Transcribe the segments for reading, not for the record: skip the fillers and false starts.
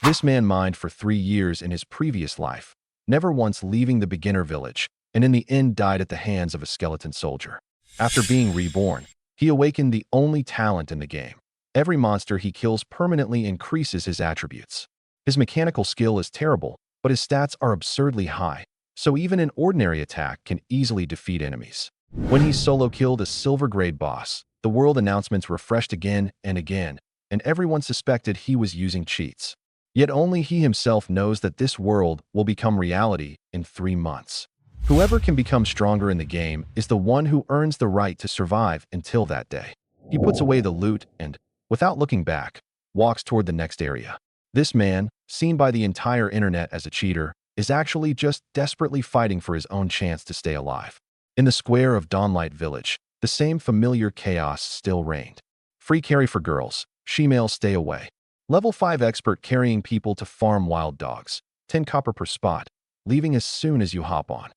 This man mined for 3 years in his previous life, never once leaving the beginner village, and in the end died at the hands of a skeleton soldier. After being reborn, he awakened the only talent in the game. Every monster he kills permanently increases his attributes. His mechanical skill is terrible, but his stats are absurdly high, so even an ordinary attack can easily defeat enemies. When he solo killed a silver-grade boss, the world announcements refreshed again and again, and everyone suspected he was using cheats. Yet only he himself knows that this world will become reality in 3 months. Whoever can become stronger in the game is the one who earns the right to survive until that day. He puts away the loot and, without looking back, walks toward the next area. This man, seen by the entire internet as a cheater, is actually just desperately fighting for his own chance to stay alive. In the square of Dawnlight Village, the same familiar chaos still reigned. Free carry for girls, she-males stay away. Level 5 expert carrying people to farm wild dogs, 10 copper per spot, leaving as soon as you hop on.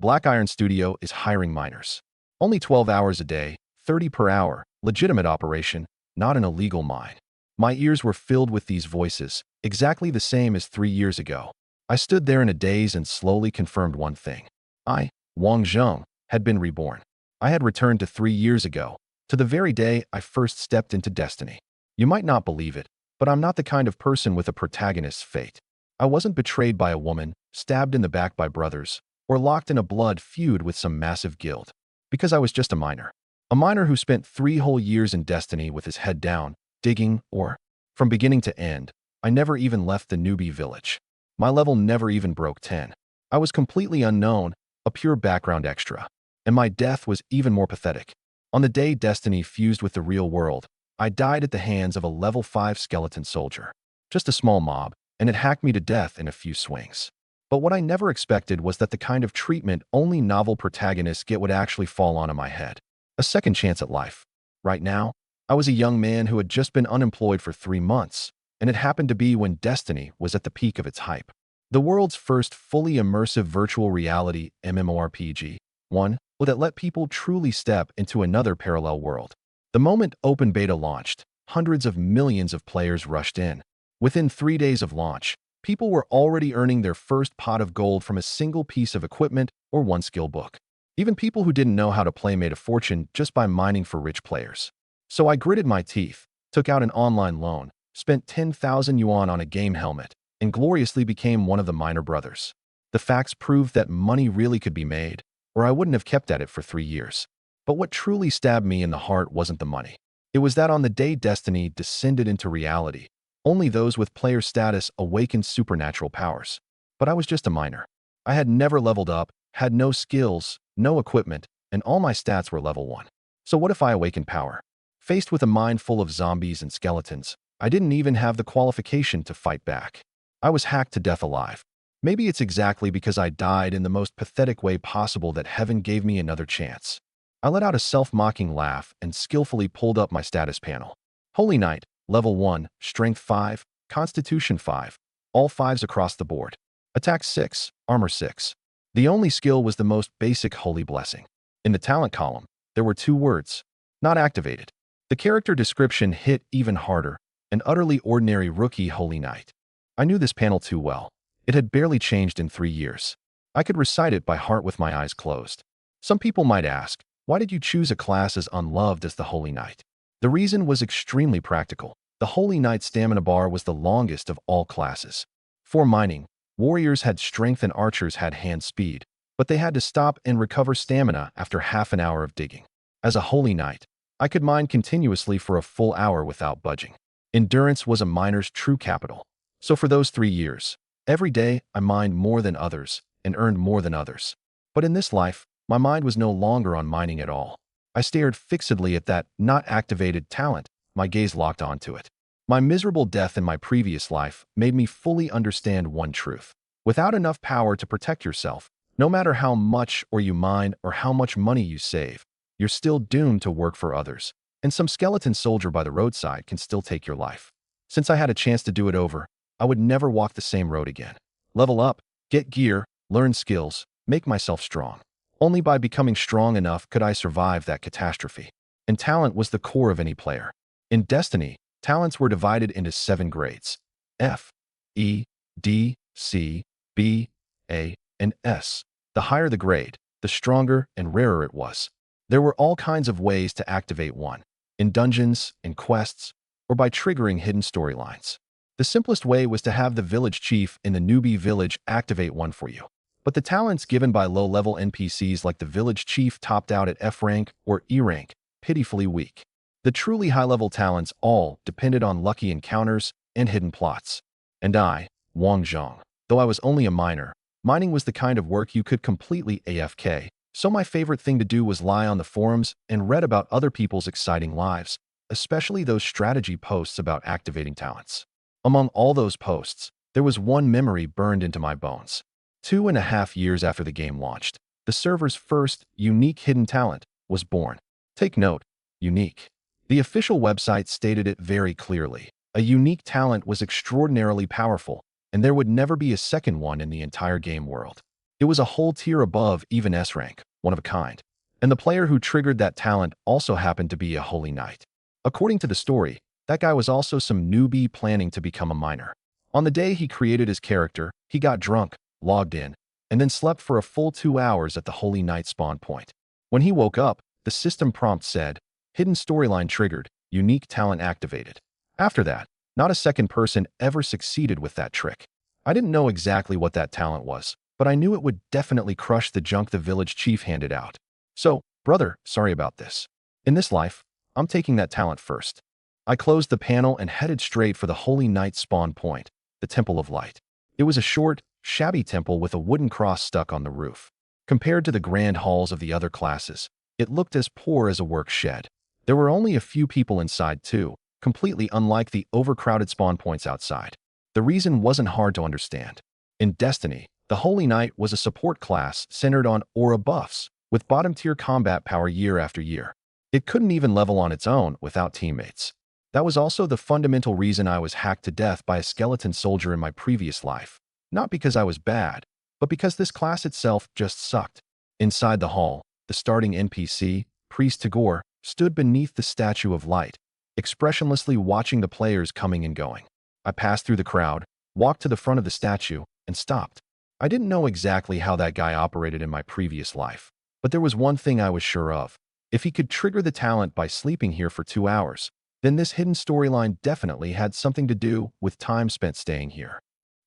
Black Iron Studio is hiring miners. Only 12 hours a day, 30 per hour, legitimate operation, not an illegal mine. My ears were filled with these voices, exactly the same as 3 years ago. I stood there in a daze and slowly confirmed one thing. I, Wang Zheng, had been reborn. I had returned to 3 years ago, to the very day I first stepped into Destiny. You might not believe it, but I'm not the kind of person with a protagonist's fate. I wasn't betrayed by a woman, stabbed in the back by brothers, or locked in a blood feud with some massive guild. Because I was just a miner. A miner who spent 3 whole years in Destiny with his head down, digging, or, from beginning to end, I never even left the newbie village. My level never even broke 10. I was completely unknown, a pure background extra. And my death was even more pathetic. On the day Destiny fused with the real world, I died at the hands of a level 5 skeleton soldier. Just a small mob, and it hacked me to death in a few swings. But what I never expected was that the kind of treatment only novel protagonists get would actually fall onto my head. A second chance at life. Right now, I was a young man who had just been unemployed for 3 months, and it happened to be when Destiny was at the peak of its hype. The world's first fully immersive virtual reality MMORPG, one that let people truly step into another parallel world. The moment open beta launched, hundreds of millions of players rushed in. Within 3 days of launch, people were already earning their first pot of gold from a single piece of equipment or one skill book. Even people who didn't know how to play made a fortune just by mining for rich players. So I gritted my teeth, took out an online loan, spent 10,000 yuan on a game helmet, and gloriously became one of the miner brothers. The facts proved that money really could be made, or I wouldn't have kept at it for 3 years. But what truly stabbed me in the heart wasn't the money. It was that on the day Destiny descended into reality, only those with player status awakened supernatural powers. But I was just a miner. I had never leveled up, had no skills, no equipment, and all my stats were level 1. So what if I awakened power? Faced with a mind full of zombies and skeletons, I didn't even have the qualification to fight back. I was hacked to death alive. Maybe it's exactly because I died in the most pathetic way possible that heaven gave me another chance. I let out a self-mocking laugh and skillfully pulled up my status panel. Holy Knight, Level 1, Strength 5, Constitution 5, all 5s across the board. Attack 6, Armor 6. The only skill was the most basic Holy Blessing. In the talent column, there were 2 words, not activated. The character description hit even harder, an utterly ordinary rookie Holy Knight. I knew this panel too well. It had barely changed in 3 years. I could recite it by heart with my eyes closed. Some people might ask, why did you choose a class as unloved as the Holy Knight? The reason was extremely practical. The Holy Knight stamina bar was the longest of all classes. For mining, warriors had strength and archers had hand speed, but they had to stop and recover stamina after half an hour of digging. As a Holy Knight, I could mine continuously for a full hour without budging. Endurance was a miner's true capital. So for those 3 years, every day I mined more than others and earned more than others. But in this life, my mind was no longer on mining at all. I stared fixedly at that not activated talent, my gaze locked onto it. My miserable death in my previous life made me fully understand one truth. Without enough power to protect yourself, no matter how much or you mine or how much money you save, you're still doomed to work for others, and some skeleton soldier by the roadside can still take your life. Since I had a chance to do it over, I would never walk the same road again. Level up, get gear, learn skills, make myself strong. Only by becoming strong enough could I survive that catastrophe. And talent was the core of any player. In Destiny, talents were divided into 7 grades. F. E, D, C, B, A, and S. The higher the grade, the stronger and rarer it was. There were all kinds of ways to activate one, in dungeons, in quests, or by triggering hidden storylines. The simplest way was to have the village chief in the newbie village activate one for you. But the talents given by low-level NPCs like the village chief topped out at F rank or E rank, pitifully weak. The truly high-level talents all depended on lucky encounters and hidden plots. And I, Wang Zhong, though I was only a miner, mining was the kind of work you could completely AFK, so my favorite thing to do was lie on the forums and read about other people's exciting lives, especially those strategy posts about activating talents. Among all those posts, there was one memory burned into my bones. 2.5 years after the game launched, the server's first unique hidden talent was born. Take note, unique. The official website stated it very clearly. A unique talent was extraordinarily powerful, and there would never be a second one in the entire game world. It was a whole tier above even S rank, one of a kind. And the player who triggered that talent also happened to be a holy knight. According to the story, that guy was also some newbie planning to become a miner. On the day he created his character, he got drunk, logged in, and then slept for a full 2 hours at the holy knight spawn point. When he woke up, the system prompt said, "Hidden storyline triggered, unique talent activated." After that, not a second person ever succeeded with that trick. I didn't know exactly what that talent was, but I knew it would definitely crush the junk the village chief handed out. So, brother, sorry about this. In this life, I'm taking that talent first. I closed the panel and headed straight for the holy knight spawn point, the Temple of Light. It was a short, shabby temple with a wooden cross stuck on the roof. Compared to the grand halls of the other classes, it looked as poor as a work shed. There were only a few people inside too, completely unlike the overcrowded spawn points outside. The reason wasn't hard to understand. In Destiny, the Holy Knight was a support class centered on aura buffs, with bottom-tier combat power year after year. It couldn't even level on its own without teammates. That was also the fundamental reason I was hacked to death by a skeleton soldier in my previous life. Not because I was bad, but because this class itself just sucked. Inside the hall, the starting NPC, Priest Tagore, stood beneath the Statue of Light, expressionlessly watching the players coming and going. I passed through the crowd, walked to the front of the statue, and stopped. I didn't know exactly how that guy operated in my previous life, but there was one thing I was sure of. If he could trigger the talent by sleeping here for 2 hours, then this hidden storyline definitely had something to do with time spent staying here.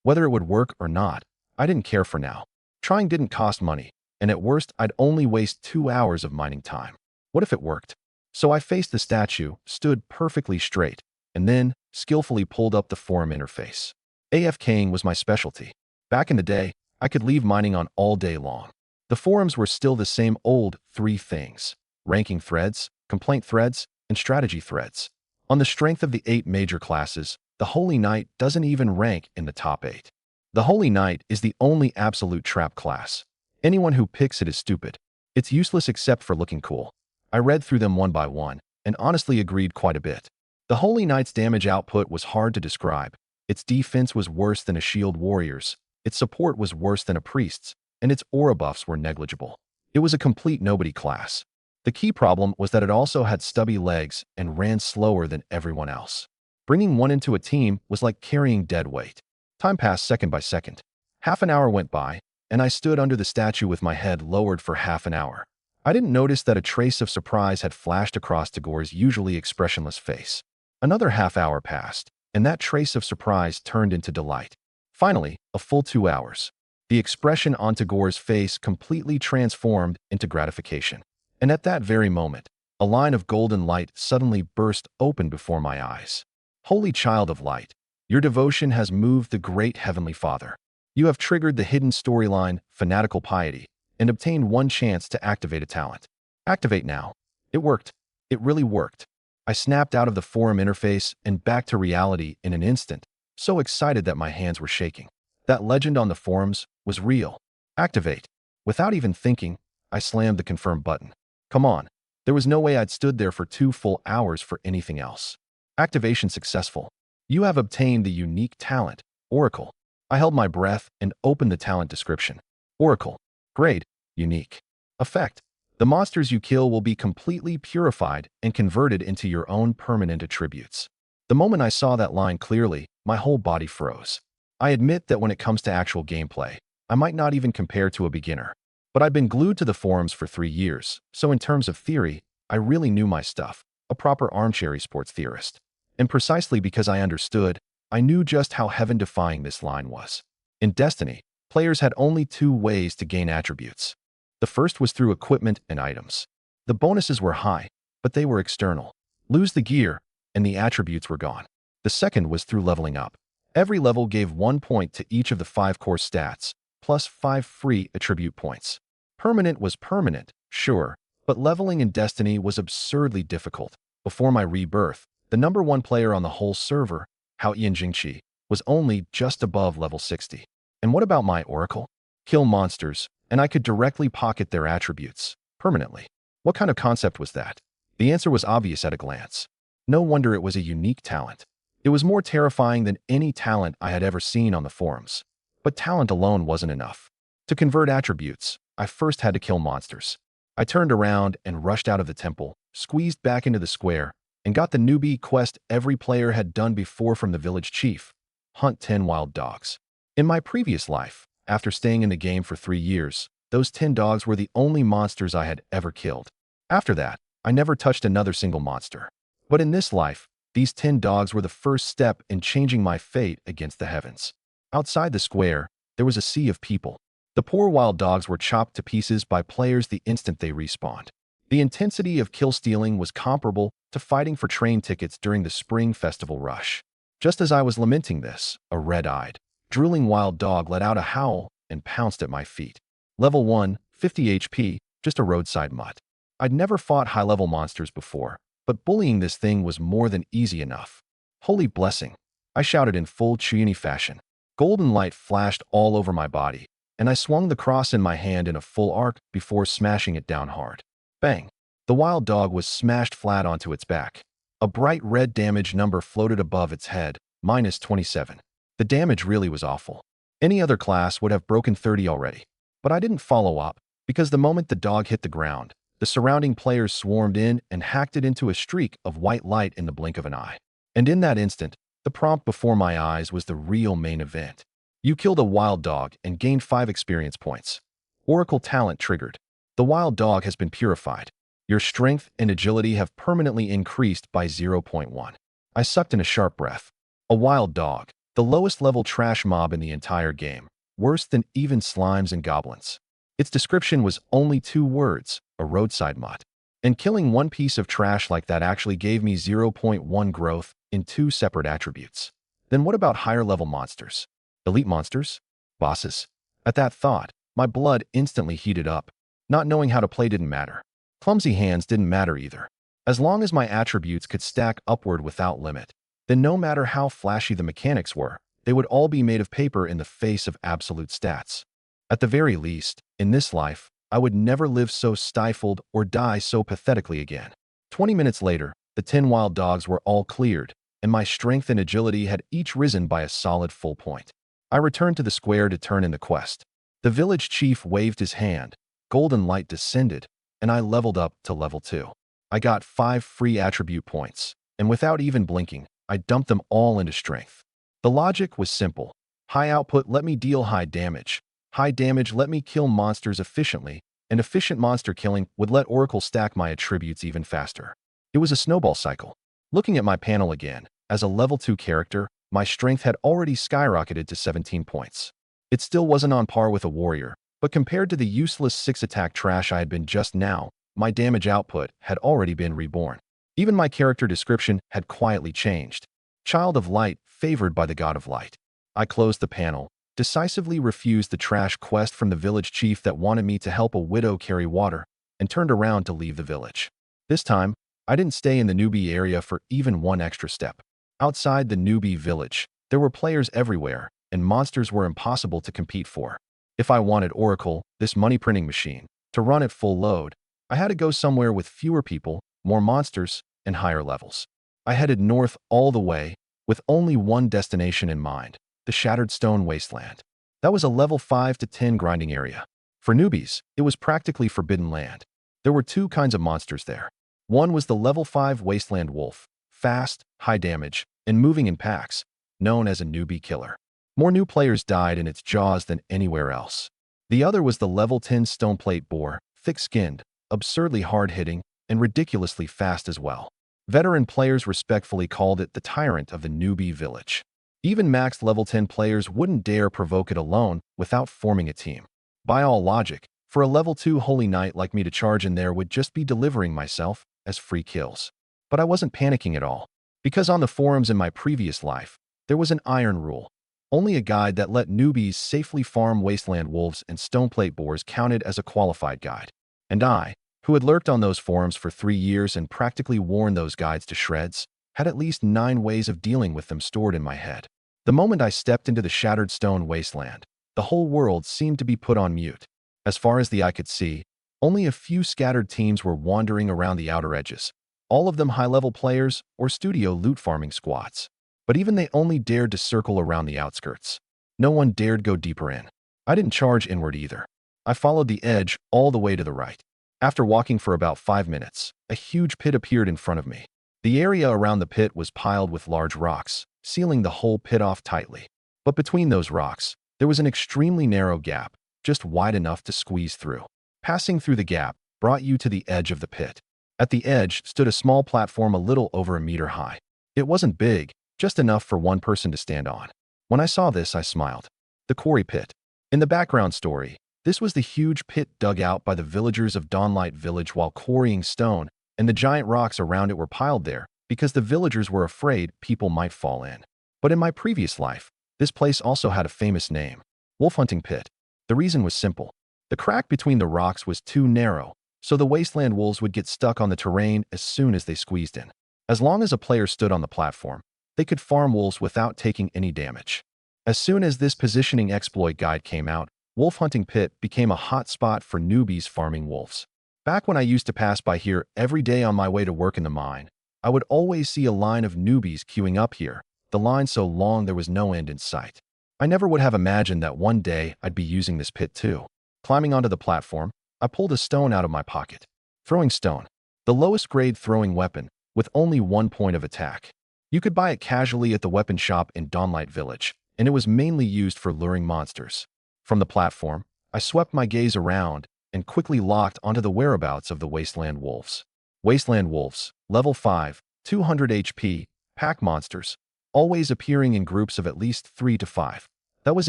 Whether it would work or not, I didn't care for now. Trying didn't cost money, and at worst, I'd only waste 2 hours of mining time. What if it worked? So I faced the statue, stood perfectly straight, and then skillfully pulled up the forum interface. AFKing was my specialty. Back in the day, I could leave mining on all day long. The forums were still the same old 3 things: ranking threads, complaint threads, and strategy threads. On the strength of the 8 major classes, the Holy Knight doesn't even rank in the top 8. The Holy Knight is the only absolute trap class. Anyone who picks it is stupid. It's useless except for looking cool. I read through them one by one, and honestly agreed quite a bit. The Holy Knight's damage output was hard to describe. Its defense was worse than a shield warrior's, its support was worse than a priest's, and its aura buffs were negligible. It was a complete nobody class. The key problem was that it also had stubby legs and ran slower than everyone else. Bringing one into a team was like carrying dead weight. Time passed second by second. Half an hour went by, and I stood under the statue with my head lowered for half an hour. I didn't notice that a trace of surprise had flashed across Tagore's usually expressionless face. Another half hour passed, and that trace of surprise turned into delight. Finally, a full 2 hours. The expression on Tagore's face completely transformed into gratification. And at that very moment, a line of golden light suddenly burst open before my eyes. Holy Child of Light, your devotion has moved the great Heavenly Father. You have triggered the hidden storyline, Fanatical Piety, and obtained one chance to activate a talent. Activate now. It worked. It really worked. I snapped out of the forum interface and back to reality in an instant, so excited that my hands were shaking. That legend on the forums was real. Activate. Without even thinking, I slammed the confirm button. Come on. There was no way I'd stood there for 2 full hours for anything else. Activation successful. You have obtained the unique talent, Oracle. I held my breath and opened the talent description. Oracle. Grade. Unique. Effect. The monsters you kill will be completely purified and converted into your own permanent attributes. The moment I saw that line clearly, my whole body froze. I admit that when it comes to actual gameplay, I might not even compare to a beginner. But I've been glued to the forums for 3 years, so in terms of theory, I really knew my stuff, a proper armchair esports theorist. And precisely because I understood, I knew just how heaven-defying this line was. In Destiny, players had only 2 ways to gain attributes. The first was through equipment and items. The bonuses were high, but they were external. Lose the gear, and the attributes were gone. The second was through leveling up. Every level gave 1 point to each of the 5 core stats, plus 5 free attribute points. Permanent was permanent, sure, but leveling in Destiny was absurdly difficult. Before my rebirth, the #1 player on the whole server, Hao Jingqi, was only just above level 60. And what about my Oracle? Kill monsters, and I could directly pocket their attributes, permanently. What kind of concept was that? The answer was obvious at a glance. No wonder it was a unique talent. It was more terrifying than any talent I had ever seen on the forums. But talent alone wasn't enough. To convert attributes, I first had to kill monsters. I turned around and rushed out of the temple, squeezed back into the square, and got the newbie quest every player had done before from the village chief: hunt 10 wild dogs. In my previous life, after staying in the game for 3 years, those 10 dogs were the only monsters I had ever killed. After that, I never touched another single monster. But in this life, these 10 dogs were the first step in changing my fate against the heavens. Outside the square, there was a sea of people. The poor wild dogs were chopped to pieces by players the instant they respawned. The intensity of kill stealing was comparable to fighting for train tickets during the spring festival rush. Just as I was lamenting this, a red-eyed, drooling wild dog let out a howl and pounced at my feet. Level 1, 50 HP, just a roadside mutt. I'd never fought high-level monsters before, but bullying this thing was more than easy enough. Holy blessing! I shouted in full Chiyuni fashion. Golden light flashed all over my body, and I swung the cross in my hand in a full arc before smashing it down hard. Bang! The wild dog was smashed flat onto its back. A bright red damage number floated above its head, -27. The damage really was awful. Any other class would have broken 30 already. But I didn't follow up, because the moment the dog hit the ground, the surrounding players swarmed in and hacked it into a streak of white light in the blink of an eye. And in that instant, the prompt before my eyes was the real main event. You killed a wild dog and gained 5 experience points. Oracle talent triggered. The wild dog has been purified. Your strength and agility have permanently increased by 0.1. I sucked in a sharp breath. A wild dog, the lowest level trash mob in the entire game, worse than even slimes and goblins. Its description was only 2 words, a roadside mutt. And killing one piece of trash like that actually gave me 0.1 growth in 2 separate attributes. Then what about higher level monsters? Elite monsters? Bosses? At that thought, my blood instantly heated up. Not knowing how to play didn't matter. Clumsy hands didn't matter either. As long as my attributes could stack upward without limit, then no matter how flashy the mechanics were, they would all be made of paper in the face of absolute stats. At the very least, in this life, I would never live so stifled or die so pathetically again. 20 minutes later, the 10 wild dogs were all cleared, and my strength and agility had each risen by a solid full point. I returned to the square to turn in the quest. The village chief waved his hand, golden light descended, and I leveled up to level 2. I got 5 free attribute points, and without even blinking, I dumped them all into strength. The logic was simple. High output let me deal high damage. High damage let me kill monsters efficiently, and efficient monster killing would let Oracle stack my attributes even faster. It was a snowball cycle. Looking at my panel again, as a level 2 character, my strength had already skyrocketed to 17 points. It still wasn't on par with a warrior, but compared to the useless 6-attack trash I had been just now, my damage output had already been reborn. Even my character description had quietly changed. Child of Light, favored by the God of Light. I closed the panel, decisively refused the trash quest from the village chief that wanted me to help a widow carry water, and turned around to leave the village. This time, I didn't stay in the newbie area for even one extra step. Outside the newbie village, there were players everywhere, and monsters were impossible to compete for. If I wanted Oracle, this money printing machine, to run at full load, I had to go somewhere with fewer people, more monsters, and higher levels. I headed north all the way, with only one destination in mind: the Shattered Stone Wasteland. That was a level 5 to 10 grinding area. For newbies, it was practically forbidden land. There were 2 kinds of monsters there. One was the level 5 Wasteland Wolf, fast, high damage, and moving in packs, known as a newbie killer. More new players died in its jaws than anywhere else. The other was the level 10 stoneplate boar, thick-skinned, absurdly hard-hitting, and ridiculously fast as well. Veteran players respectfully called it the tyrant of the newbie village. Even maxed level 10 players wouldn't dare provoke it alone without forming a team. By all logic, for a level 2 holy knight like me to charge in there would just be delivering myself as free kills. But I wasn't panicking at all, because on the forums in my previous life, there was an iron rule. Only a guide that let newbies safely farm wasteland wolves and stoneplate boars counted as a qualified guide. And I, who had lurked on those forums for 3 years and practically worn those guides to shreds, had at least 9 ways of dealing with them stored in my head. The moment I stepped into the shattered stone wasteland, the whole world seemed to be put on mute. As far as the eye could see, only a few scattered teams were wandering around the outer edges, all of them high-level players or studio loot farming squads. But even they only dared to circle around the outskirts. No one dared go deeper in. I didn't charge inward either. I followed the edge all the way to the right. After walking for about 5 minutes, a huge pit appeared in front of me. The area around the pit was piled with large rocks, sealing the whole pit off tightly. But between those rocks, there was an extremely narrow gap, just wide enough to squeeze through. Passing through the gap brought you to the edge of the pit. At the edge stood a small platform a little over a meter high. It wasn't big, just enough for one person to stand on. When I saw this, I smiled. The quarry pit. In the background story, this was the huge pit dug out by the villagers of Dawnlight Village while quarrying stone, and the giant rocks around it were piled there because the villagers were afraid people might fall in. But in my previous life, this place also had a famous name, Wolf Hunting Pit. The reason was simple. The crack between the rocks was too narrow, so the wasteland wolves would get stuck on the terrain as soon as they squeezed in. As long as a player stood on the platform, they could farm wolves without taking any damage. As soon as this positioning exploit guide came out, Wolf Hunting Pit became a hot spot for newbies farming wolves. Back when I used to pass by here every day on my way to work in the mine, I would always see a line of newbies queuing up here, the line so long there was no end in sight. I never would have imagined that one day I'd be using this pit too. Climbing onto the platform, I pulled a stone out of my pocket. Throwing stone, the lowest grade throwing weapon, with only 1 point of attack. You could buy it casually at the weapon shop in Dawnlight Village, and it was mainly used for luring monsters. From the platform, I swept my gaze around and quickly locked onto the whereabouts of the Wasteland Wolves. Wasteland Wolves, level 5, 200 HP, pack monsters, always appearing in groups of at least 3 to 5. That was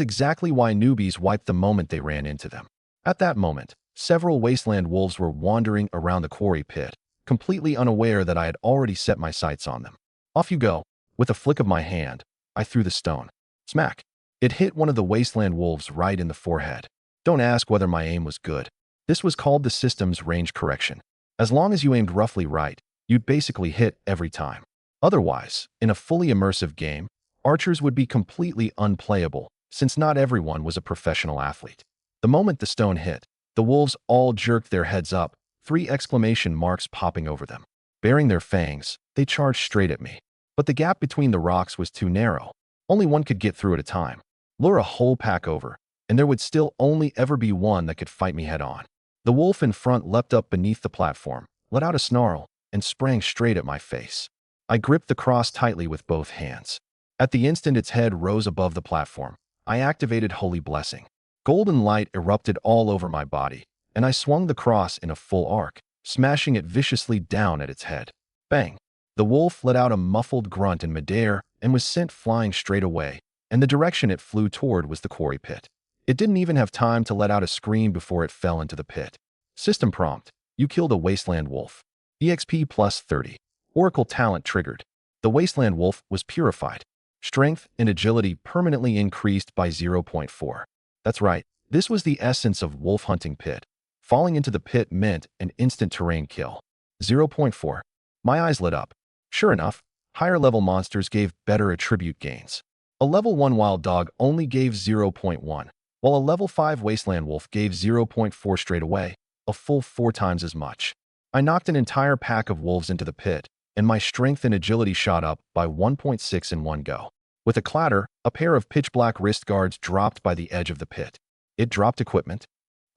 exactly why newbies wiped the moment they ran into them. At that moment, several Wasteland Wolves were wandering around the quarry pit, completely unaware that I had already set my sights on them. Off you go. With a flick of my hand, I threw the stone. Smack. It hit one of the Wasteland Wolves right in the forehead. Don't ask whether my aim was good. This was called the system's range correction. As long as you aimed roughly right, you'd basically hit every time. Otherwise, in a fully immersive game, archers would be completely unplayable, since not everyone was a professional athlete. The moment the stone hit, the wolves all jerked their heads up, 3 exclamation marks popping over them. Baring their fangs, they charged straight at me. But the gap between the rocks was too narrow. Only one could get through at a time. Lure a whole pack over, and there would still only ever be one that could fight me head-on. The wolf in front leapt up beneath the platform, let out a snarl, and sprang straight at my face. I gripped the cross tightly with both hands. At the instant its head rose above the platform, I activated Holy Blessing. Golden light erupted all over my body, and I swung the cross in a full arc, smashing it viciously down at its head. Bang! The wolf let out a muffled grunt in midair and was sent flying straight away, and the direction it flew toward was the quarry pit. It didn't even have time to let out a scream before it fell into the pit. System prompt: you killed a Wasteland Wolf. EXP plus 30. Oracle talent triggered. The Wasteland Wolf was purified. Strength and agility permanently increased by 0.4. That's right, this was the essence of Wolf Hunting Pit. Falling into the pit meant an instant terrain kill. 0.4. My eyes lit up. Sure enough, higher level monsters gave better attribute gains. A level 1 wild dog only gave 0.1, while a level 5 Wasteland Wolf gave 0.4 straight away, a full 4 times as much. I knocked an entire pack of wolves into the pit, and my strength and agility shot up by 1.6 in one go. With a clatter, a pair of pitch-black wrist guards dropped by the edge of the pit. It dropped equipment.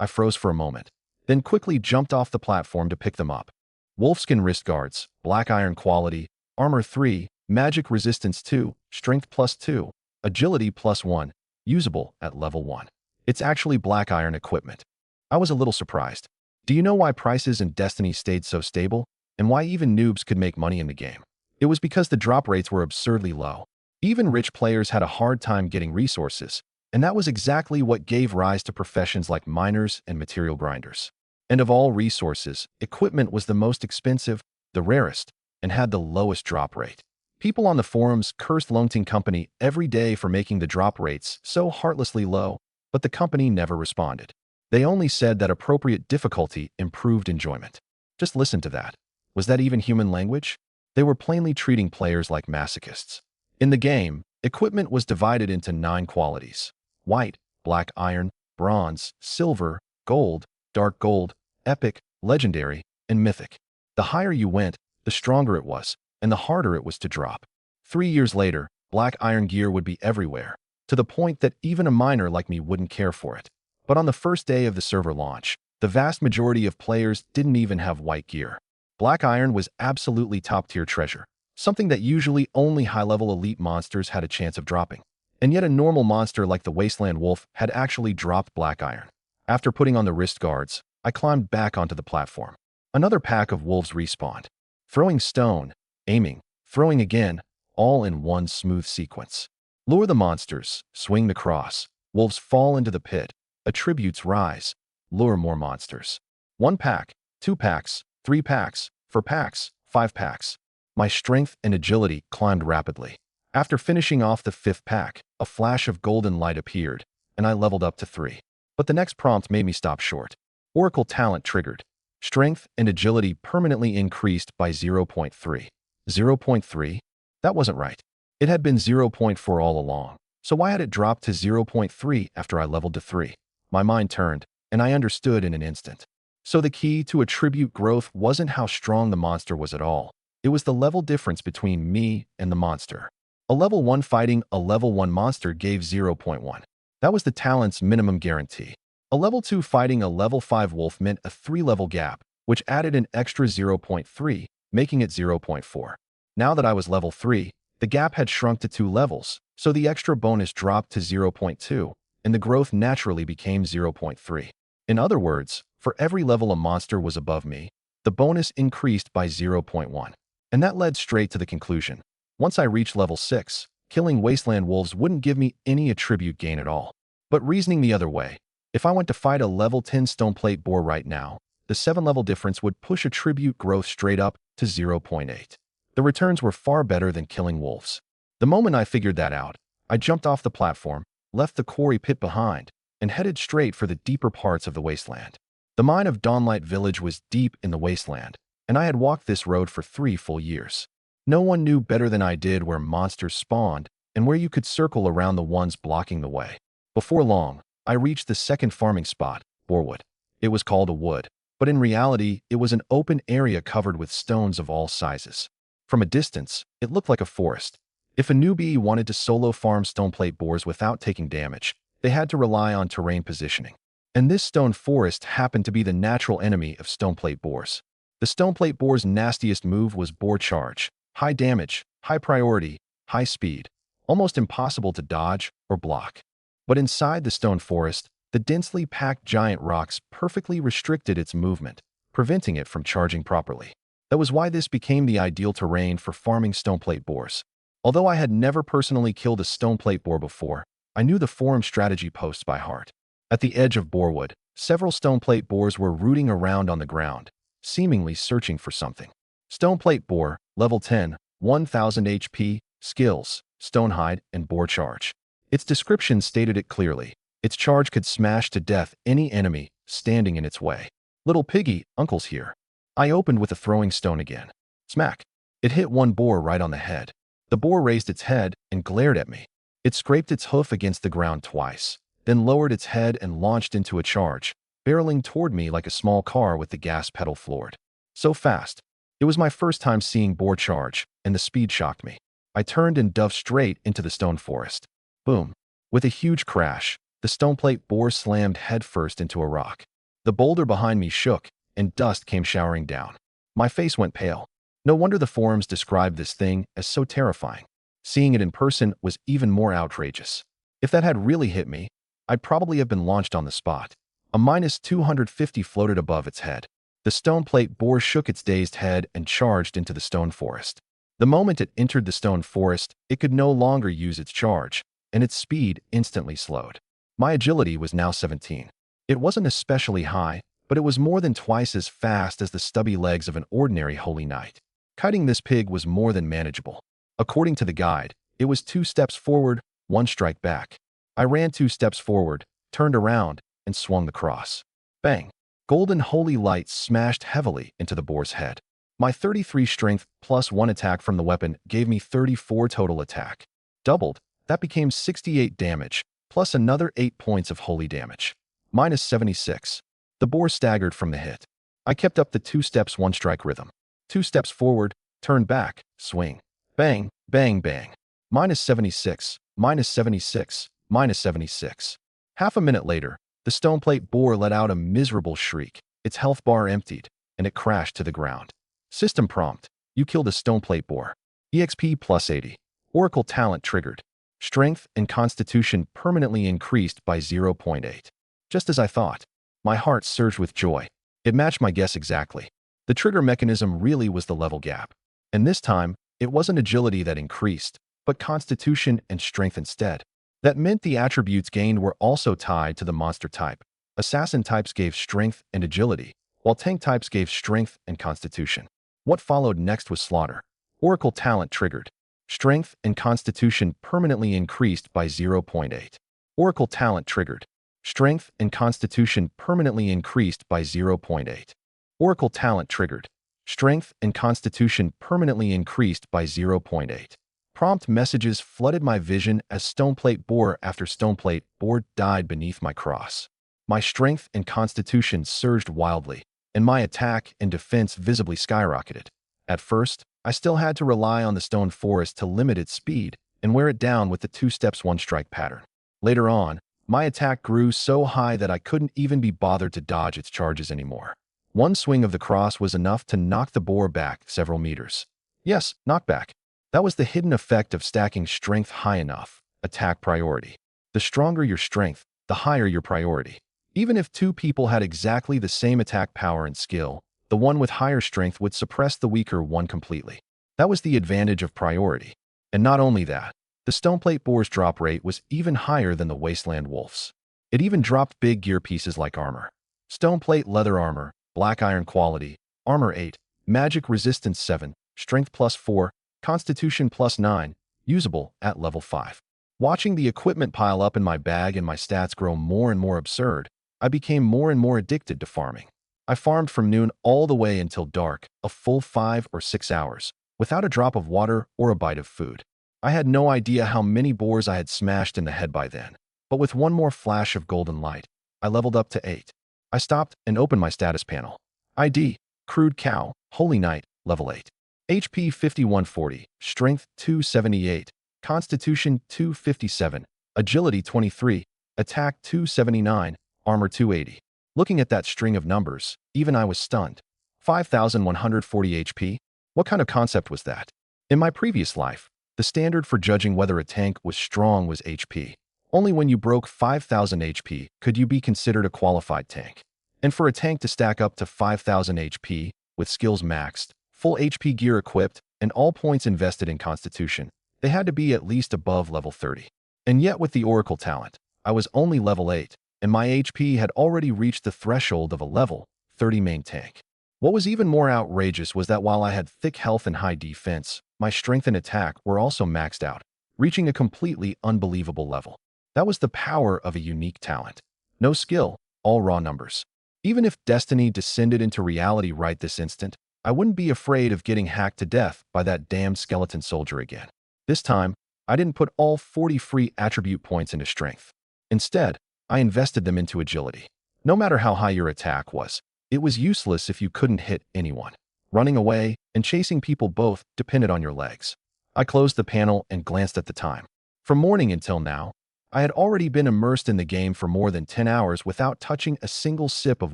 I froze for a moment, then quickly jumped off the platform to pick them up. Wolfskin wrist guards, black iron quality, armor 3, magic resistance 2, strength plus 2, agility plus 1, usable at level 1. It's actually black iron equipment. I was a little surprised. Do you know why prices in Destiny stayed so stable? And why even noobs could make money in the game? It was because the drop rates were absurdly low. Even rich players had a hard time getting resources, and that was exactly what gave rise to professions like miners and material grinders. And of all resources, equipment was the most expensive, the rarest, and had the lowest drop rate. People on the forums cursed Longting Company every day for making the drop rates so heartlessly low, but the company never responded. They only said that appropriate difficulty improved enjoyment. Just listen to that. Was that even human language? They were plainly treating players like masochists. In the game, equipment was divided into 9 qualities: white, black iron, bronze, silver, gold, dark gold, epic, legendary, and mythic. The higher you went, the stronger it was, and the harder it was to drop. 3 years later, black iron gear would be everywhere, to the point that even a miner like me wouldn't care for it. But on the first day of the server launch, the vast majority of players didn't even have white gear. Black iron was absolutely top-tier treasure, something that usually only high-level elite monsters had a chance of dropping. And yet a normal monster like the Wasteland Wolf had actually dropped black iron. After putting on the wrist guards, I climbed back onto the platform. Another pack of wolves respawned. Throwing stone, aiming, throwing again, all in one smooth sequence. Lure the monsters, swing the cross, wolves fall into the pit, attributes rise, lure more monsters. 1 pack, 2 packs, 3 packs, 4 packs, 5 packs. My strength and agility climbed rapidly. After finishing off the 5th pack, a flash of golden light appeared, and I leveled up to 3. But the next prompt made me stop short. Oracle talent triggered. Strength and agility permanently increased by 0.3. 0.3? That wasn't right. It had been 0.4 all along. So why had it dropped to 0.3 after I leveled to 3? My mind turned, and I understood in an instant. So the key to attribute growth wasn't how strong the monster was at all. It was the level difference between me and the monster. A level 1 fighting a level 1 monster gave 0.1. That was the talent's minimum guarantee. A level 2 fighting a level 5 wolf meant a 3-level gap, which added an extra 0.3, making it 0.4. Now that I was level 3, the gap had shrunk to 2 levels, so the extra bonus dropped to 0.2, and the growth naturally became 0.3. In other words, for every level a monster was above me, the bonus increased by 0.1. And that led straight to the conclusion. Once I reached level 6, killing wasteland wolves wouldn't give me any attribute gain at all. But reasoning the other way, if I went to fight a level 10 stoneplate boar right now, the 7-level difference would push attribute growth straight up to 0.8. The returns were far better than killing wolves. The moment I figured that out, I jumped off the platform, left the quarry pit behind, and headed straight for the deeper parts of the wasteland. The mine of Dawnlight Village was deep in the wasteland, and I had walked this road for 3 full years. No one knew better than I did where monsters spawned and where you could circle around the ones blocking the way. Before long, I reached the second farming spot, Boarwood. It was called a wood, but in reality, it was an open area covered with stones of all sizes. From a distance, it looked like a forest. If a newbie wanted to solo farm stoneplate boars without taking damage, they had to rely on terrain positioning. And this stone forest happened to be the natural enemy of stoneplate boars. The stoneplate boar's nastiest move was boar charge. High damage, high priority, high speed, almost impossible to dodge or block. But inside the stone forest, the densely packed giant rocks perfectly restricted its movement, preventing it from charging properly. That was why this became the ideal terrain for farming stoneplate boars. Although I had never personally killed a stoneplate boar before, I knew the forum strategy posts by heart. At the edge of Boarwood, several stoneplate boars were rooting around on the ground, seemingly searching for something. Stoneplate boar, level 10, 1000 HP, skills, stonehide, and boar charge. Its description stated it clearly. Its charge could smash to death any enemy standing in its way. Little piggy, uncle's here. I opened with a throwing stone again. Smack. It hit one boar right on the head. The boar raised its head and glared at me. It scraped its hoof against the ground twice, then lowered its head and launched into a charge, barreling toward me like a small car with the gas pedal floored. So fast. It was my first time seeing boar charge, and the speed shocked me. I turned and dove straight into the stone forest. Boom. With a huge crash, the stoneplate boar slammed headfirst into a rock. The boulder behind me shook, and dust came showering down. My face went pale. No wonder the forums described this thing as so terrifying. Seeing it in person was even more outrageous. If that had really hit me, I'd probably have been launched on the spot. A -250 floated above its head. The stone plate boar shook its dazed head and charged into the stone forest. The moment it entered the stone forest, it could no longer use its charge, and its speed instantly slowed. My agility was now 17. It wasn't especially high, but it was more than twice as fast as the stubby legs of an ordinary holy knight. Kiting this pig was more than manageable. According to the guide, it was 2 steps forward, 1 strike back. I ran 2 steps forward, turned around, and swung the cross. Bang! Golden holy light smashed heavily into the boar's head. My 33 strength plus 1 attack from the weapon gave me 34 total attack. Doubled, that became 68 damage, plus another 8 points of holy damage. -76. The boar staggered from the hit. I kept up the 2 steps 1 strike rhythm. 2 steps forward, turn back, swing. Bang, bang, bang. -76, -76, -76. Half a minute later, the stone plate boar let out a miserable shriek. Its health bar emptied, and it crashed to the ground. System prompt: you killed a stone plate boar. EXP plus 80. Oracle talent triggered. Strength and constitution permanently increased by 0.8. Just as I thought. My heart surged with joy. It matched my guess exactly. The trigger mechanism really was the level gap. And this time, it wasn't agility that increased, but constitution and strength instead. That meant the attributes gained were also tied to the monster type. Assassin types gave strength and agility, while tank types gave strength and constitution. What followed next was slaughter. Oracle talent triggered. Strength and constitution permanently increased by 0.8. Oracle talent triggered. Strength and constitution permanently increased by 0.8. Oracle talent triggered. Strength and constitution permanently increased by 0.8. Prompt messages flooded my vision as stoneplate boar after stoneplate boar died beneath my cross. My strength and constitution surged wildly, and my attack and defense visibly skyrocketed. At first, I still had to rely on the stone forest to limit its speed and wear it down with the 2 steps 1 strike pattern. Later on, my attack grew so high that I couldn't even be bothered to dodge its charges anymore. One swing of the cross was enough to knock the boar back several meters. Yes, knockback. That was the hidden effect of stacking strength high enough. Attack priority. The stronger your strength, the higher your priority. Even if 2 people had exactly the same attack power and skill, the one with higher strength would suppress the weaker one completely. That was the advantage of priority. And not only that, the stoneplate boar's drop rate was even higher than the wasteland wolf's. It even dropped big gear pieces like armor. Stoneplate leather armor, black iron quality, armor 8, magic resistance 7, strength plus 4, constitution plus 9, usable at level 5. Watching the equipment pile up in my bag and my stats grow more and more absurd, I became more and more addicted to farming. I farmed from noon all the way until dark, a full 5 or 6 hours, without a drop of water or a bite of food. I had no idea how many boars I had smashed in the head by then, but with one more flash of golden light, I leveled up to 8. I stopped and opened my status panel. ID, Crude Cow, Holy Knight, level 8. HP 5140, Strength 278, Constitution 257, Agility 23, Attack 279, Armor 280. Looking at that string of numbers, even I was stunned. 5,140 HP? What kind of concept was that? In my previous life, the standard for judging whether a tank was strong was HP. Only when you broke 5,000 HP could you be considered a qualified tank. And for a tank to stack up to 5,000 HP, with skills maxed, full HP gear equipped, and all points invested in Constitution, they had to be at least above level 30. And yet with the Oracle talent, I was only level 8, and my HP had already reached the threshold of a level 30 main tank. What was even more outrageous was that while I had thick health and high defense, my strength and attack were also maxed out, reaching a completely unbelievable level. That was the power of a unique talent. No skill, all raw numbers. Even if destiny descended into reality right this instant, I wouldn't be afraid of getting hacked to death by that damned skeleton soldier again. This time, I didn't put all 40 free attribute points into strength. Instead, I invested them into agility. No matter how high your attack was, it was useless if you couldn't hit anyone. Running away and chasing people both depended on your legs. I closed the panel and glanced at the time. From morning until now, I had already been immersed in the game for more than 10 hours without touching a single sip of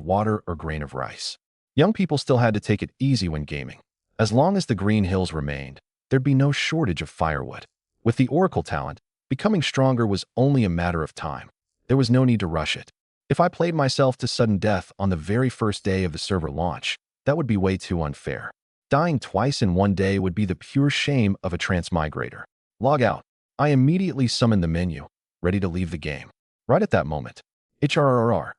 water or grain of rice. Young people still had to take it easy when gaming. As long as the green hills remained, there'd be no shortage of firewood. With the Oracle talent, Becoming stronger was only a matter of time. There was no need to rush it. If I played myself to sudden death on the very first day of the server launch, that would be way too unfair. Dying twice in one day would be the pure shame of a transmigrator. Log out. I immediately summoned the menu, ready to leave the game. Right at that moment, HRRR.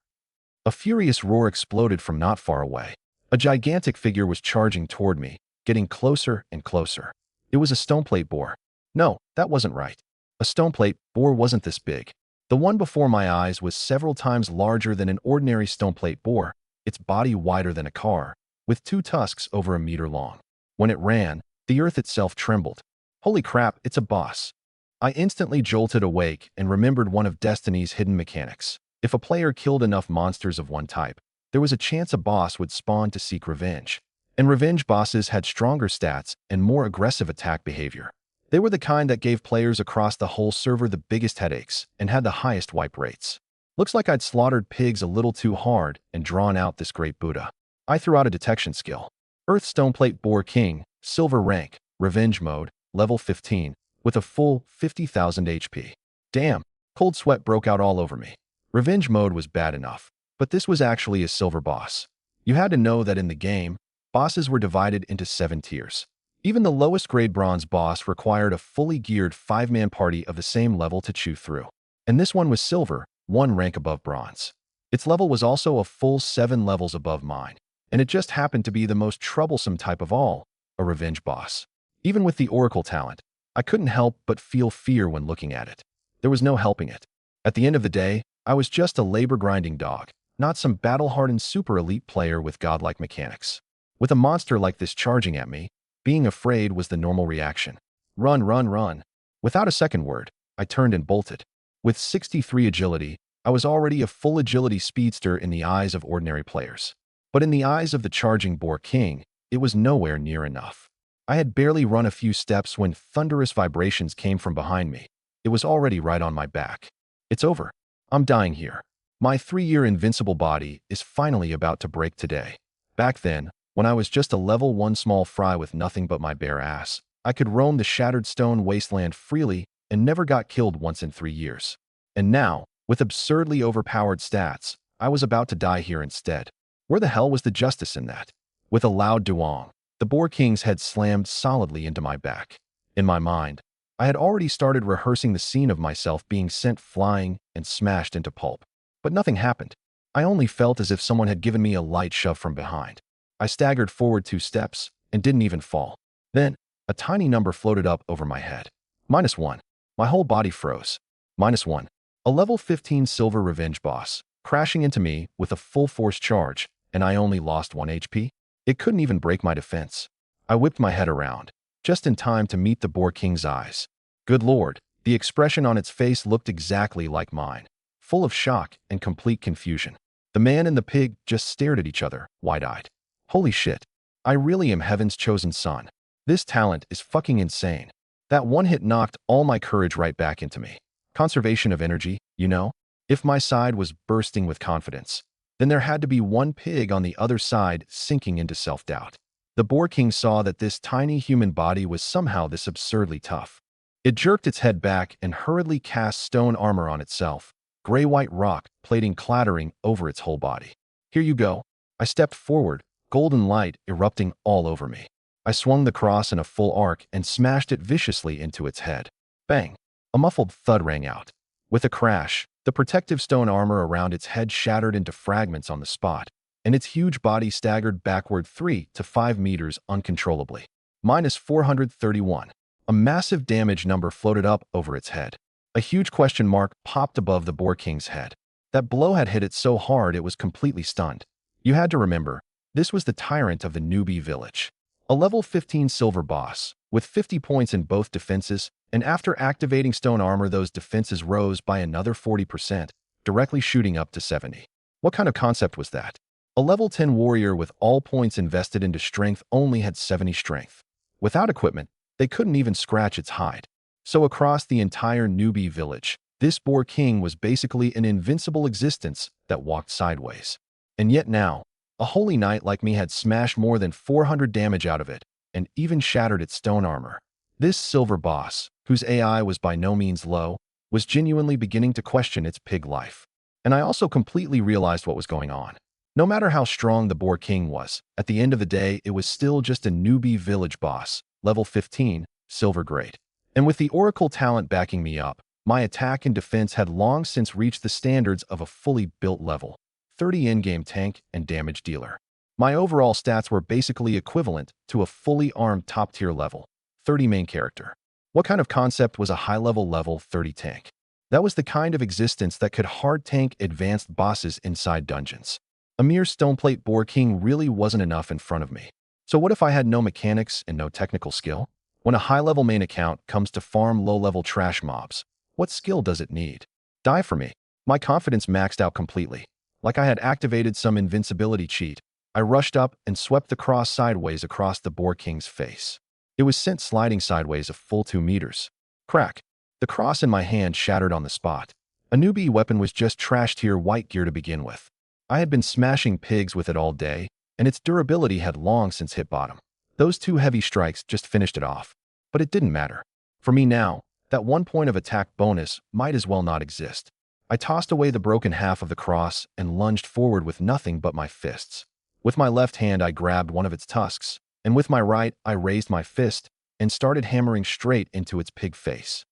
A furious roar exploded from not far away. A gigantic figure was charging toward me, getting closer and closer. It was a stoneplate boar. No, that wasn't right. A stoneplate boar wasn't this big. The one before my eyes was several times larger than an ordinary stoneplate boar, its body wider than a car, with 2 tusks over a meter long. When it ran, the earth itself trembled. Holy crap, it's a boss. I instantly jolted awake and remembered one of Destiny's hidden mechanics. If a player killed enough monsters of one type, there was a chance a boss would spawn to seek revenge. And revenge bosses had stronger stats and more aggressive attack behavior. They were the kind that gave players across the whole server the biggest headaches and had the highest wipe rates. Looks like I'd slaughtered pigs a little too hard and drawn out this great Buddha. I threw out a detection skill. Earth Stoneplate Boar King, Silver Rank, Revenge Mode, Level 15, with a full 50,000 HP. Damn, cold sweat broke out all over me. Revenge Mode was bad enough, but this was actually a silver boss. You had to know that in the game, bosses were divided into 7 tiers. Even the lowest grade bronze boss required a fully geared 5-man party of the same level to chew through. And this one was silver, 1 rank above bronze. Its level was also a full 7 levels above mine, and it just happened to be the most troublesome type of all, a revenge boss. Even with the Oracle talent, I couldn't help but feel fear when looking at it. There was no helping it. At the end of the day, I was just a labor-grinding dog, not some battle-hardened super elite player with godlike mechanics. With a monster like this charging at me, being afraid was the normal reaction. Run, run, run. Without a second word, I turned and bolted. With 63 agility, I was already a full agility speedster in the eyes of ordinary players. But in the eyes of the charging Boar King, it was nowhere near enough. I had barely run a few steps when thunderous vibrations came from behind me. It was already right on my back. It's over. I'm dying here. My 3-year invincible body is finally about to break today. Back then, when I was just a level 1 small fry with nothing but my bare ass, I could roam the shattered stone wasteland freely and never got killed once in 3 years. And now, with absurdly overpowered stats, I was about to die here instead. Where the hell was the justice in that? With a loud duong, the Boar King's head slammed solidly into my back. In my mind, I had already started rehearsing the scene of myself being sent flying and smashed into pulp. But nothing happened. I only felt as if someone had given me a light shove from behind. I staggered forward 2 steps and didn't even fall. Then, a tiny number floated up over my head. -1. My whole body froze. -1. A level 15 silver revenge boss, crashing into me with a full force charge, and I only lost 1 HP? It couldn't even break my defense. I whipped my head around, just in time to meet the Boar King's eyes. Good lord, the expression on its face looked exactly like mine, full of shock and complete confusion. The man and the pig just stared at each other, wide-eyed. Holy shit, I really am heaven's chosen son. This talent is fucking insane. That one hit knocked all my courage right back into me. Conservation of energy, you know? If my side was bursting with confidence, then there had to be one pig on the other side sinking into self-doubt. The Boar King saw that this tiny human body was somehow this absurdly tough. It jerked its head back and hurriedly cast stone armor on itself, gray-white rock plating clattering over its whole body. Here you go. I stepped forward, golden light erupting all over me. I swung the cross in a full arc and smashed it viciously into its head. Bang! A muffled thud rang out. With a crash, the protective stone armor around its head shattered into fragments on the spot, and its huge body staggered backward 3 to 5 meters uncontrollably. -431. A massive damage number floated up over its head. A huge question mark popped above the Boar King's head. That blow had hit it so hard it was completely stunned. You had to remember, this was the tyrant of the newbie village. A level 15 silver boss, with 50 points in both defenses, and after activating stone armor those defenses rose by another 40%, directly shooting up to 70. What kind of concept was that? A level 10 warrior with all points invested into strength only had 70 strength. Without equipment, they couldn't even scratch its hide. So across the entire newbie village, this Boar King was basically an invincible existence that walked sideways. And yet now, a holy knight like me had smashed more than 400 damage out of it, and even shattered its stone armor. This silver boss, whose AI was by no means low, was genuinely beginning to question its pig life. And I also completely realized what was going on. No matter how strong the Boar King was, at the end of the day, it was still just a newbie village boss, level 15, silver grade. And with the Oracle talent backing me up, my attack and defense had long since reached the standards of a fully built level 30 in-game tank and damage dealer. My overall stats were basically equivalent to a fully armed top-tier level 30 main character. What kind of concept was a high-level level 30 tank? That was the kind of existence that could hard tank advanced bosses inside dungeons. A mere stoneplate Boar King really wasn't enough in front of me. So what if I had no mechanics and no technical skill? When a high-level main account comes to farm low-level trash mobs, what skill does it need? Die for me. My confidence maxed out completely. Like I had activated some invincibility cheat, I rushed up and swept the cross sideways across the Boar King's face. It was sent sliding sideways a full 2 meters. Crack. The cross in my hand shattered on the spot. A newbie weapon was just trash tier white gear to begin with. I had been smashing pigs with it all day, and its durability had long since hit bottom. Those 2 heavy strikes just finished it off. But it didn't matter. For me now, that 1 point of attack bonus might as well not exist. I tossed away the broken half of the cross and lunged forward with nothing but my fists. With my left hand, I grabbed one of its tusks, and with my right, I raised my fist and started hammering straight into its pig face.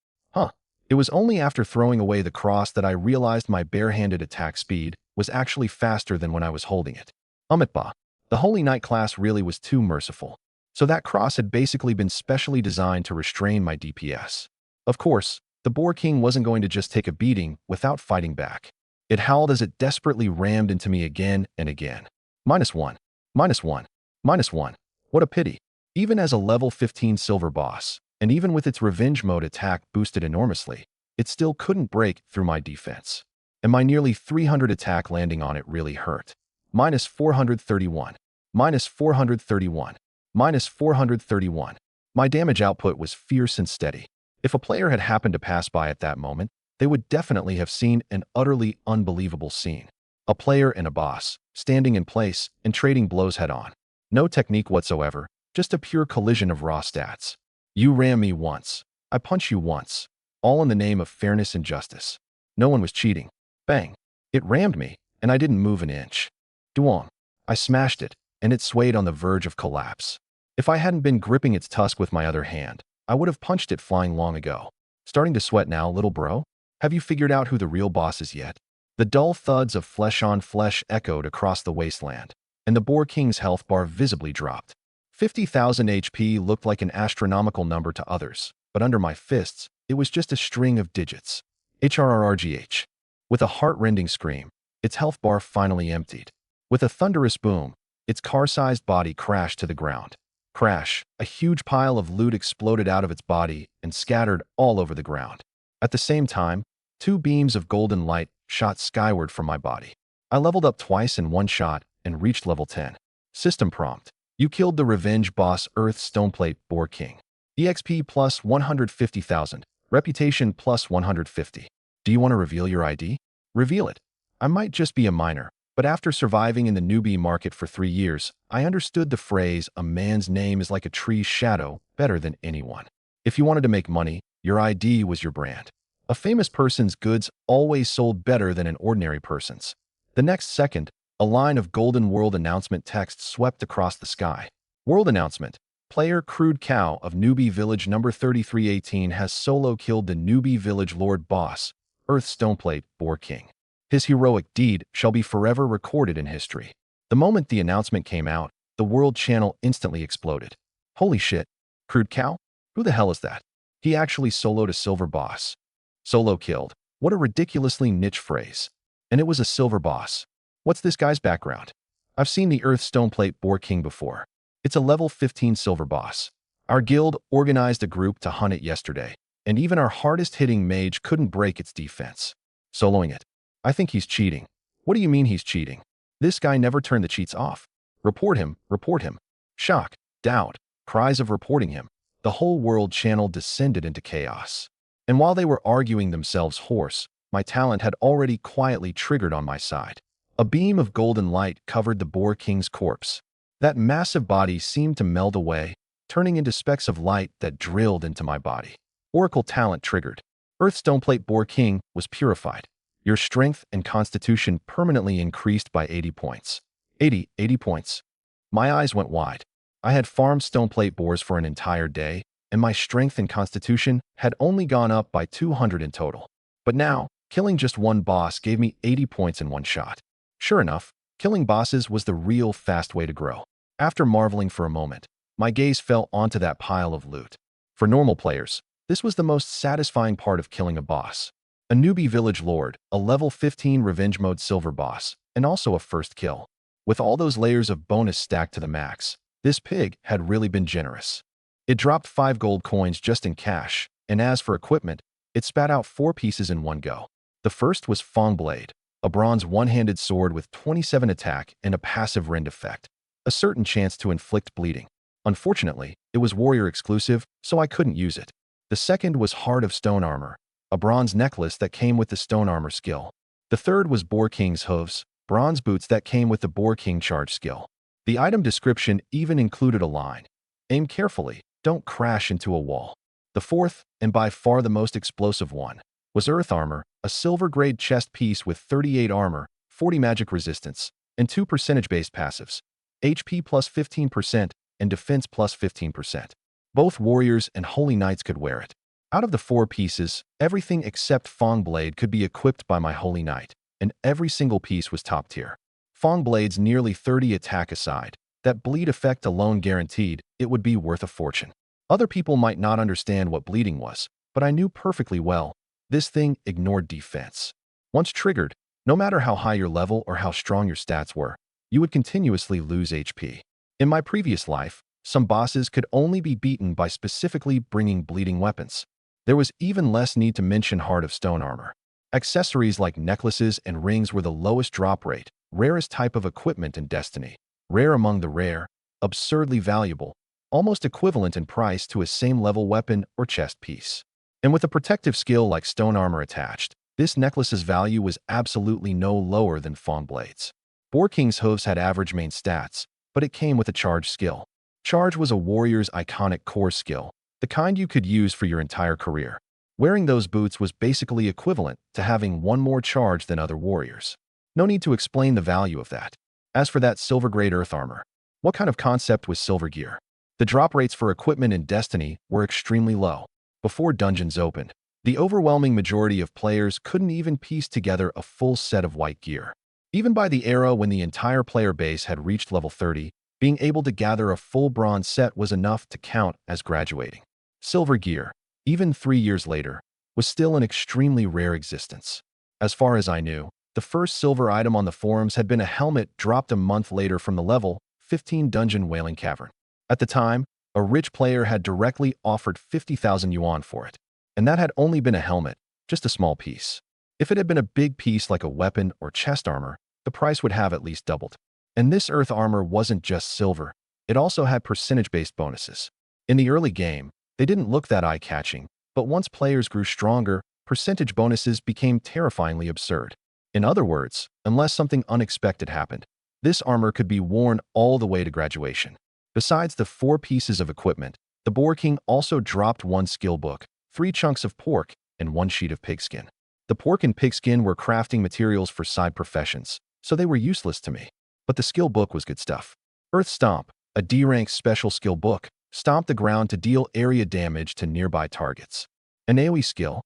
It was only after throwing away the cross that I realized my barehanded attack speed was actually faster than when I was holding it. Umitba. The Holy Knight class really was too merciful. So that cross had basically been specially designed to restrain my DPS. Of course, the Boar King wasn't going to just take a beating without fighting back. It howled as it desperately rammed into me again and again. -1. -1. -1. What a pity. Even as a level 15 silver boss, and even with its revenge mode attack boosted enormously, it still couldn't break through my defense. And my nearly 300 attack landing on it really hurt. -431. -431. -431. My damage output was fierce and steady. If a player had happened to pass by at that moment, they would definitely have seen an utterly unbelievable scene. A player and a boss, standing in place and trading blows head-on. No technique whatsoever, just a pure collision of raw stats. You ram me once. I punch you once. All in the name of fairness and justice. No one was cheating. Bang. It rammed me, and I didn't move an inch. Duong. I smashed it, and it swayed on the verge of collapse. If I hadn't been gripping its tusk with my other hand, I would have punched it flying long ago. Starting to sweat now, little bro? Have you figured out who the real boss is yet? The dull thuds of flesh on flesh echoed across the wasteland, and the Boar King's health bar visibly dropped. 50,000 HP looked like an astronomical number to others, but under my fists, it was just a string of digits. HRRRGH. With a heart-rending scream, its health bar finally emptied. With a thunderous boom, its car-sized body crashed to the ground. Crash, a huge pile of loot exploded out of its body and scattered all over the ground. At the same time, 2 beams of golden light shot skyward from my body. I leveled up twice in one shot and reached level 10. System prompt. You killed the revenge boss Earth Stoneplate Boar King. EXP plus 150,000. Reputation plus 150. Do you want to reveal your ID? Reveal it. I might just be a minor, but after surviving in the newbie market for 3 years, I understood the phrase, a man's name is like a tree's shadow, better than anyone. If you wanted to make money, your ID was your brand. A famous person's goods always sold better than an ordinary person's. The next second, a line of golden world announcement text swept across the sky. World announcement. Player Crude Cow of Newbie Village number 3318 has solo killed the Newbie Village Lord Boss, Earth Stoneplate Boar King. His heroic deed shall be forever recorded in history. The moment the announcement came out, the world channel instantly exploded. Holy shit. Crude Cow? Who the hell is that? He actually soloed a silver boss. Solo killed. What a ridiculously niche phrase. And it was a silver boss. What's this guy's background? I've seen the Earth Stoneplate Boar King before. It's a level 15 silver boss. Our guild organized a group to hunt it yesterday, and even our hardest-hitting mage couldn't break its defense. Soloing it. I think he's cheating. What do you mean he's cheating? This guy never turned the cheats off. Report him, report him. Shock, doubt, cries of reporting him. The whole world channel descended into chaos. And while they were arguing themselves hoarse, my talent had already quietly triggered on my side. A beam of golden light covered the Boar King's corpse. That massive body seemed to meld away, turning into specks of light that drilled into my body. Oracle talent triggered. Earth Stoneplate Boar King was purified. Your strength and constitution permanently increased by 80 points. 80 points. My eyes went wide. I had farmed Stoneplate Boars for an entire day, and my strength and constitution had only gone up by 200 in total. But now, killing just one boss gave me 80 points in one shot. Sure enough, killing bosses was the real fast way to grow. After marveling for a moment, my gaze fell onto that pile of loot. For normal players, this was the most satisfying part of killing a boss. A newbie village lord, a level 15 revenge mode silver boss, and also a first kill. With all those layers of bonus stacked to the max, this pig had really been generous. It dropped 5 gold coins just in cash, and as for equipment, it spat out 4 pieces in one go. The first was Fong Blade, a bronze one-handed sword with 27 attack and a passive rend effect, a certain chance to inflict bleeding. Unfortunately, it was warrior exclusive, so I couldn't use it. The second was Heart of Stone Armor, a bronze necklace that came with the Stone Armor skill. The third was Boar King's Hooves, bronze boots that came with the Boar King charge skill. The item description even included a line: aim carefully, don't crash into a wall. The fourth, and by far the most explosive one, was Earth Armor, a silver-grade chest piece with 38 armor, 40 magic resistance, and 2 percentage-based passives, HP plus 15% and defense plus 15%. Both warriors and holy knights could wear it. Out of the 4 pieces, everything except Fong Blade could be equipped by my holy knight, and every single piece was top tier. Fong Blade's nearly 30 attack aside, that bleed effect alone guaranteed it would be worth a fortune. Other people might not understand what bleeding was, but I knew perfectly well. This thing ignored defense. Once triggered, no matter how high your level or how strong your stats were, you would continuously lose HP. In my previous life, some bosses could only be beaten by specifically bringing bleeding weapons. There was even less need to mention Heart of Stone Armor. Accessories like necklaces and rings were the lowest drop rate, rarest type of equipment in Destiny. Rare among the rare, absurdly valuable, almost equivalent in price to a same-level weapon or chest piece. And with a protective skill like Stone Armor attached, this necklace's value was absolutely no lower than Fong Blade's. Boar King's Hooves had average main stats, but it came with a charge skill. Charge was a warrior's iconic core skill, the kind you could use for your entire career. Wearing those boots was basically equivalent to having one more charge than other warriors. No need to explain the value of that. As for that silver-grade Earth Armor, what kind of concept was silver gear? The drop rates for equipment in Destiny were extremely low. Before dungeons opened, the overwhelming majority of players couldn't even piece together a full set of white gear. Even by the era when the entire player base had reached level 30, being able to gather a full bronze set was enough to count as graduating. Silver gear, even 3 years later, was still an extremely rare existence. As far as I knew, the first silver item on the forums had been a helmet dropped a month later from the level 15 dungeon Wailing Cavern. At the time, a rich player had directly offered 50,000 yuan for it, and that had only been a helmet, just a small piece. If it had been a big piece like a weapon or chest armor, the price would have at least doubled. And this Earth Armor wasn't just silver, it also had percentage-based bonuses. In the early game, they didn't look that eye-catching, but once players grew stronger, percentage bonuses became terrifyingly absurd. In other words, unless something unexpected happened, this armor could be worn all the way to graduation. Besides the 4 pieces of equipment, the Boar King also dropped 1 skill book, 3 chunks of pork, and 1 sheet of pigskin. The pork and pigskin were crafting materials for side professions, so they were useless to me. But the skill book was good stuff. Earth Stomp, a D-rank special skill book, stomped the ground to deal area damage to nearby targets. An AoE skill?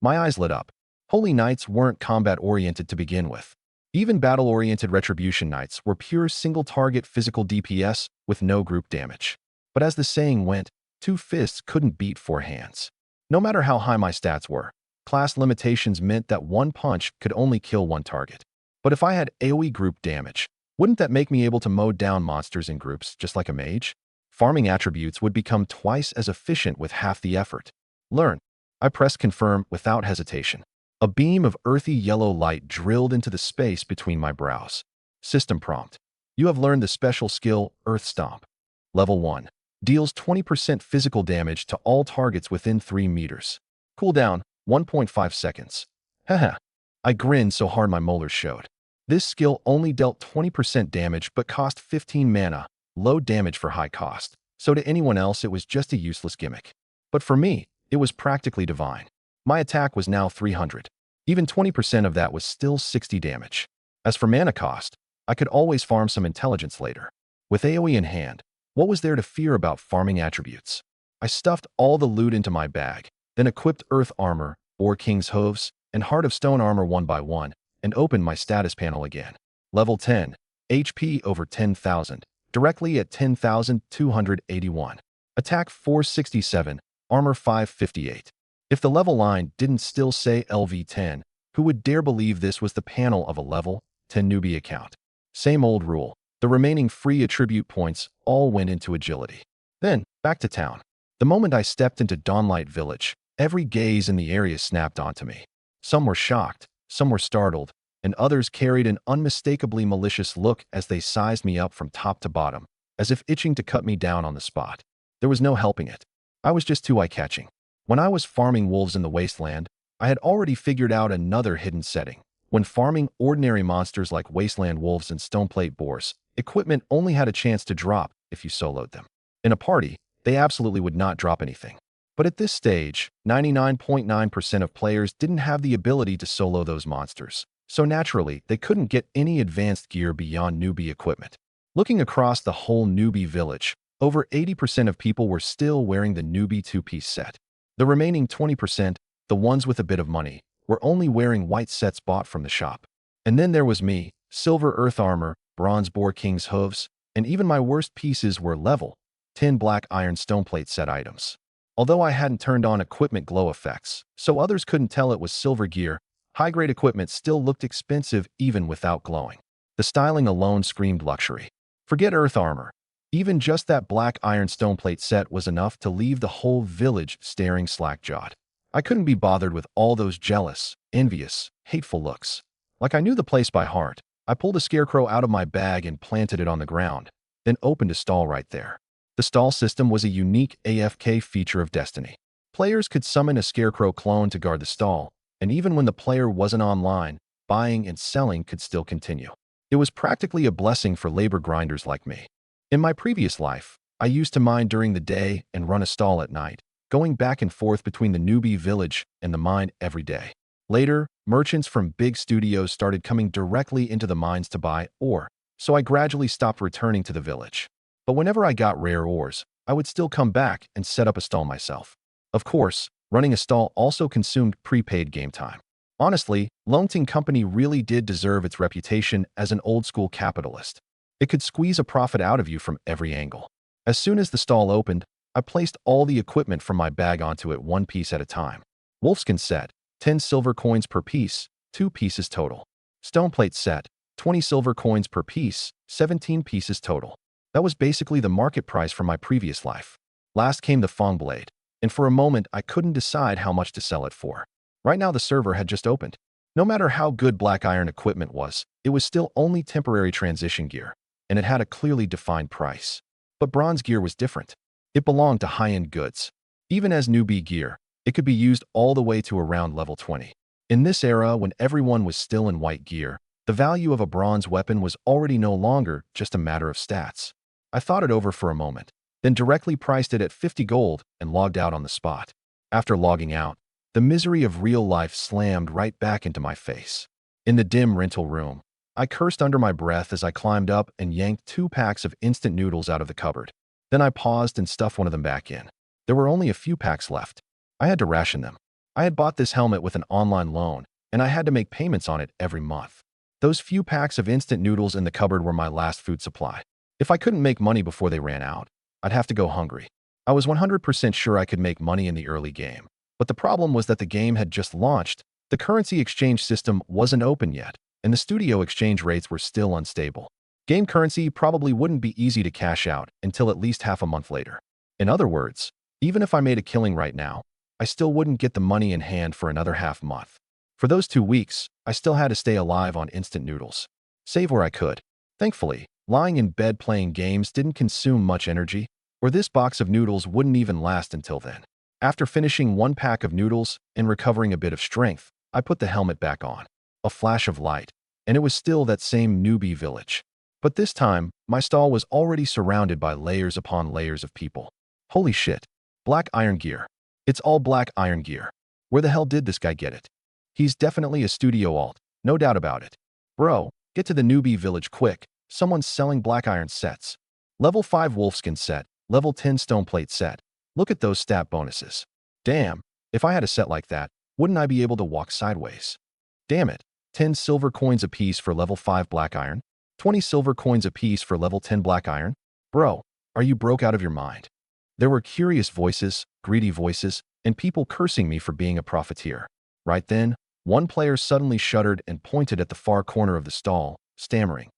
My eyes lit up. Holy Knights weren't combat-oriented to begin with. Even battle-oriented Retribution Knights were pure single-target physical DPS with no group damage. But as the saying went, 2 fists couldn't beat 4 hands. No matter how high my stats were, class limitations meant that 1 punch could only kill 1 target. But if I had AoE group damage, wouldn't that make me able to mow down monsters in groups just like a mage? Farming attributes would become twice as efficient with half the effort. Learn. I pressed confirm without hesitation. A beam of earthy yellow light drilled into the space between my brows. System prompt. You have learned the special skill Earth Stomp. Level 1. Deals 20% physical damage to all targets within 3 meters. Cooldown, 1.5 seconds. Haha. I grinned so hard my molars showed. This skill only dealt 20% damage but cost 15 mana, low damage for high cost. So to anyone else it was just a useless gimmick. But for me, it was practically divine. My attack was now 300. Even 20% of that was still 60 damage. As for mana cost, I could always farm some intelligence later. With AoE in hand, what was there to fear about farming attributes? I stuffed all the loot into my bag, then equipped Earth Armor, Boar King's Hooves, and Heart of Stone Armor one by one, and opened my status panel again. Level 10, HP over 10,000, directly at 10,281. Attack 467, Armor 558. If the level line didn't still say LV10, who would dare believe this was the panel of a level 10 newbie account? Same old rule. The remaining free attribute points all went into agility. Then, back to town. The moment I stepped into Dawnlight Village, every gaze in the area snapped onto me. Some were shocked, some were startled, and others carried an unmistakably malicious look as they sized me up from top to bottom, as if itching to cut me down on the spot. There was no helping it. I was just too eye-catching. When I was farming wolves in the wasteland, I had already figured out another hidden setting. When farming ordinary monsters like wasteland wolves and stoneplate boars, equipment only had a chance to drop if you soloed them. In a party, they absolutely would not drop anything. But at this stage, 99.9% of players didn't have the ability to solo those monsters, so naturally, they couldn't get any advanced gear beyond newbie equipment. Looking across the whole newbie village, over 80% of people were still wearing the newbie two-piece set. The remaining 20%, the ones with a bit of money, were only wearing white sets bought from the shop. And then there was me, silver earth armor, bronze boar king's hooves, and even my worst pieces were level 10 black iron stoneplate set items. Although I hadn't turned on equipment glow effects, so others couldn't tell it was silver gear, high-grade equipment still looked expensive even without glowing. The styling alone screamed luxury. Forget earth armor. Even just that black iron stoneplate set was enough to leave the whole village staring slack-jawed. I couldn't be bothered with all those jealous, envious, hateful looks. Like I knew the place by heart, I pulled a scarecrow out of my bag and planted it on the ground, then opened a stall right there. The stall system was a unique AFK feature of Destiny. Players could summon a scarecrow clone to guard the stall, and even when the player wasn't online, buying and selling could still continue. It was practically a blessing for labor grinders like me. In my previous life, I used to mine during the day and run a stall at night, going back and forth between the newbie village and the mine every day. Later, merchants from big studios started coming directly into the mines to buy ore, so I gradually stopped returning to the village. But whenever I got rare ores, I would still come back and set up a stall myself. Of course, running a stall also consumed prepaid game time. Honestly, Loneting Company really did deserve its reputation as an old-school capitalist. It could squeeze a profit out of you from every angle. As soon as the stall opened, I placed all the equipment from my bag onto it one piece at a time. Wolfskin set, 10 silver coins per piece, 2 pieces total. Stoneplate set, 20 silver coins per piece, 17 pieces total. That was basically the market price from my previous life. Last came the Fong Blade, and for a moment I couldn't decide how much to sell it for. Right now the server had just opened. No matter how good black iron equipment was, it was still only temporary transition gear, and it had a clearly defined price. But bronze gear was different. It belonged to high-end goods. Even as newbie gear, it could be used all the way to around level 20. In this era, when everyone was still in white gear, the value of a bronze weapon was already no longer just a matter of stats. I thought it over for a moment, then directly priced it at 50 gold and logged out on the spot. After logging out, the misery of real life slammed right back into my face. In the dim rental room, I cursed under my breath as I climbed up and yanked 2 packs of instant noodles out of the cupboard. Then I paused and stuffed one of them back in. There were only a few packs left. I had to ration them. I had bought this helmet with an online loan, and I had to make payments on it every month. Those few packs of instant noodles in the cupboard were my last food supply. If I couldn't make money before they ran out, I'd have to go hungry. I was 100% sure I could make money in the early game. But the problem was that the game had just launched, the currency exchange system wasn't open yet, and the studio exchange rates were still unstable. Game currency probably wouldn't be easy to cash out until at least half a month later. In other words, even if I made a killing right now, I still wouldn't get the money in hand for another half month. For those 2 weeks, I still had to stay alive on instant noodles. Save where I could. Thankfully, lying in bed playing games didn't consume much energy, or this box of noodles wouldn't even last until then. After finishing 1 pack of noodles and recovering a bit of strength, I put the helmet back on. A flash of light, and it was still that same newbie village. But this time, my stall was already surrounded by layers upon layers of people. Holy shit. Black iron gear. It's all black iron gear. Where the hell did this guy get it? He's definitely a studio alt, no doubt about it. Bro, get to the newbie village quick. Someone's selling black iron sets. Level 5 wolfskin set, level 10 stone plate set. Look at those stat bonuses. Damn, if I had a set like that, wouldn't I be able to walk sideways? Damn it, 10 silver coins apiece for level 5 black iron, 20 silver coins apiece for level 10 black iron? Bro, are you broke out of your mind? There were curious voices, greedy voices, and people cursing me for being a profiteer. Right then, one player suddenly shuddered and pointed at the far corner of the stall, stammering,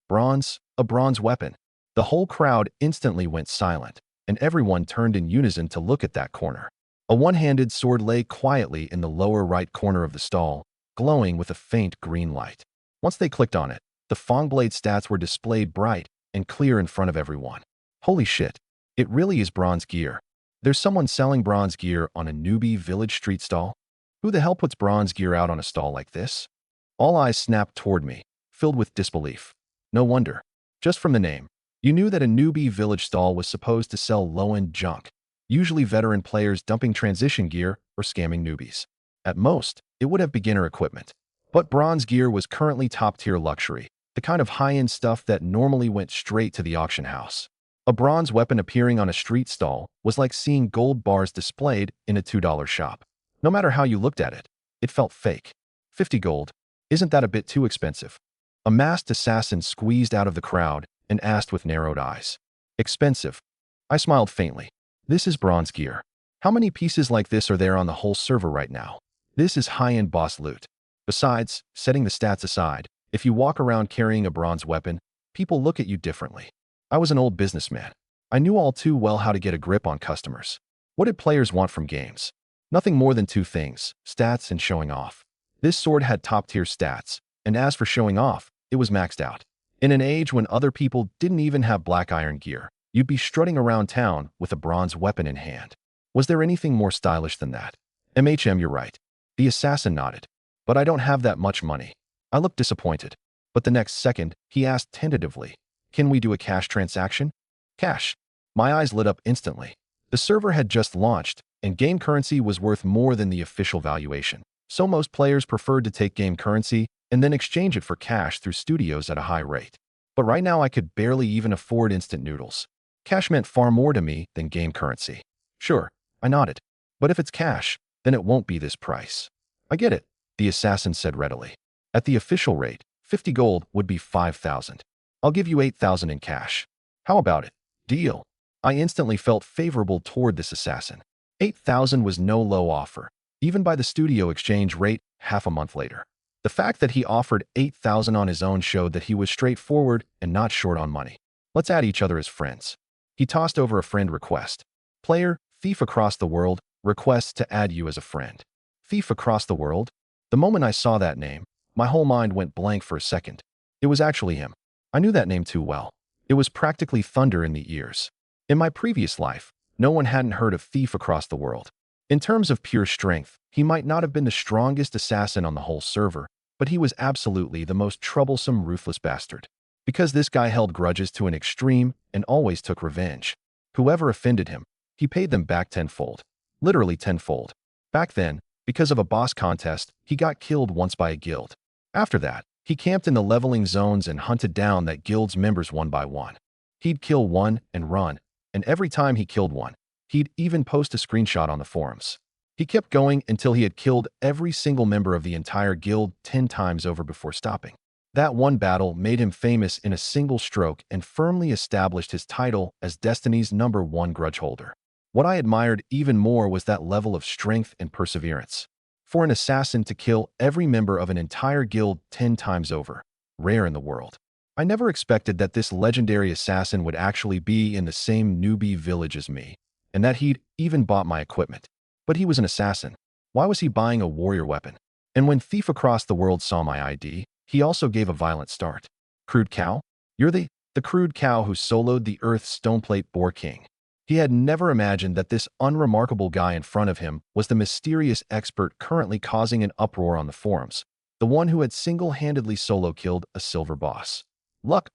Bronze, a bronze weapon. The whole crowd instantly went silent, and everyone turned in unison to look at that corner. A one-handed sword lay quietly in the lower right corner of the stall, glowing with a faint green light. Once they clicked on it, the Fongblade stats were displayed bright and clear in front of everyone. Holy shit, it really is bronze gear. There's someone selling bronze gear on a newbie village street stall? Who the hell puts bronze gear out on a stall like this? All eyes snapped toward me, filled with disbelief. No wonder. Just from the name, you knew that a newbie village stall was supposed to sell low-end junk, usually veteran players dumping transition gear or scamming newbies. At most, it would have beginner equipment. But bronze gear was currently top-tier luxury, the kind of high-end stuff that normally went straight to the auction house. A bronze weapon appearing on a street stall was like seeing gold bars displayed in a $2 shop. No matter how you looked at it, it felt fake. 50 gold. Isn't that a bit too expensive? A masked assassin squeezed out of the crowd and asked with narrowed eyes. Expensive. I smiled faintly. This is bronze gear. How many pieces like this are there on the whole server right now? This is high-end boss loot. Besides, setting the stats aside, if you walk around carrying a bronze weapon, people look at you differently. I was an old businessman. I knew all too well how to get a grip on customers. What did players want from games? Nothing more than two things, stats and showing off. This sword had top-tier stats, and as for showing off, it was maxed out. In an age when other people didn't even have black iron gear, you'd be strutting around town with a bronze weapon in hand. Was there anything more stylish than that? You're right. The assassin nodded. But I don't have that much money. I looked disappointed. But the next second, he asked tentatively, can we do a cash transaction? Cash. My eyes lit up instantly. The server had just launched, and game currency was worth more than the official valuation. So most players preferred to take game currency and then exchange it for cash through studios at a high rate. But right now I could barely even afford instant noodles. Cash meant far more to me than game currency. Sure, I nodded. But if it's cash, then it won't be this price. I get it, the assassin said readily. At the official rate, 50 gold would be 5,000. I'll give you 8,000 in cash. How about it? Deal. I instantly felt favorable toward this assassin. 8,000 was no low offer, even by the studio exchange rate half a month later. The fact that he offered 8,000 on his own showed that he was straightforward and not short on money. Let's add each other as friends. He tossed over a friend request. Player, Thief Across the World, requests to add you as a friend. Thief Across the World? The moment I saw that name, my whole mind went blank for a second. It was actually him. I knew that name too well. It was practically thunder in the ears. In my previous life, no one hadn't heard of Thief Across the World. In terms of pure strength, he might not have been the strongest assassin on the whole server, but he was absolutely the most troublesome, ruthless bastard. Because this guy held grudges to an extreme and always took revenge. Whoever offended him, he paid them back tenfold. Literally tenfold. Back then, because of a boss contest, he got killed once by a guild. After that, he camped in the leveling zones and hunted down that guild's members one by one. He'd kill one and run, and every time he killed one, he'd even post a screenshot on the forums. He kept going until he had killed every single member of the entire guild 10 times over before stopping. That one battle made him famous in a single stroke and firmly established his title as Destiny's #1 grudge holder. What I admired even more was that level of strength and perseverance. For an assassin to kill every member of an entire guild 10 times over, rare in the world. I never expected that this legendary assassin would actually be in the same newbie village as me, and that he'd even bought my equipment. But he was an assassin. Why was he buying a warrior weapon? And when Thief Across the World saw my ID, he also gave a violent start. Crude cow? You're the crude cow who soloed the Earth's Stoneplate Boar King. He had never imagined that this unremarkable guy in front of him was the mysterious expert currently causing an uproar on the forums, the one who had single-handedly solo-killed a silver boss. Luck.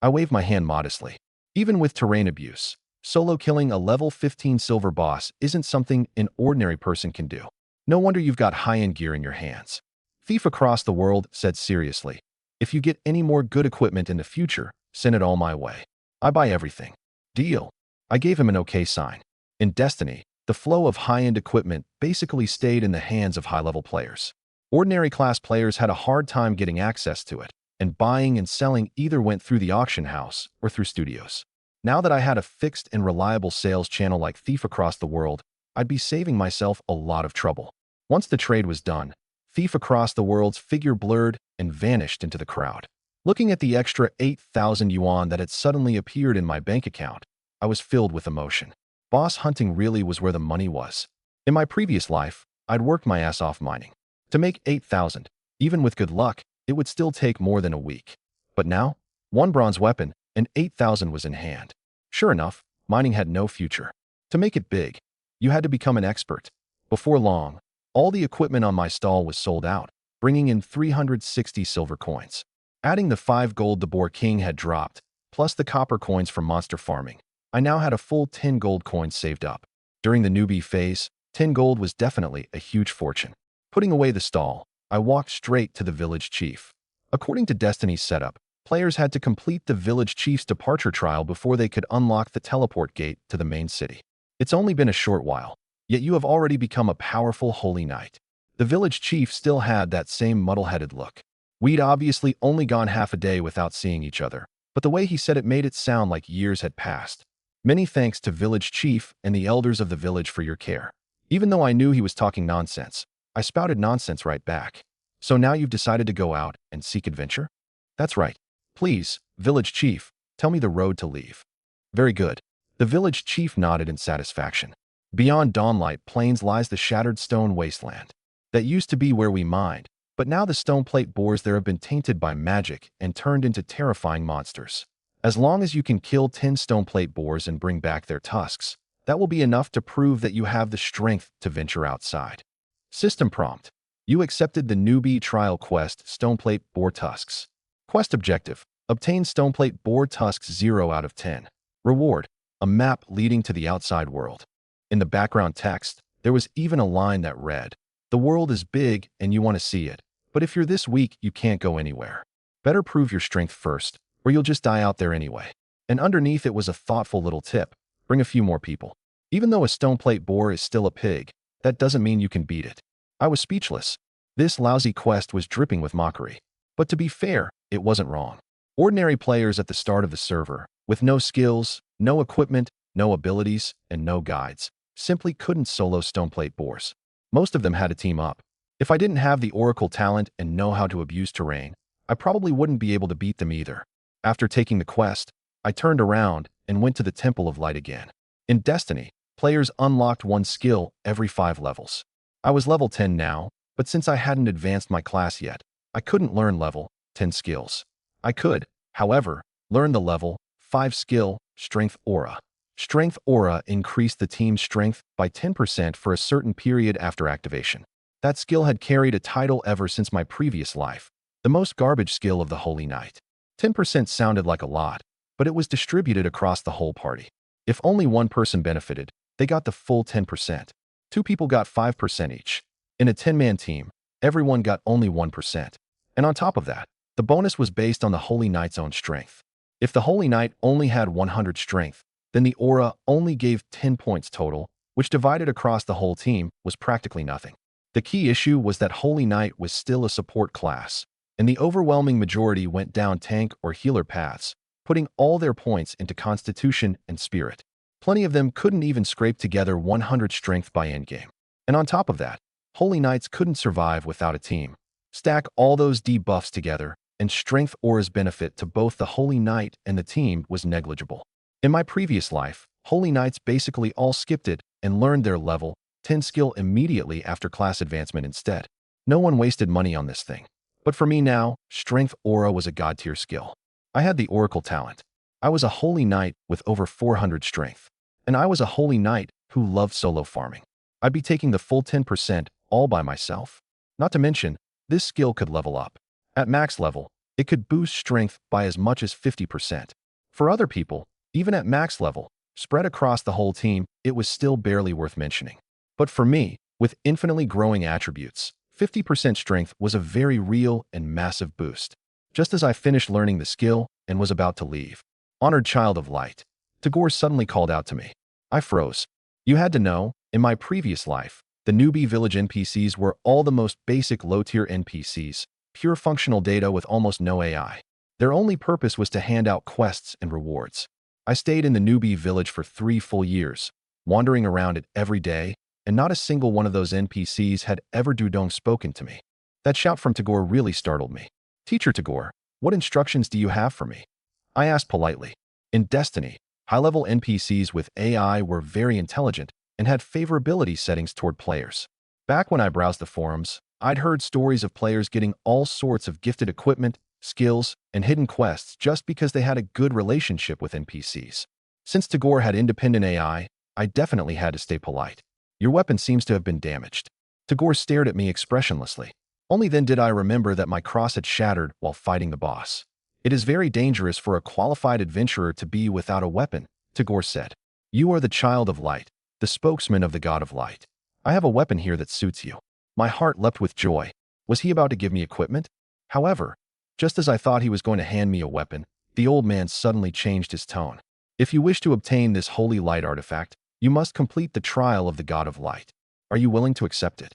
I waved my hand modestly. Even with terrain abuse, solo-killing a level 15 silver boss isn't something an ordinary person can do. No wonder you've got high-end gear in your hands. Thief across the world said seriously. If you get any more good equipment in the future, send it all my way. I buy everything. Deal. I gave him an okay sign. In Destiny, the flow of high-end equipment basically stayed in the hands of high-level players. Ordinary class players had a hard time getting access to it, and buying and selling either went through the auction house or through studios. Now that I had a fixed and reliable sales channel like Thief across the world, I'd be saving myself a lot of trouble. Once the trade was done, Thief across the world's figure blurred and vanished into the crowd. Looking at the extra 8,000 yuan that had suddenly appeared in my bank account, I was filled with emotion. Boss hunting really was where the money was. In my previous life, I'd worked my ass off mining. To make 8,000, even with good luck, it would still take more than a week. But now, one bronze weapon and 8,000 was in hand. Sure enough, mining had no future. To make it big, you had to become an expert. Before long, all the equipment on my stall was sold out, bringing in 360 silver coins. Adding the 5 gold the Boar King had dropped, plus the copper coins from monster farming, I now had a full 10 gold coins saved up. During the newbie phase, 10 gold was definitely a huge fortune. Putting away the stall, I walked straight to the village chief. According to Destiny's setup, players had to complete the village chief's departure trial before they could unlock the teleport gate to the main city. It's only been a short while, yet you have already become a powerful holy knight. The village chief still had that same muddle-headed look. We'd obviously only gone half a day without seeing each other, but the way he said it made it sound like years had passed. Many thanks to village chief and the elders of the village for your care. Even though I knew he was talking nonsense, I spouted nonsense right back. So now you've decided to go out and seek adventure? That's right. Please, village chief, tell me the road to leave. Very good. The village chief nodded in satisfaction. Beyond Dawnlight Plains lies the shattered stone wasteland. That used to be where we mined, but now the stone plate boars there have been tainted by magic and turned into terrifying monsters. As long as you can kill 10 stone plate boars and bring back their tusks, that will be enough to prove that you have the strength to venture outside. System prompt. You accepted the newbie trial quest Stoneplate Boar Tusks. Quest objective. Obtain Stoneplate Boar Tusks 0 out of 10. Reward. A map leading to the outside world. In the background text, there was even a line that read, "The world is big and you want to see it, but if you're this weak, you can't go anywhere. Better prove your strength first, or you'll just die out there anyway." And underneath it was a thoughtful little tip. Bring a few more people. Even though a stoneplate boar is still a pig, that doesn't mean you can beat it. I was speechless. This lousy quest was dripping with mockery. But to be fair, it wasn't wrong. Ordinary players at the start of the server, with no skills, no equipment, no abilities, and no guides, simply couldn't solo stoneplate boars. Most of them had to team up. If I didn't have the oracle talent and know how to abuse terrain, I probably wouldn't be able to beat them either. After taking the quest, I turned around and went to the Temple of Light again. In Destiny, players unlocked one skill every 5 levels. I was level 10 now, but since I hadn't advanced my class yet, I couldn't learn level 10 skills. I could, however, learn the level 5 skill, Strength Aura. Strength Aura increased the team's strength by 10% for a certain period after activation. That skill had carried a title ever since my previous life, the most garbage skill of the Holy Knight. 10% sounded like a lot, but it was distributed across the whole party. If only one person benefited, they got the full 10%. 2 people got 5% each. In a 10-man team, everyone got only 1%. And on top of that, the bonus was based on the Holy Knight's own strength. If the Holy Knight only had 100 strength, then the aura only gave 10 points total, which divided across the whole team was practically nothing. The key issue was that Holy Knight was still a support class, and the overwhelming majority went down tank or healer paths, putting all their points into Constitution and Spirit. Plenty of them couldn't even scrape together 100 strength by endgame. And on top of that, Holy Knights couldn't survive without a team. Stack all those debuffs together, and Strength Aura's benefit to both the Holy Knight and the team was negligible. In my previous life, Holy Knights basically all skipped it and learned their level 10 skill immediately after class advancement instead. No one wasted money on this thing. But for me now, Strength Aura was a god-tier skill. I had the Oracle talent. I was a Holy Knight with over 400 strength. And I was a Holy Knight who loved solo farming. I'd be taking the full 10% all by myself. Not to mention, this skill could level up. At max level, it could boost strength by as much as 50%. For other people, even at max level, spread across the whole team, it was still barely worth mentioning. But for me, With infinitely growing attributes, 50% strength was a very real and massive boost. Just as I finished learning the skill and was about to leave, Honored Child of Light, Tagore suddenly called out to me. I froze. You had to know, in my previous life, the newbie village NPCs were all the most basic low-tier NPCs, pure functional data with almost no AI. Their only purpose was to hand out quests and rewards. I stayed in the newbie village for 3 full years, wandering around it every day, and not a single one of those NPCs had ever dudong spoken to me. That shout from Tagore really startled me. Teacher Tagore, what instructions do you have for me? I asked politely. In Destiny, high-level NPCs with AI were very intelligent and had favorability settings toward players. Back when I browsed the forums, I'd heard stories of players getting all sorts of gifted equipment, skills, and hidden quests just because they had a good relationship with NPCs. Since Tagore had independent AI, I definitely had to stay polite. Your weapon seems to have been damaged. Tagore stared at me expressionlessly. Only then did I remember that my cross had shattered while fighting the boss. It is very dangerous for a qualified adventurer to be without a weapon, Tagore said. You are the Child of Light, the spokesman of the God of Light. I have a weapon here that suits you. My heart leapt with joy. Was he about to give me equipment? However, just as I thought he was going to hand me a weapon, the old man suddenly changed his tone. If you wish to obtain this holy light artifact, you must complete the trial of the God of Light. Are you willing to accept it?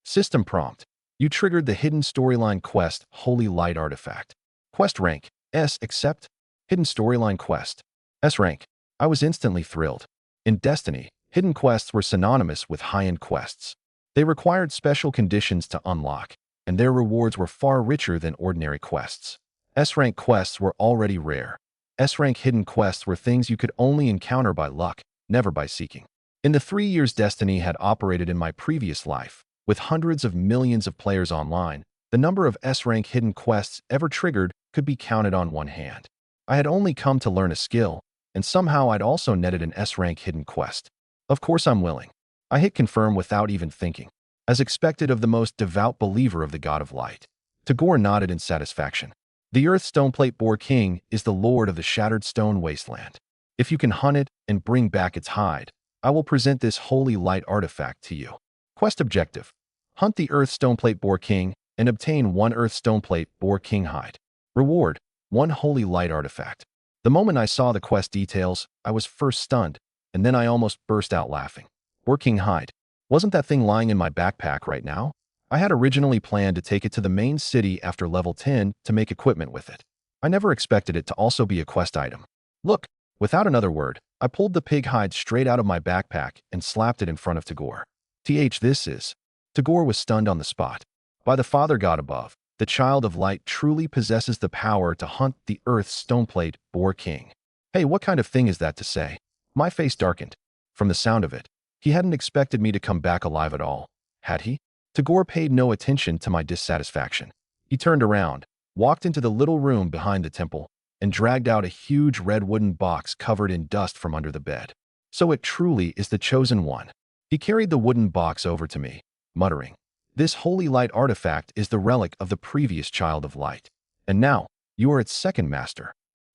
System prompt. You triggered the hidden storyline quest, Holy Light Artifact. Quest rank, S. Accept. Hidden storyline quest, S rank. I was instantly thrilled. In Destiny, hidden quests were synonymous with high-end quests. They required special conditions to unlock, and their rewards were far richer than ordinary quests. S-rank quests were already rare. S-rank hidden quests were things you could only encounter by luck, never by seeking. In the 3 years Destiny had operated in my previous life, with hundreds of millions of players online, the number of S-rank hidden quests ever triggered could be counted on one hand. I had only come to learn a skill, and somehow I'd also netted an S-rank hidden quest. Of course I'm willing. I hit confirm without even thinking, as expected of the most devout believer of the God of Light. Tagore nodded in satisfaction. The Earth Stoneplate Boar King is the lord of the Shattered Stone Wasteland. If you can hunt it and bring back its hide, I will present this holy light artifact to you. Quest objective. Hunt the Earth Stoneplate Boar King and obtain 1 Earth Stoneplate Boar King hide. Reward, 1 holy light artifact. The moment I saw the quest details, I was first stunned, and then I almost burst out laughing. Boar King hide. Wasn't that thing lying in my backpack right now? I had originally planned to take it to the main city after level 10 to make equipment with it. I never expected it to also be a quest item. Look, without another word, I pulled the pig hide straight out of my backpack and slapped it in front of Tagore. This is. Tagore was stunned on the spot. By the Father God above, the Child of Light truly possesses the power to hunt the Earth's Stoneplate Boar King. Hey, what kind of thing is that to say? My face darkened. From the sound of it, he hadn't expected me to come back alive at all, had he? Tagore paid no attention to my dissatisfaction. He turned around, walked into the little room behind the temple, and dragged out a huge red wooden box covered in dust from under the bed. So it truly is the chosen one. He carried the wooden box over to me, muttering, "This holy light artifact is the relic of the previous Child of Light. And now, you are its second master."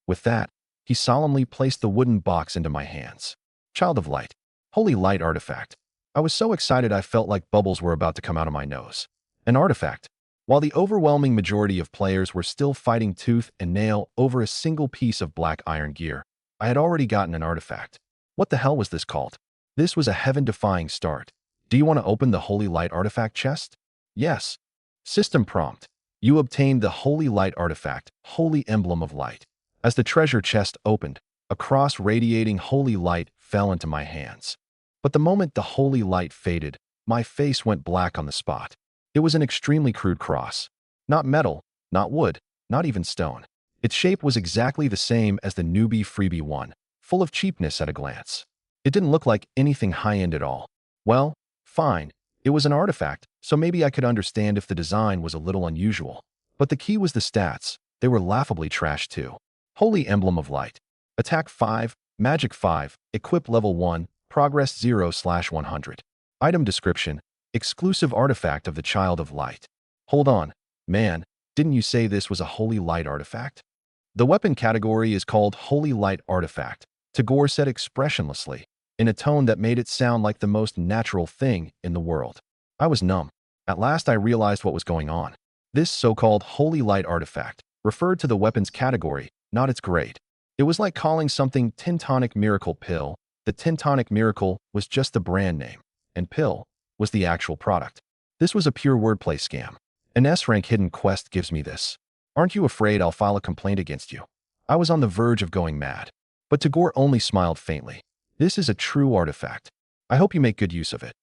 With that, he solemnly placed the wooden box into my hands. Child of Light. Holy light artifact. I was so excited I felt like bubbles were about to come out of my nose. An artifact. While the overwhelming majority of players were still fighting tooth and nail over a single piece of black iron gear, I had already gotten an artifact. What the hell was this called? This was a heaven-defying start. Do you want to open the Holy Light Artifact chest? Yes. System prompt. You obtained the Holy Light Artifact, Holy Emblem of Light. As the treasure chest opened, a cross radiating holy light fell into my hands. But the moment the holy light faded, my face went black on the spot. It was an extremely crude cross. Not metal, not wood, not even stone. Its shape was exactly the same as the newbie freebie one, full of cheapness at a glance. It didn't look like anything high-end at all. Well, fine. It was an artifact, so maybe I could understand if the design was a little unusual. But the key was the stats. They were laughably trash too. Holy Emblem of Light. Attack 5, Magic 5, Equip Level 1, Progress 0/100. Item description. Exclusive artifact of the Child of Light. Hold on, man, didn't you say this was a Holy Light artifact? The weapon category is called Holy Light Artifact, Tagore said expressionlessly, in a tone that made it sound like the most natural thing in the world. I was numb. At last I realized what was going on. This so-called holy light artifact referred to the weapon's category, not its grade. It was like calling something Tintonic Miracle Pill. The Tintonic Miracle was just the brand name, and Pill was the actual product. This was a pure wordplay scam. An S-rank hidden quest gives me this. Aren't you afraid I'll file a complaint against you? I was on the verge of going mad. But Tagore only smiled faintly. This is a true artifact. I hope you make good use of it.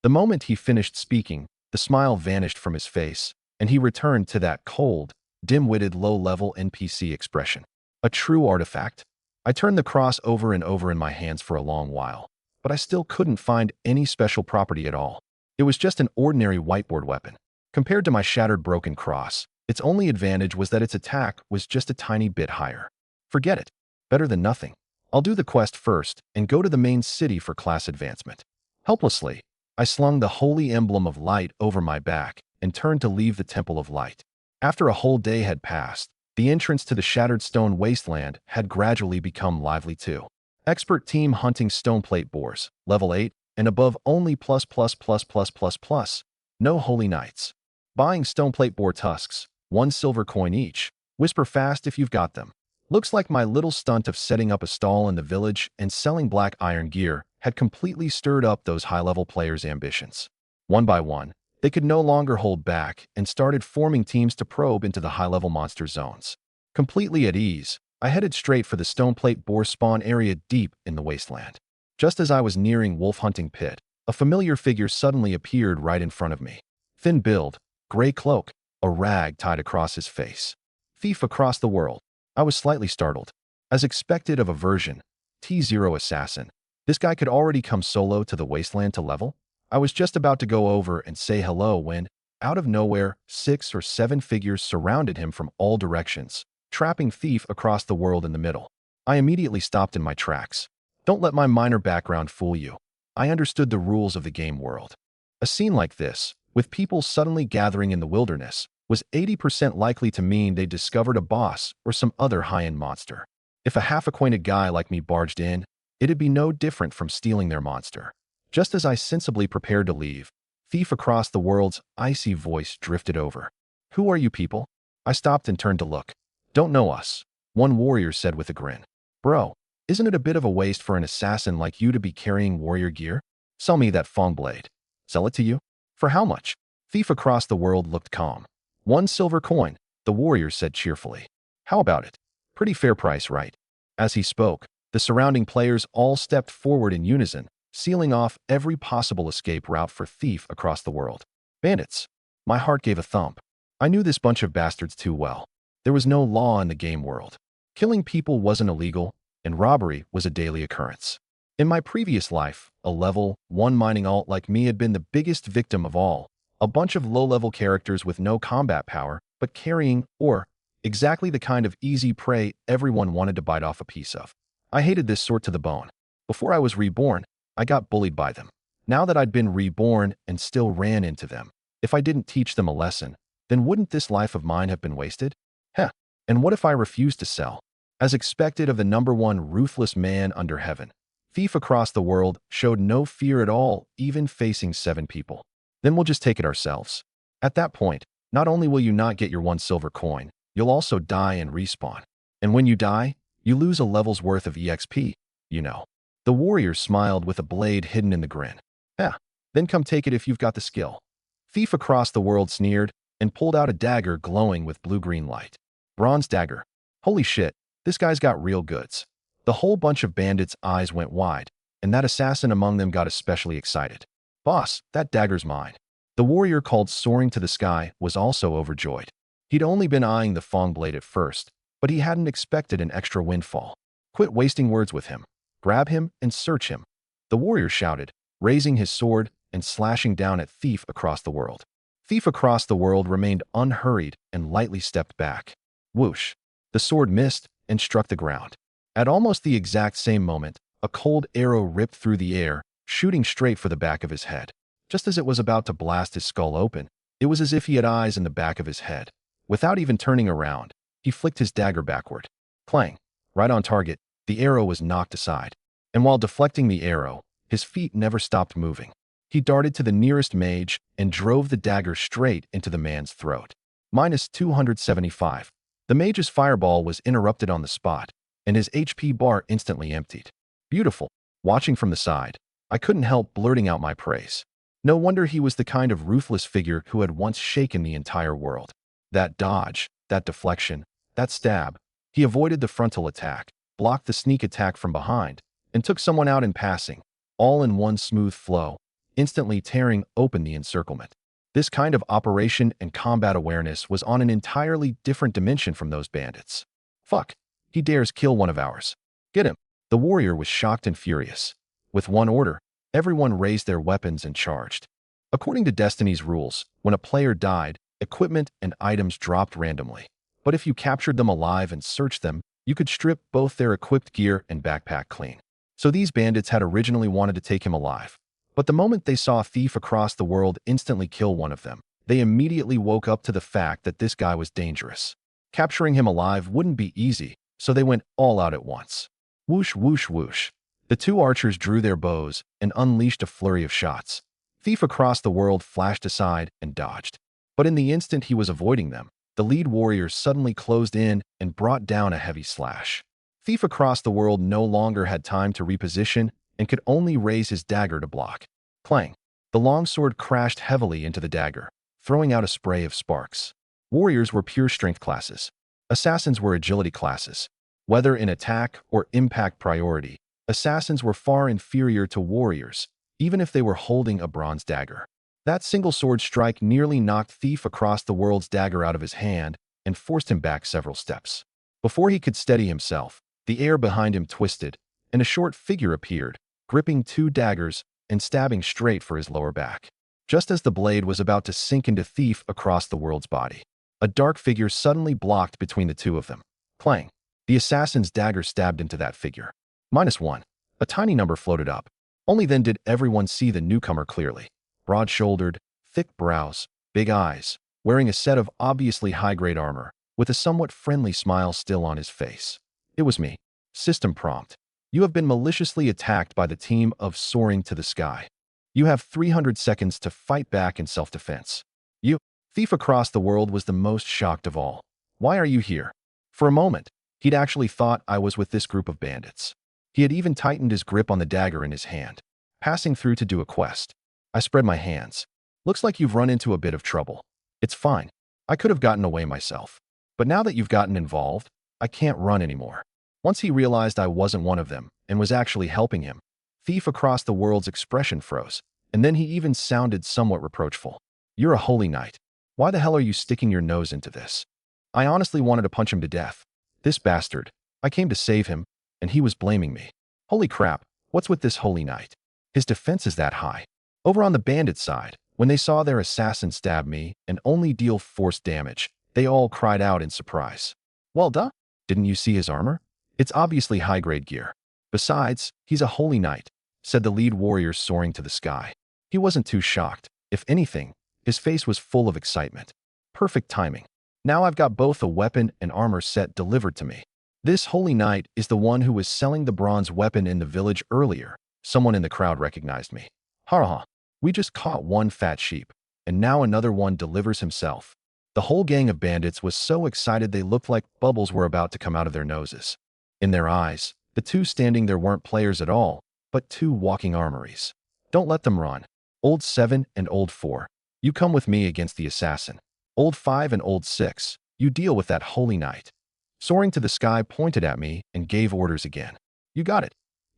The moment he finished speaking, the smile vanished from his face, and he returned to that cold, dim-witted, low-level NPC expression. A true artifact? I turned the cross over and over in my hands for a long while, but I still couldn't find any special property at all. It was just an ordinary whiteboard weapon. Compared to my shattered broken cross, its only advantage was that its attack was just a tiny bit higher. Forget it. Better than nothing. I'll do the quest first and go to the main city for class advancement. Helplessly, I slung the holy emblem of light over my back and turned to leave the Temple of Light. After a whole day had passed, the entrance to the shattered stone wasteland had gradually become lively too. Expert team hunting stone plate boars, level 8, and above only plus. No holy knights. Buying stone plate boar tusks, 1 silver coin each. Whisper fast if you've got them. Looks like my little stunt of setting up a stall in the village and selling black iron gear had completely stirred up those high-level players' ambitions. One by one, they could no longer hold back and started forming teams to probe into the high-level monster zones. Completely at ease, I headed straight for the stone plate boar spawn area deep in the wasteland. Just as I was nearing wolf hunting pit, a familiar figure suddenly appeared right in front of me. Thin build, gray cloak, a rag tied across his face. Thief across the world. I was slightly startled. As expected of a version, T0 assassin, this guy could already come solo to the wasteland to level? I was just about to go over and say hello when, out of nowhere, 6 or 7 figures surrounded him from all directions, trapping Thief across the world in the middle. I immediately stopped in my tracks. Don't let my minor background fool you. I understood the rules of the game world. A scene like this, with people suddenly gathering in the wilderness, was 80% likely to mean they discovered a boss or some other high-end monster. If a half-acquainted guy like me barged in, it'd be no different from stealing their monster. Just as I sensibly prepared to leave, Thief across the world's icy voice drifted over. Who are you people? I stopped and turned to look. Don't know us, one warrior said with a grin. Bro, isn't it a bit of a waste for an assassin like you to be carrying warrior gear? Sell me that Fong blade. Sell it to you? For how much? Thief across the world looked calm. 1 silver coin, the warrior said cheerfully. How about it? Pretty fair price, right? As he spoke, the surrounding players all stepped forward in unison, sealing off every possible escape route for Thief across the world. Bandits. My heart gave a thump. I knew this bunch of bastards too well. There was no law in the game world. Killing people wasn't illegal, and robbery was a daily occurrence. In my previous life, a level 1 mining alt like me had been the biggest victim of all. A bunch of low-level characters with no combat power, but carrying, or exactly the kind of easy prey everyone wanted to bite off a piece of. I hated this sort to the bone. Before I was reborn, I got bullied by them. Now that I'd been reborn and still ran into them, if I didn't teach them a lesson, then wouldn't this life of mine have been wasted? Heh, and what if I refused to sell? As expected of the #1 ruthless man under heaven, Thief across the world showed no fear at all, even facing 7 people. Then we'll just take it ourselves. At that point, not only will you not get your 1 silver coin, you'll also die and respawn. And when you die, you lose a level's worth of EXP, you know. The warrior smiled with a blade hidden in the grin. Yeah, then come take it if you've got the skill. Thief across the world sneered and pulled out a dagger glowing with blue-green light. Bronze dagger. Holy shit, this guy's got real goods. The whole bunch of bandits' eyes went wide, and that assassin among them got especially excited. Boss, that dagger's mine. The warrior called soaring to the sky was also overjoyed. He'd only been eyeing the Fong blade at first, but he hadn't expected an extra windfall. Quit wasting words with him. Grab him and search him. The warrior shouted, raising his sword and slashing down at Thief across the world. Thief across the world remained unhurried and lightly stepped back. Whoosh. The sword missed and struck the ground. At almost the exact same moment, a cold arrow ripped through the air, shooting straight for the back of his head. Just as it was about to blast his skull open, it was as if he had eyes in the back of his head. Without even turning around, he flicked his dagger backward. Clang! Right on target, the arrow was knocked aside. And while deflecting the arrow, his feet never stopped moving. He darted to the nearest mage and drove the dagger straight into the man's throat. Minus 275. The mage's fireball was interrupted on the spot, and his HP bar instantly emptied. Beautiful. Watching from the side, I couldn't help blurting out my praise. No wonder he was the kind of ruthless figure who had once shaken the entire world. That dodge, that deflection, that stab. He avoided the frontal attack, blocked the sneak attack from behind, and took someone out in passing, all in one smooth flow, instantly tearing open the encirclement. This kind of operation and combat awareness was on an entirely different dimension from those bandits. Fuck, he dares kill one of ours. Get him. The warrior was shocked and furious. With one order, everyone raised their weapons and charged. According to Destiny's rules, when a player died, equipment and items dropped randomly. But if you captured them alive and searched them, you could strip both their equipped gear and backpack clean. So these bandits had originally wanted to take him alive. But the moment they saw a thief across the world instantly kill one of them, they immediately woke up to the fact that this guy was dangerous. Capturing him alive wouldn't be easy, so they went all out at once. Whoosh, whoosh, whoosh. The two archers drew their bows and unleashed a flurry of shots. Thief across the world flashed aside and dodged. But in the instant he was avoiding them, the lead warrior suddenly closed in and brought down a heavy slash. Thief across the world no longer had time to reposition and could only raise his dagger to block. Clang! The longsword crashed heavily into the dagger, throwing out a spray of sparks. Warriors were pure strength classes. Assassins were agility classes. Whether in attack or impact priority, assassins were far inferior to warriors, even if they were holding a bronze dagger. That single sword strike nearly knocked Thief across the world's dagger out of his hand and forced him back several steps. Before he could steady himself, the air behind him twisted, and a short figure appeared, gripping two daggers and stabbing straight for his lower back. Just as the blade was about to sink into Thief across the world's body, a dark figure suddenly blocked between the two of them. Clang! The assassin's dagger stabbed into that figure. -1. A tiny number floated up. Only then did everyone see the newcomer clearly. Broad-shouldered, thick brows, big eyes, wearing a set of obviously high-grade armor, with a somewhat friendly smile still on his face. It was me. System prompt. You have been maliciously attacked by the team of Soaring to the Sky. You have 300 seconds to fight back in self-defense. You, Thief across the world, was the most shocked of all. Why are you here? For a moment, he'd actually thought I was with this group of bandits. He had even tightened his grip on the dagger in his hand, passing through to do a quest. I spread my hands. Looks like you've run into a bit of trouble. It's fine. I could have gotten away myself. But now that you've gotten involved, I can't run anymore. Once he realized I wasn't one of them and was actually helping him, Thief across the world's expression froze, and then he even sounded somewhat reproachful. You're a holy knight. Why the hell are you sticking your nose into this? I honestly wanted to punch him to death. This bastard. I came to save him, and he was blaming me. Holy crap, what's with this holy knight? His defense is that high. Over on the bandit side, when they saw their assassin stab me and only deal force damage, they all cried out in surprise. Well, duh. Didn't you see his armor? It's obviously high-grade gear. Besides, he's a holy knight, said the lead warrior Soaring to the Sky. He wasn't too shocked. If anything, his face was full of excitement. Perfect timing. Now I've got both a weapon and armor set delivered to me. This holy knight is the one who was selling the bronze weapon in the village earlier. Someone in the crowd recognized me. Ha. We just caught one fat sheep, and now another one delivers himself. The whole gang of bandits was so excited they looked like bubbles were about to come out of their noses. In their eyes, the two standing there weren't players at all, but two walking armories. Don't let them run. Old 7 and Old 4, you come with me against the assassin. Old 5 and Old 6, you deal with that holy knight. Soaring to the Sky pointed at me and gave orders again. You got it.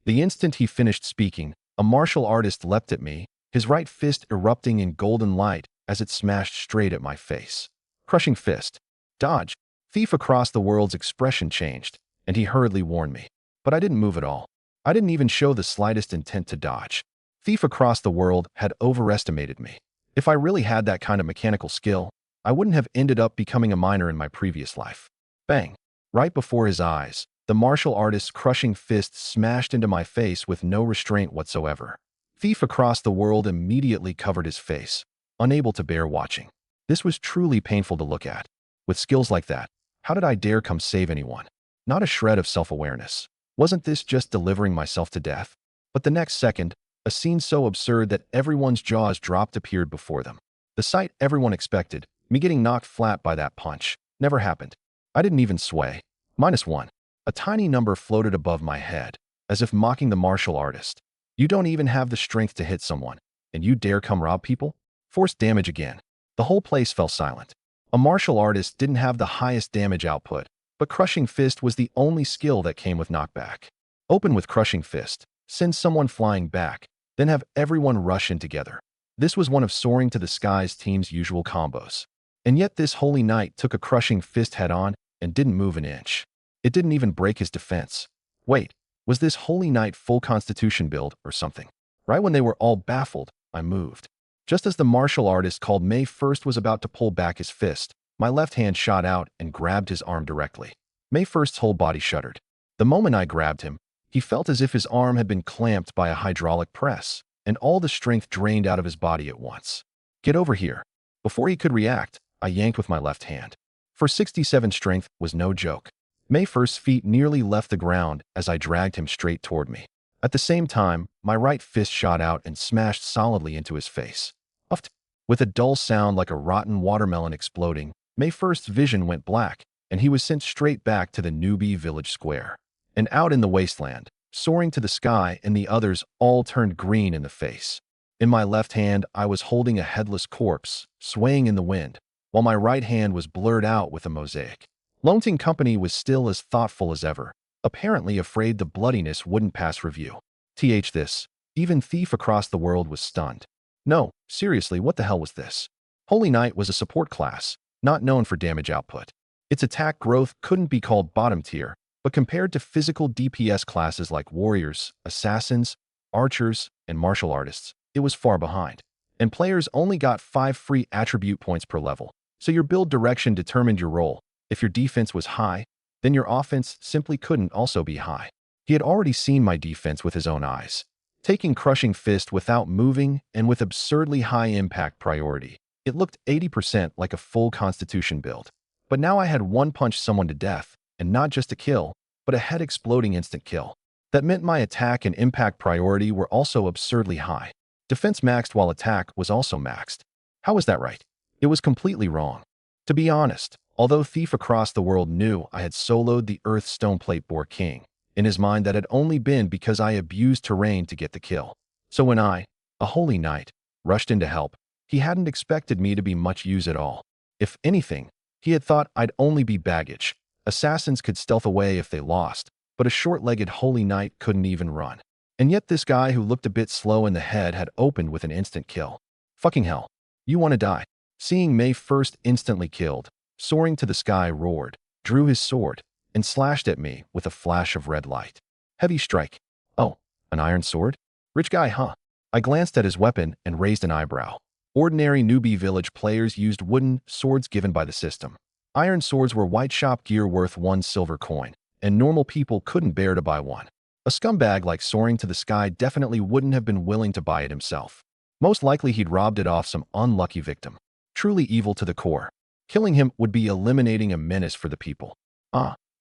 The instant he finished speaking, a martial artist leapt at me, his right fist erupting in golden light as it smashed straight at my face. Crushing fist. Dodge. Thief across the world's expression changed, and he hurriedly warned me. But I didn't move at all. I didn't even show the slightest intent to dodge. Thief across the world had overestimated me. If I really had that kind of mechanical skill, I wouldn't have ended up becoming a miner in my previous life. Bang. Right before his eyes, the martial artist's crushing fist smashed into my face with no restraint whatsoever. Thief across the world immediately covered his face, unable to bear watching. This was truly painful to look at. With skills like that, how did I dare come save anyone? Not a shred of self-awareness. Wasn't this just delivering myself to death? But the next second, A scene so absurd that everyone's jaws dropped appeared before them. The sight everyone expected, me getting knocked flat by that punch, never happened. I didn't even sway. -1. A tiny number floated above my head, as if mocking the martial artist. You don't even have the strength to hit someone, and you dare come rob people? Forced damage again. The whole place fell silent. A martial artist didn't have the highest damage output, but Crushing Fist was the only skill that came with knockback. Open with Crushing Fist, send someone flying back, then have everyone rush in together. This was one of Soaring to the Sky's team's usual combos. And yet this Holy Knight took a Crushing Fist head-on and didn't move an inch. It didn't even break his defense. Wait, was this Holy Knight full Constitution build or something? Right when they were all baffled, I moved. Just as the martial artist called May First was about to pull back his fist, my left hand shot out and grabbed his arm directly. May First's whole body shuddered. The moment I grabbed him, he felt as if his arm had been clamped by a hydraulic press, and all the strength drained out of his body at once. Get over here. Before he could react, I yanked with my left hand. For 67 strength was no joke. May First's feet nearly left the ground as I dragged him straight toward me. At the same time, my right fist shot out and smashed solidly into his face. Uffed. With a dull sound like a rotten watermelon exploding, May First's vision went black, and he was sent straight back to the newbie village square. And out in the wasteland, Soaring to the Sky and the others all turned green in the face. In my left hand, I was holding a headless corpse, swaying in the wind, while my right hand was blurred out with a mosaic. Loneting Company was still as thoughtful as ever, apparently afraid the bloodiness wouldn't pass review. This, even Thief Across the World was stunned. No, seriously, what the hell was this? Holy Knight was a support class, not known for damage output. Its attack growth couldn't be called bottom tier, but compared to physical DPS classes like warriors, assassins, archers, and martial artists, it was far behind. And players only got 5 free attribute points per level, so your build direction determined your role. If your defense was high, then your offense simply couldn't also be high. He had already seen my defense with his own eyes. Taking Crushing Fist without moving and with absurdly high impact priority, it looked 80% like a full Constitution build. But now I had one-punch someone to death, and not just a kill, but a head-exploding instant kill. That meant my attack and impact priority were also absurdly high. Defense maxed while attack was also maxed. How was that right? It was completely wrong. To be honest, although Thief Across the World knew I had soloed the Earth Stoneplate Boar King, in his mind that had only been because I abused terrain to get the kill. So when I, a Holy Knight, rushed in to help, he hadn't expected me to be much use at all. If anything, he had thought I'd only be baggage. Assassins could stealth away if they lost, but a short-legged Holy Knight couldn't even run. And yet this guy who looked a bit slow in the head had opened with an instant kill. Fucking hell. You want to die. Seeing May First instantly killed, Soaring to the Sky roared, drew his sword, and slashed at me with a flash of red light. Heavy strike. Oh, an iron sword? Rich guy, huh? I glanced at his weapon and raised an eyebrow. Ordinary newbie village players used wooden swords given by the system. Iron swords were white shop gear worth 1 silver coin, and normal people couldn't bear to buy one. A scumbag like Soaring to the Sky definitely wouldn't have been willing to buy it himself. Most likely he'd robbed it off some unlucky victim. Truly evil to the core. Killing him would be eliminating a menace for the people.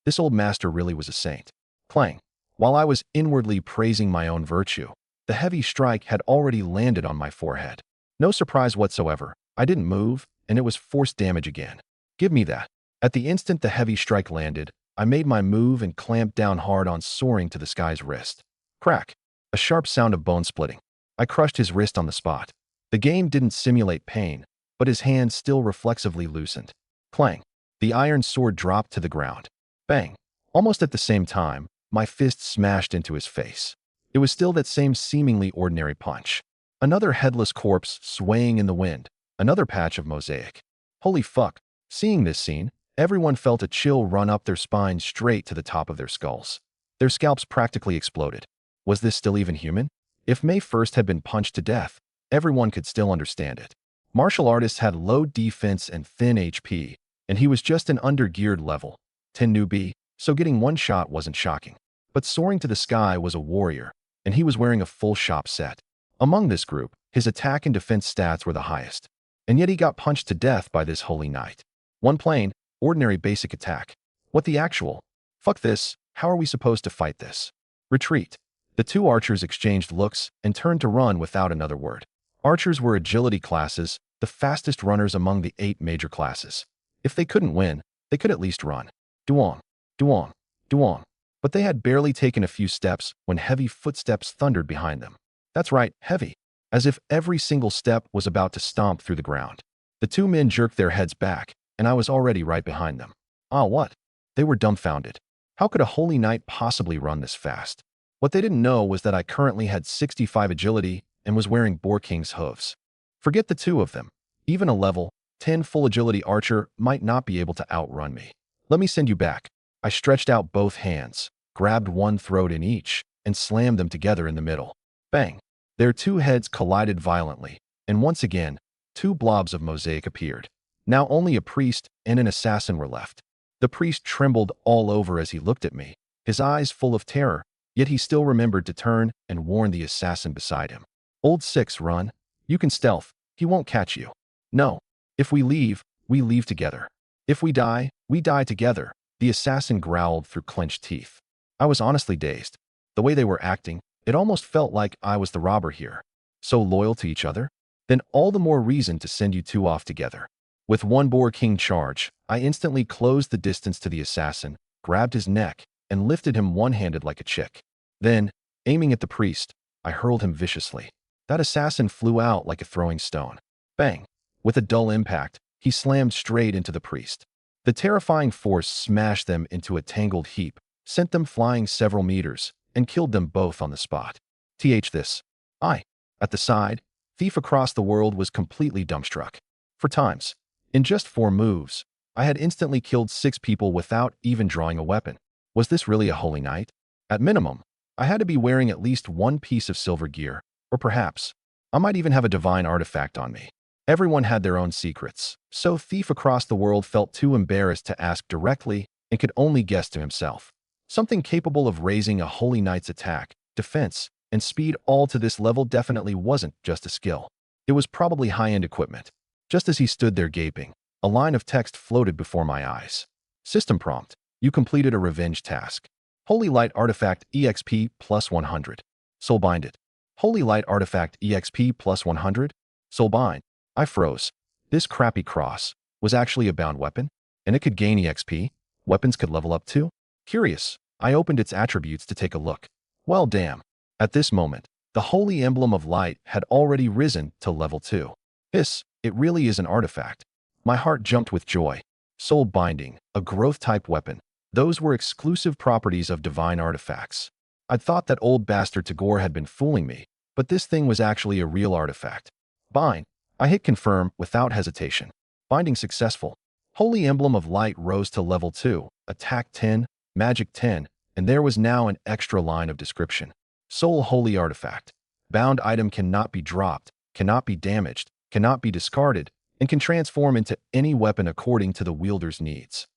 This old master really was a saint. Clang. While I was inwardly praising my own virtue, the heavy strike had already landed on my forehead. No surprise whatsoever. I didn't move, and it was force damage again. Give me that. At the instant the heavy strike landed, I made my move and clamped down hard on Soaring to the Sky's wrist. Crack. A sharp sound of bone splitting. I crushed his wrist on the spot. The game didn't simulate pain, but his hand still reflexively loosened. Clang. The iron sword dropped to the ground. Bang. Almost at the same time, my fist smashed into his face. It was still that same seemingly ordinary punch. Another headless corpse swaying in the wind. Another patch of mosaic. Holy fuck. Seeing this scene, everyone felt a chill run up their spines straight to the top of their skulls. Their scalps practically exploded. Was this still even human? If May First had been punched to death, everyone could still understand it. Martial artists had low defense and thin HP, and he was just an under-geared level 10 newbie, so getting one shot wasn't shocking. But Soaring to the Sky was a warrior, and he was wearing a full shop set. Among this group, his attack and defense stats were the highest, and yet he got punched to death by this Holy Knight. One plain, ordinary basic attack. What the actual? Fuck this, how are we supposed to fight this? Retreat. The two archers exchanged looks and turned to run without another word. Archers were agility classes, the fastest runners among the 8 major classes. If they couldn't win, they could at least run. Duong, duong, duong. But they had barely taken a few steps when heavy footsteps thundered behind them. That's right, heavy. As if every single step was about to stomp through the ground. The two men jerked their heads back, and I was already right behind them. Ah, what? They were dumbfounded. How could a holy knight possibly run this fast? What they didn't know was that I currently had 65 agility and was wearing Boar King's hooves. Forget the two of them. Even a level 10 full agility archer might not be able to outrun me. Let me send you back. I stretched out both hands, grabbed one throat in each, and slammed them together in the middle. Bang! Their two heads collided violently, and once again, two blobs of mosaic appeared. Now only a priest and an assassin were left. The priest trembled all over as he looked at me, his eyes full of terror, yet he still remembered to turn and warn the assassin beside him. Old Six, run. You can stealth. He won't catch you. No. If we leave together. If we die together, the assassin growled through clenched teeth. I was honestly dazed. The way they were acting, it almost felt like I was the robber here. So loyal to each other? Then all the more reason to send you two off together. With one Boar King charge, I instantly closed the distance to the assassin, grabbed his neck, and lifted him one-handed like a chick. Then, aiming at the priest, I hurled him viciously. That assassin flew out like a throwing stone. Bang! With a dull impact, he slammed straight into the priest. The terrifying force smashed them into a tangled heap, sent them flying several meters, and killed them both on the spot. This. At the side, Thief Across the World was completely dumbstruck. For times, in just 4 moves, I had instantly killed 6 people without even drawing a weapon. Was this really a holy knight? At minimum, I had to be wearing at least one piece of silver gear, or perhaps, I might even have a divine artifact on me. Everyone had their own secrets, so Thief Across the World felt too embarrassed to ask directly and could only guess to himself. Something capable of raising a holy knight's attack, defense, and speed all to this level definitely wasn't just a skill. It was probably high-end equipment. Just as he stood there gaping, a line of text floated before my eyes. System prompt. You completed a revenge task. Holy Light Artifact EXP plus 100. Soulbind it. Holy Light Artifact EXP plus 100? Soulbind. I froze. This crappy cross was actually a bound weapon, and it could gain EXP. Weapons could level up too? Curious, I opened its attributes to take a look. Well, damn. At this moment, the Holy Emblem of Light had already risen to level 2. It really is an artifact. My heart jumped with joy. Soul Binding, a growth-type weapon. Those were exclusive properties of divine artifacts. I'd thought that old bastard Tagore had been fooling me, but this thing was actually a real artifact. Bind. I hit confirm without hesitation. Binding successful. Holy Emblem of Light rose to level 2, attack 10, magic 10, and there was now an extra line of description. Soul Holy Artifact. Bound item cannot be dropped, cannot be damaged, cannot be discarded, and can transform into any weapon according to the wielder's needs.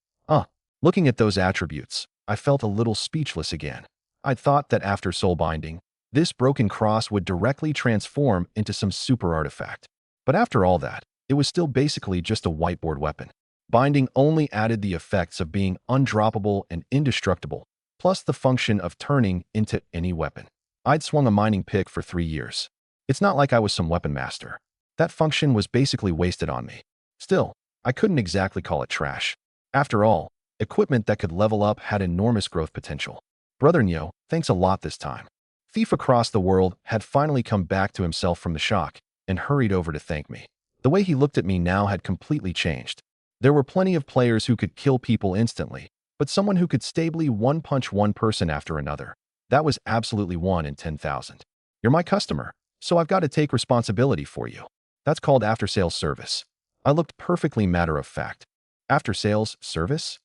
Looking at those attributes, I felt a little speechless again. I'd thought that after soul binding, this broken cross would directly transform into some super artifact. But after all that, it was still basically just a whiteboard weapon. Binding only added the effects of being undroppable and indestructible, plus the function of turning into any weapon. I'd swung a mining pick for 3 years. It's not like I was some weapon master. That function was basically wasted on me. Still, I couldn't exactly call it trash. After all, equipment that could level up had enormous growth potential. Brother Nyo, thanks a lot this time. Thief Across the World had finally come back to himself from the shock and hurried over to thank me. The way he looked at me now had completely changed. There were plenty of players who could kill people instantly, but someone who could stably one-punch one person after another, that was absolutely 1 in 10,000. You're my customer, so I've got to take responsibility for you. That's called after-sales service. I looked perfectly matter-of-fact. After-sales service?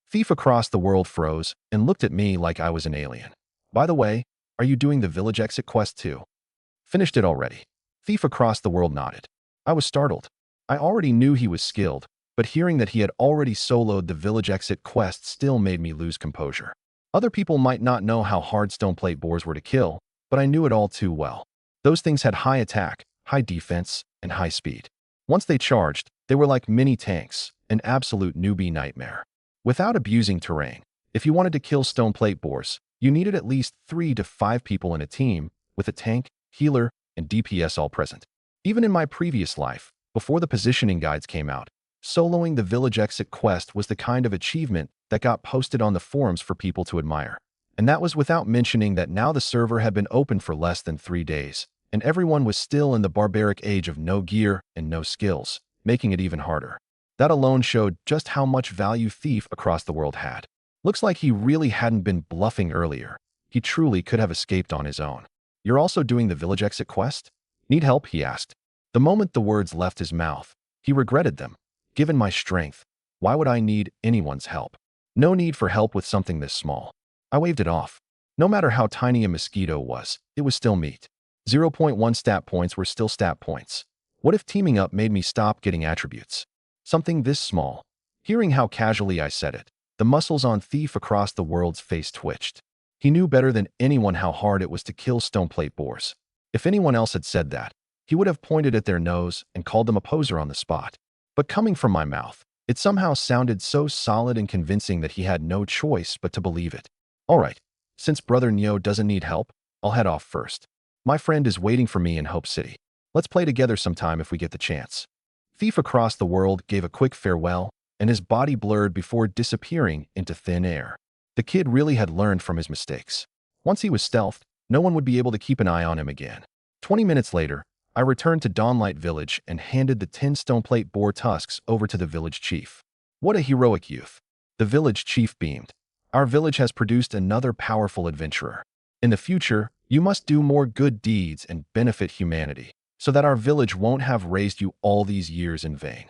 Thief Across the World froze and looked at me like I was an alien. By the way, are you doing the village exit quest too? Finished it already. Thief Across the World nodded. I was startled. I already knew he was skilled, but hearing that he had already soloed the village exit quest still made me lose composure. Other people might not know how hard stone plate boars were to kill, but I knew it all too well. Those things had high attack, high defense, and high speed. Once they charged, they were like mini tanks, an absolute newbie nightmare. Without abusing terrain, if you wanted to kill stone plate boars, You needed at least 3 to 5 people in a team, with a tank, healer, and DPS all present. Even in my previous life, before the positioning guides came out, soloing the village exit quest was the kind of achievement that got posted on the forums for people to admire. And that was without mentioning that now the server had been open for less than 3 days, and everyone was still in the barbaric age of no gear and no skills, making it even harder. That alone showed just how much value Thief across the world had. Looks like he really hadn't been bluffing earlier. He truly could have escaped on his own. You're also doing the village exit quest? Need help? He asked. The moment the words left his mouth, he regretted them. Given my strength, why would I need anyone's help? No need for help with something this small. I waved it off. No matter how tiny a mosquito was, it was still meat. 0.1 stat points were still stat points. What if teaming up made me stop getting attributes? Something this small. Hearing how casually I said it, the muscles on Thief across the world's face twitched. He knew better than anyone how hard it was to kill stoneplate boars. If anyone else had said that, he would have pointed at their nose and called them a poser on the spot. But coming from my mouth, it somehow sounded so solid and convincing that he had no choice but to believe it. All right, since Brother Neo doesn't need help, I'll head off first. My friend is waiting for me in Hope City. Let's play together sometime if we get the chance. Thief across the world gave a quick farewell, and his body blurred before disappearing into thin air. The kid really had learned from his mistakes. Once he was stealthed, no one would be able to keep an eye on him again. 20 minutes later, I returned to Dawnlight Village and handed the 10 stoneplate boar tusks over to the village chief. What a heroic youth. The village chief beamed. Our village has produced another powerful adventurer. In the future, you must do more good deeds and benefit humanity, so that our village won't have raised you all these years in vain.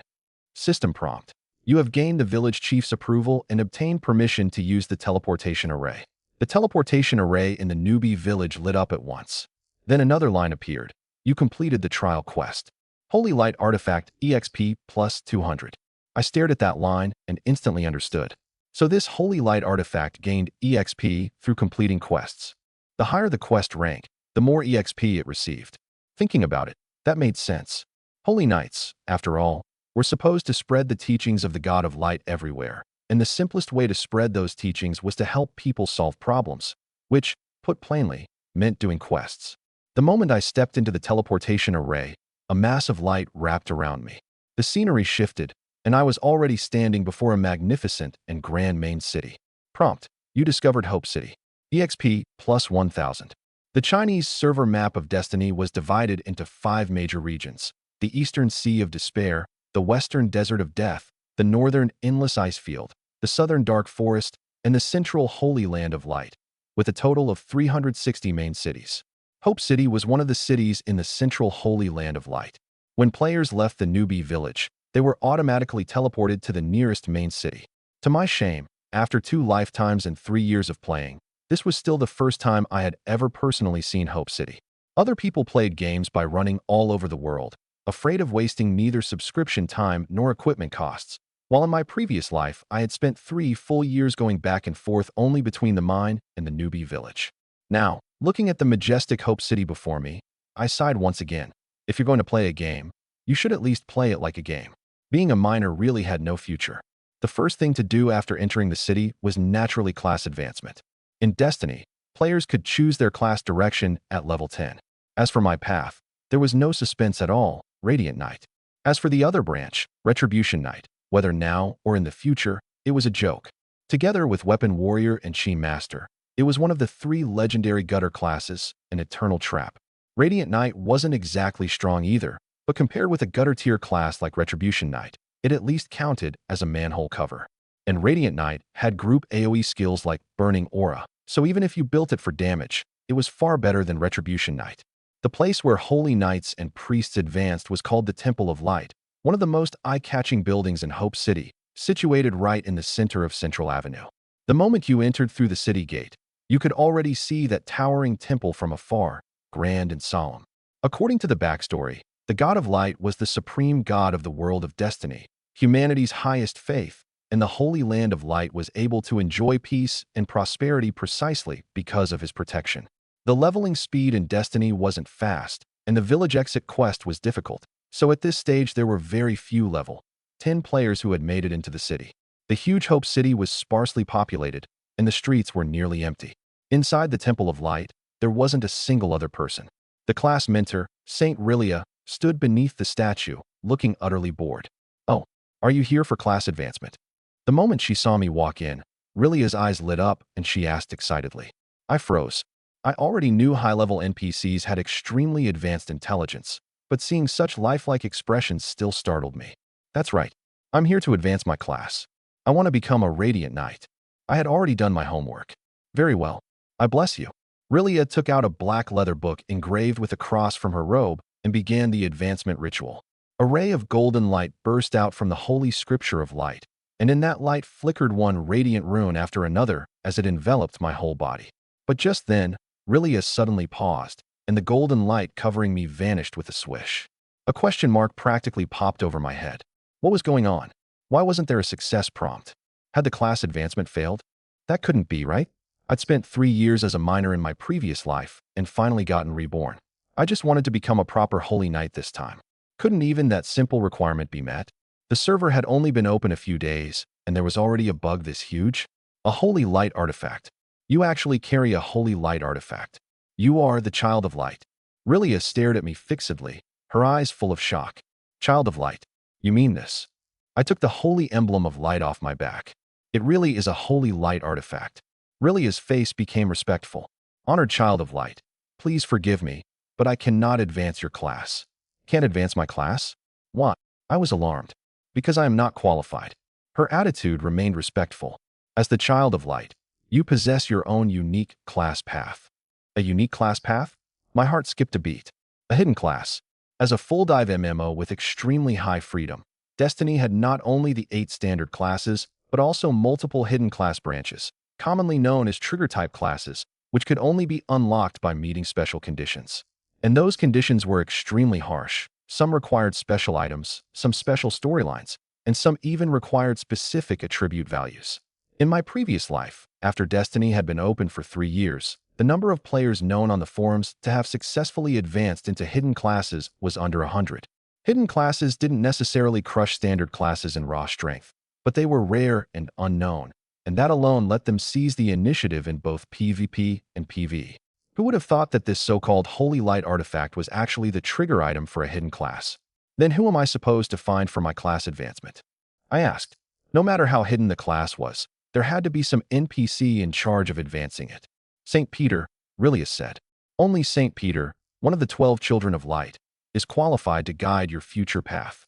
System prompt. You have gained the village chief's approval and obtained permission to use the teleportation array. The teleportation array in the newbie village lit up at once. Then another line appeared. You completed the trial quest. Holy Light Artifact EXP plus 200. I stared at that line and instantly understood. So this Holy Light Artifact gained EXP through completing quests. The higher the quest rank, the more EXP it received. Thinking about it, that made sense. Holy Knights, after all, were supposed to spread the teachings of the God of Light everywhere, and the simplest way to spread those teachings was to help people solve problems, which, put plainly, meant doing quests. The moment I stepped into the teleportation array, a mass of light wrapped around me. The scenery shifted, and I was already standing before a magnificent and grand main city. Prompt. You discovered Hope City. EXP plus 1000. The Chinese server map of Destiny was divided into 5 major regions: the Eastern Sea of Despair, the Western Desert of Death, the Northern Endless Icefield, the Southern Dark Forest, and the Central Holy Land of Light, with a total of 360 main cities. Hope City was one of the cities in the Central Holy Land of Light. When players left the newbie village, they were automatically teleported to the nearest main city. To my shame, after 2 lifetimes and 3 years of playing, this was still the first time I had ever personally seen Hope City. Other people played games by running all over the world, afraid of wasting neither subscription time nor equipment costs, while in my previous life I had spent 3 full years going back and forth only between the mine and the newbie village. Now, looking at the majestic Hope City before me, I sighed once again. If you're going to play a game, you should at least play it like a game. Being a miner really had no future. The first thing to do after entering the city was naturally class advancement. In Destiny, players could choose their class direction at level 10. As for my path, there was no suspense at all, Radiant Knight. As for the other branch, Retribution Knight, whether now or in the future, it was a joke. Together with Weapon Warrior and Chi Master, it was one of the 3 legendary gutter classes, an eternal trap. Radiant Knight wasn't exactly strong either, but compared with a gutter tier class like Retribution Knight, it at least counted as a manhole cover. And Radiant Knight had group AoE skills like Burning Aura, so even if you built it for damage, it was far better than Retribution Knight. The place where holy knights and priests advanced was called the Temple of Light, one of the most eye-catching buildings in Hope City, situated right in the center of Central Avenue. The moment you entered through the city gate, you could already see that towering temple from afar, grand and solemn. According to the backstory, the God of Light was the supreme god of the world of Destiny, humanity's highest faith, and the Holy Land of Light was able to enjoy peace and prosperity precisely because of his protection. The leveling speed in Destiny wasn't fast, and the village exit quest was difficult, so at this stage there were very few level 10 players who had made it into the city. The huge Hope City was sparsely populated, and the streets were nearly empty. Inside the Temple of Light, there wasn't a single other person. The class mentor, Saint Rilia, stood beneath the statue, looking utterly bored. "Oh, are you here for class advancement?" The moment she saw me walk in, Rilia's eyes lit up and she asked excitedly. I froze. I already knew high-level NPCs had extremely advanced intelligence, but seeing such lifelike expressions still startled me. "That's right. I'm here to advance my class. I want to become a Radiant Knight." I had already done my homework. "Very well. I bless you." Rilia took out a black leather book engraved with a cross from her robe and began the advancement ritual. A ray of golden light burst out from the holy scripture of light, and in that light flickered one radiant rune after another as it enveloped my whole body. But just then, Rilia suddenly paused, and the golden light covering me vanished with a swish. A question mark practically popped over my head. What was going on? Why wasn't there a success prompt? Had the class advancement failed? That couldn't be, right? I'd spent 3 years as a minor in my previous life and finally gotten reborn. I just wanted to become a proper holy knight this time. Couldn't even that simple requirement be met? The server had only been open a few days, and there was already a bug this huge? A holy light artifact. You actually carry a holy light artifact. You are the child of light. Rilia stared at me fixedly, her eyes full of shock. Child of light. You mean this? I took the holy emblem of light off my back. It really is a holy light artifact. Rilia's face became respectful. Honored child of light, please forgive me, but I cannot advance your class. Can't advance my class? What? I was alarmed. Because I am not qualified. Her attitude remained respectful. As the child of light, you possess your own unique class path. A unique class path? My heart skipped a beat. A hidden class. As a full-dive MMO with extremely high freedom, Destiny had not only the 8 standard classes, but also multiple hidden class branches, commonly known as trigger-type classes, which could only be unlocked by meeting special conditions. And those conditions were extremely harsh. Some required special items, some special storylines, and some even required specific attribute values. In my previous life, after Destiny had been open for 3 years, the number of players known on the forums to have successfully advanced into hidden classes was under 100. Hidden classes didn't necessarily crush standard classes in raw strength, but they were rare and unknown, and that alone let them seize the initiative in both PvP and PvE. Who would have thought that this so-called holy light artifact was actually the trigger item for a hidden class? Then who am I supposed to find for my class advancement? I asked. No matter how hidden the class was, there had to be some NPC in charge of advancing it. St. Peter, Rilius said. Only St. Peter, one of the 12 children of light, is qualified to guide your future path.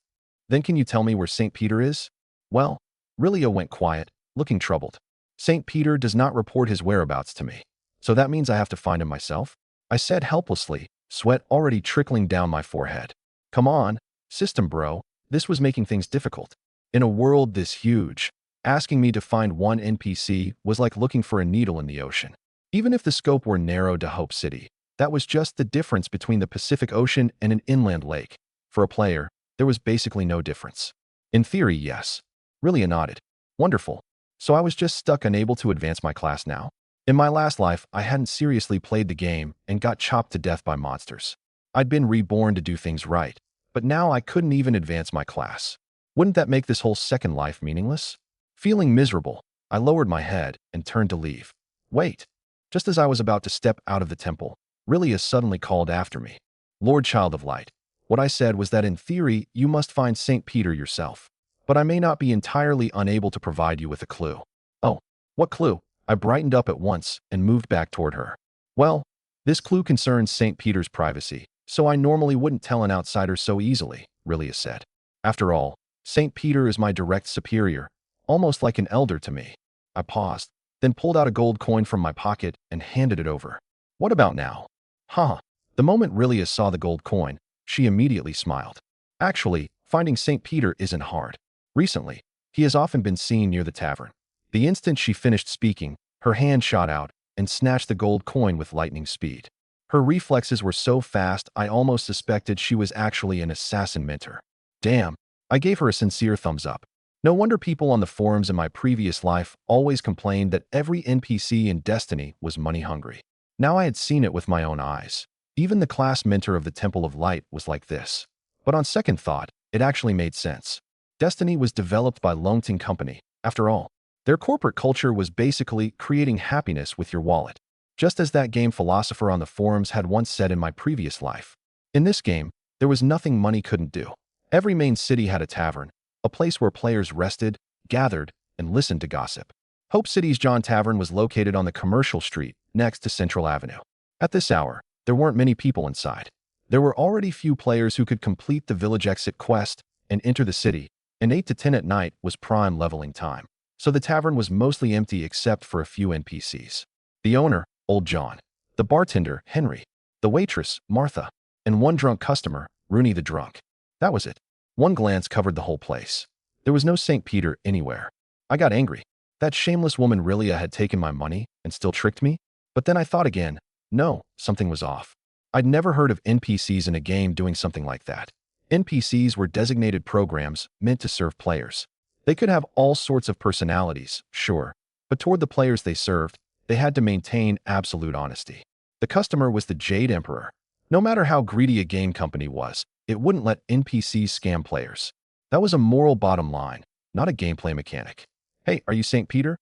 Then can you tell me where St. Peter is? Well, Rilia went quiet, looking troubled. St. Peter does not report his whereabouts to me. So that means I have to find him myself? I said helplessly, sweat already trickling down my forehead. Come on, system bro, this was making things difficult. In a world this huge, asking me to find one NPC was like looking for a needle in the ocean. Even if the scope were narrowed to Hope City, that was just the difference between the Pacific Ocean and an inland lake. For a player, there was basically no difference. In theory, yes. Rilia nodded. Wonderful. So I was just stuck unable to advance my class now? In my last life, I hadn't seriously played the game and got chopped to death by monsters. I'd been reborn to do things right, but now I couldn't even advance my class. Wouldn't that make this whole second life meaningless? Feeling miserable, I lowered my head and turned to leave. Wait. Just as I was about to step out of the temple, Rilia suddenly called after me. Lord Child of Light. What I said was that in theory, you must find St. Peter yourself. But I may not be entirely unable to provide you with a clue. Oh, what clue? I brightened up at once and moved back toward her. Well, this clue concerns St. Peter's privacy, so I normally wouldn't tell an outsider so easily, Rilia said. After all, St. Peter is my direct superior, almost like an elder to me. I paused, then pulled out a gold coin from my pocket and handed it over. What about now? Huh. The moment Rilia saw the gold coin, she immediately smiled. Actually, finding St. Peter isn't hard. Recently, he has often been seen near the tavern. The instant she finished speaking, her hand shot out and snatched the gold coin with lightning speed. Her reflexes were so fast I almost suspected she was actually an assassin mentor. Damn, I gave her a sincere thumbs up. No wonder people on the forums in my previous life always complained that every NPC in Destiny was money hungry. Now I had seen it with my own eyes. Even the class mentor of the Temple of Light was like this. But on second thought, it actually made sense. Destiny was developed by Longting Company, after all. Their corporate culture was basically creating happiness with your wallet. just as that game philosopher on the forums had once said in my previous life. In this game, there was nothing money couldn't do. Every main city had a tavern, a place where players rested, gathered, and listened to gossip. Hope City's John Tavern was located on the commercial street next to Central Avenue. At this hour, there weren't many people inside. There were already few players who could complete the village exit quest and enter the city, and 8 to 10 at night was prime leveling time. So the tavern was mostly empty except for a few NPCs. The owner, Old John. The bartender, Henry. The waitress, Martha. And one drunk customer, Rooney the drunk. That was it. One glance covered the whole place. There was no St. Peter anywhere. I got angry. That shameless woman Rilia had taken my money and still tricked me? But then I thought again, no, something was off. I'd never heard of NPCs in a game doing something like that. NPCs were designated programs meant to serve players. They could have all sorts of personalities, sure, but toward the players they served, they had to maintain absolute honesty. The customer was the Jade Emperor. No matter how greedy a game company was, it wouldn't let NPCs scam players. That was a moral bottom line, not a gameplay mechanic. Hey, are you St. Peter?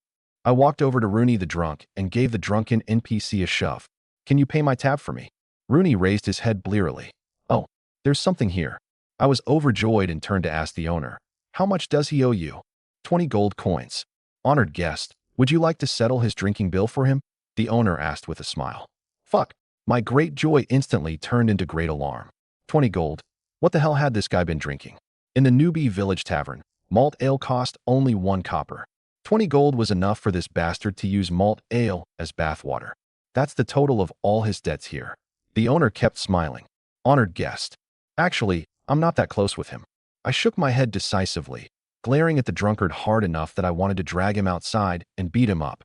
I walked over to Rooney the drunk and gave the drunken NPC a shove. Can you pay my tab for me? Rooney raised his head blearily. Oh, there's something here. I was overjoyed and turned to ask the owner. How much does he owe you? 20 gold coins. Honored guest, would you like to settle his drinking bill for him? The owner asked with a smile. Fuck. My great joy instantly turned into great alarm. 20 gold. What the hell had this guy been drinking? In the newbie village tavern, malt ale cost only 1 copper. 20 gold was enough for this bastard to use malt ale as bathwater. That's the total of all his debts here. The owner kept smiling. Honored guest. Actually, I'm not that close with him. I shook my head decisively, glaring at the drunkard hard enough that I wanted to drag him outside and beat him up.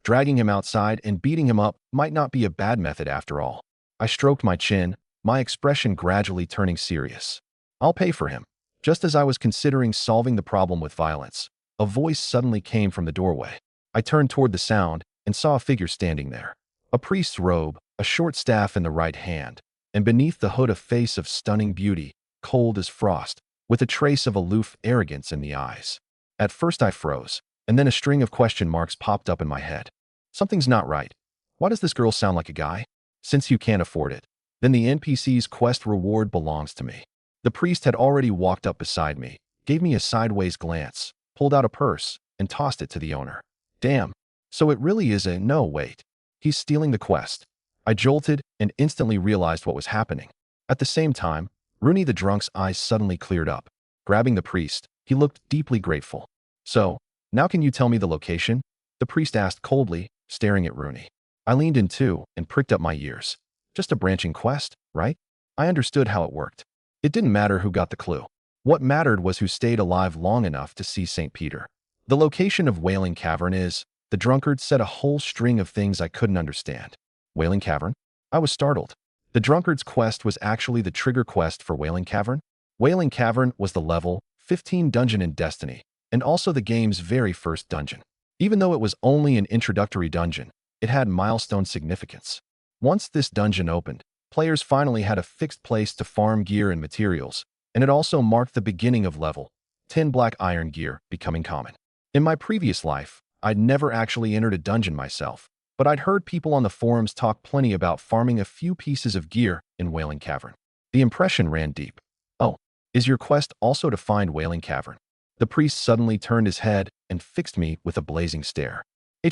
Dragging him outside and beating him up might not be a bad method after all. I stroked my chin, my expression gradually turning serious. I'll pay for him. Just as I was considering solving the problem with violence, a voice suddenly came from the doorway. I turned toward the sound and saw a figure standing there. A priest's robe, a short staff in the right hand, and beneath the hood a face of stunning beauty, cold as frost, with a trace of aloof arrogance in the eyes. At first I froze, and then a string of question marks popped up in my head. Something's not right. Why does this girl sound like a guy? Since you can't afford it, then the NPC's quest reward belongs to me. The priest had already walked up beside me, gave me a sideways glance, pulled out a purse, and tossed it to the owner. Damn. So it really is a no, wait. He's stealing the quest. I jolted and instantly realized what was happening. At the same time, Rooney the drunk's eyes suddenly cleared up. Grabbing the priest, he looked deeply grateful. So, now can you tell me the location? The priest asked coldly, staring at Rooney. I leaned in too and pricked up my ears. Just a branching quest, right? I understood how it worked. It didn't matter who got the clue. What mattered was who stayed alive long enough to see St. Peter. The location of Wailing Cavern is, the drunkard said a whole string of things I couldn't understand. Wailing Cavern? I was startled. The drunkard's quest was actually the trigger quest for Wailing Cavern? Wailing Cavern was the level 15 dungeon in Destiny, and also the game's very first dungeon. Even though it was only an introductory dungeon, it had milestone significance. Once this dungeon opened, players finally had a fixed place to farm gear and materials, and it also marked the beginning of level 10 black iron gear becoming common. In my previous life, I'd never actually entered a dungeon myself, but I'd heard people on the forums talk plenty about farming a few pieces of gear in Wailing Cavern. The impression ran deep. Oh, is your quest also to find Wailing Cavern? The priest suddenly turned his head and fixed me with a blazing stare.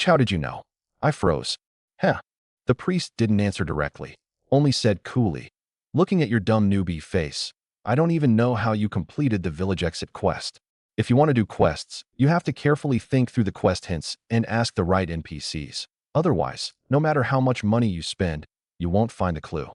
How did you know? I froze. Huh. The priest didn't answer directly, only said coolly, looking at your dumb newbie face, I don't even know how you completed the village exit quest. If you want to do quests, you have to carefully think through the quest hints and ask the right NPCs. Otherwise, no matter how much money you spend, you won't find the clue.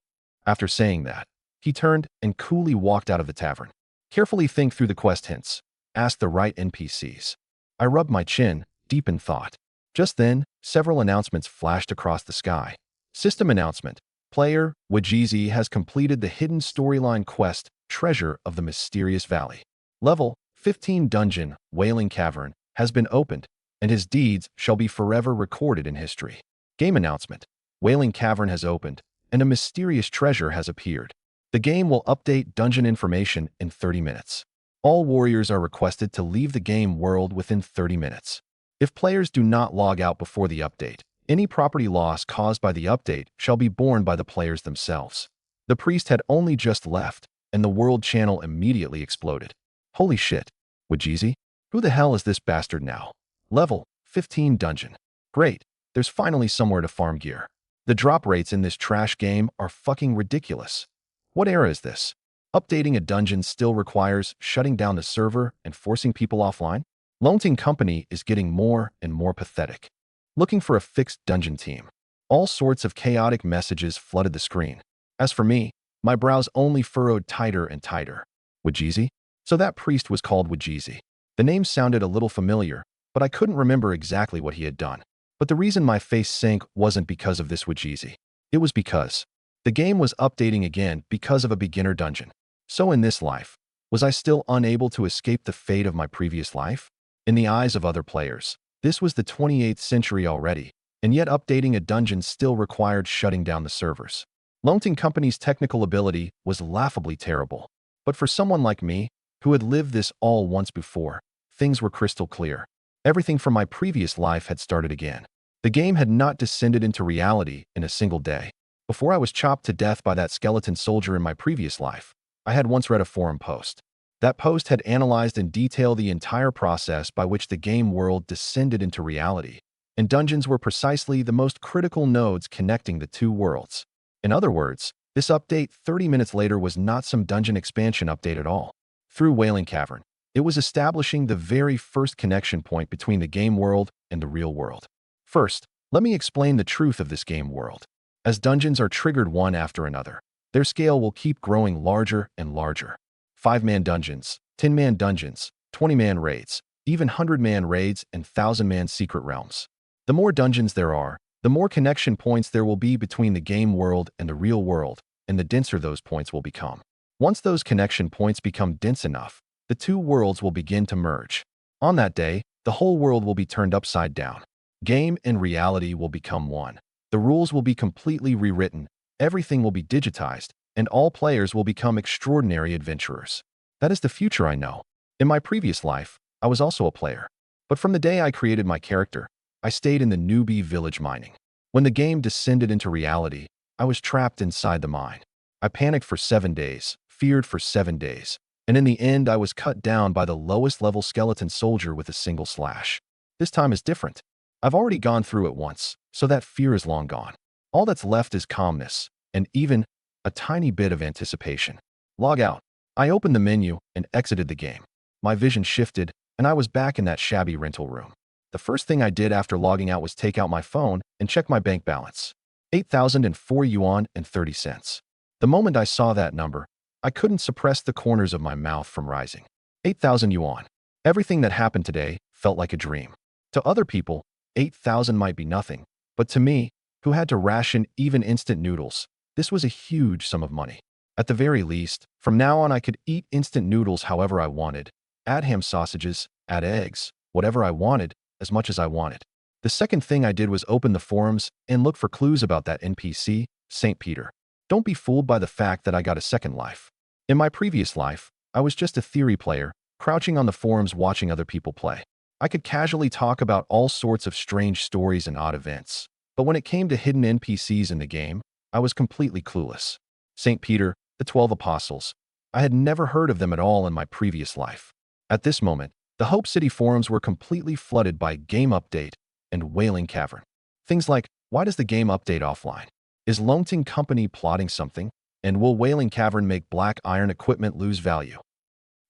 After saying that, he turned and coolly walked out of the tavern. Carefully think through the quest hints. Ask the right NPCs. I rubbed my chin, deep in thought. Just then, several announcements flashed across the sky. System announcement. Player Wajizi has completed the hidden storyline quest, Treasure of the Mysterious Valley. Level 15 Dungeon, Wailing Cavern, has been opened, and his deeds shall be forever recorded in history. Game announcement. Wailing Cavern has opened, and a mysterious treasure has appeared. The game will update dungeon information in 30 minutes. All warriors are requested to leave the game world within 30 minutes. If players do not log out before the update, Any property loss caused by the update shall be borne by the players themselves. The priest had only just left, and the world channel immediately exploded. Holy shit. Wajeezy? Who the hell is this bastard now? Level 15 dungeon. Great, there's finally somewhere to farm gear. The drop rates in this trash game are fucking ridiculous. What era is this? Updating a dungeon still requires shutting down the server and forcing people offline? Loanting Company is getting more and more pathetic. Looking for a fixed dungeon team. All sorts of chaotic messages flooded the screen. As for me, my brows only furrowed tighter and tighter. Wajeezy? So that priest was called Wajeezy. The name sounded a little familiar, but I couldn't remember exactly what he had done. But the reason my face sank wasn't because of this Wajeezy. It was because the game was updating again because of a beginner dungeon. So in this life, was I still unable to escape the fate of my previous life? In the eyes of other players, this was the 28th century already, and yet updating a dungeon still required shutting down the servers. Loanting Company's technical ability was laughably terrible. But for someone like me, who had lived this all once before, things were crystal clear. Everything from my previous life had started again. The game had not descended into reality in a single day. Before I was chopped to death by that skeleton soldier in my previous life, I had once read a forum post. That post had analyzed in detail the entire process by which the game world descended into reality, and dungeons were precisely the most critical nodes connecting the two worlds. In other words, this update 30 minutes later was not some dungeon expansion update at all. Through Wailing Cavern, it was establishing the very first connection point between the game world and the real world. First, let me explain the truth of this game world. As dungeons are triggered one after another, their scale will keep growing larger and larger. 5-man dungeons, 10-man dungeons, 20-man raids, even 100-man raids, and 1,000-man secret realms. The more dungeons there are, the more connection points there will be between the game world and the real world, and the denser those points will become. Once those connection points become dense enough, the two worlds will begin to merge. On that day, the whole world will be turned upside down. Game and reality will become one. The rules will be completely rewritten, everything will be digitized, and all players will become extraordinary adventurers. That is the future I know. In my previous life, I was also a player. But from the day I created my character, I stayed in the newbie village mining. When the game descended into reality, I was trapped inside the mine. I panicked for 7 days, feared for 7 days, and in the end I was cut down by the lowest level skeleton soldier with a single slash. This time is different. I've already gone through it once, so that fear is long gone. All that's left is calmness, and even a tiny bit of anticipation. Log out. I opened the menu and exited the game. My vision shifted, and I was back in that shabby rental room. The first thing I did after logging out was take out my phone and check my bank balance. 8,004 yuan and 30 cents. The moment I saw that number, I couldn't suppress the corners of my mouth from rising. 8,000 yuan. Everything that happened today felt like a dream. To other people, 8,000 might be nothing, but to me, who had to ration even instant noodles, this was a huge sum of money. At the very least, from now on I could eat instant noodles however I wanted, add ham sausages, add eggs, whatever I wanted, as much as I wanted. The second thing I did was open the forums and look for clues about that NPC, St. Peter. Don't be fooled by the fact that I got a second life. In my previous life, I was just a theory player, crouching on the forums watching other people play. I could casually talk about all sorts of strange stories and odd events. But when it came to hidden NPCs in the game, I was completely clueless. St. Peter, the 12 Apostles. I had never heard of them at all in my previous life. At this moment, the Hope City forums were completely flooded by Game Update and Wailing Cavern. Things like, why does the game update offline? Is Loanting Company plotting something? And will Wailing Cavern make black iron equipment lose value?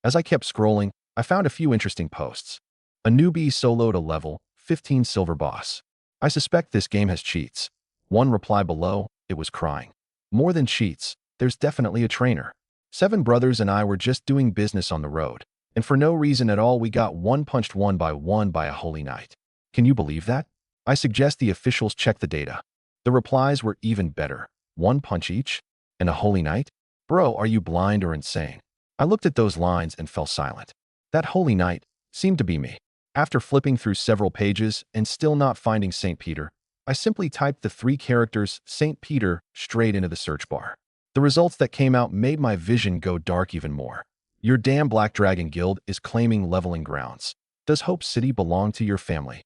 As I kept scrolling, I found a few interesting posts. A newbie soloed a level 15 silver boss. I suspect this game has cheats. One reply below, it was crying. More than cheats, there's definitely a trainer. 7 brothers and I were just doing business on the road, and for no reason at all we got one-punched one by a holy knight. Can you believe that? I suggest the officials check the data. The replies were even better. 1 punch each? And a holy knight? Bro, are you blind or insane? I looked at those lines and fell silent. That holy knight seemed to be me. After flipping through several pages and still not finding St. Peter, I simply typed the 3 characters St. Peter straight into the search bar. The results that came out made my vision go dark even more. Your damn Black Dragon Guild is claiming leveling grounds. Does Hope City belong to your family?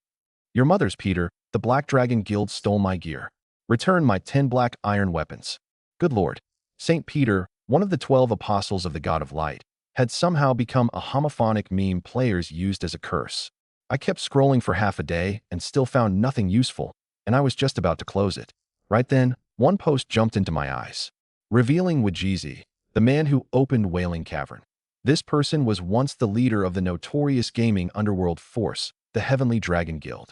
Your mother's Peter, The Black Dragon Guild stole my gear. Return my 10 black iron weapons. Good Lord. St. Peter, one of the 12 apostles of the God of Light, had somehow become a homophonic meme players used as a curse. I kept scrolling for half a day and still found nothing useful, and I was just about to close it. Right then, one post jumped into my eyes. Revealing Wajizi, the man who opened Wailing Cavern. This person was once the leader of the notorious gaming underworld force, the Heavenly Dragon Guild.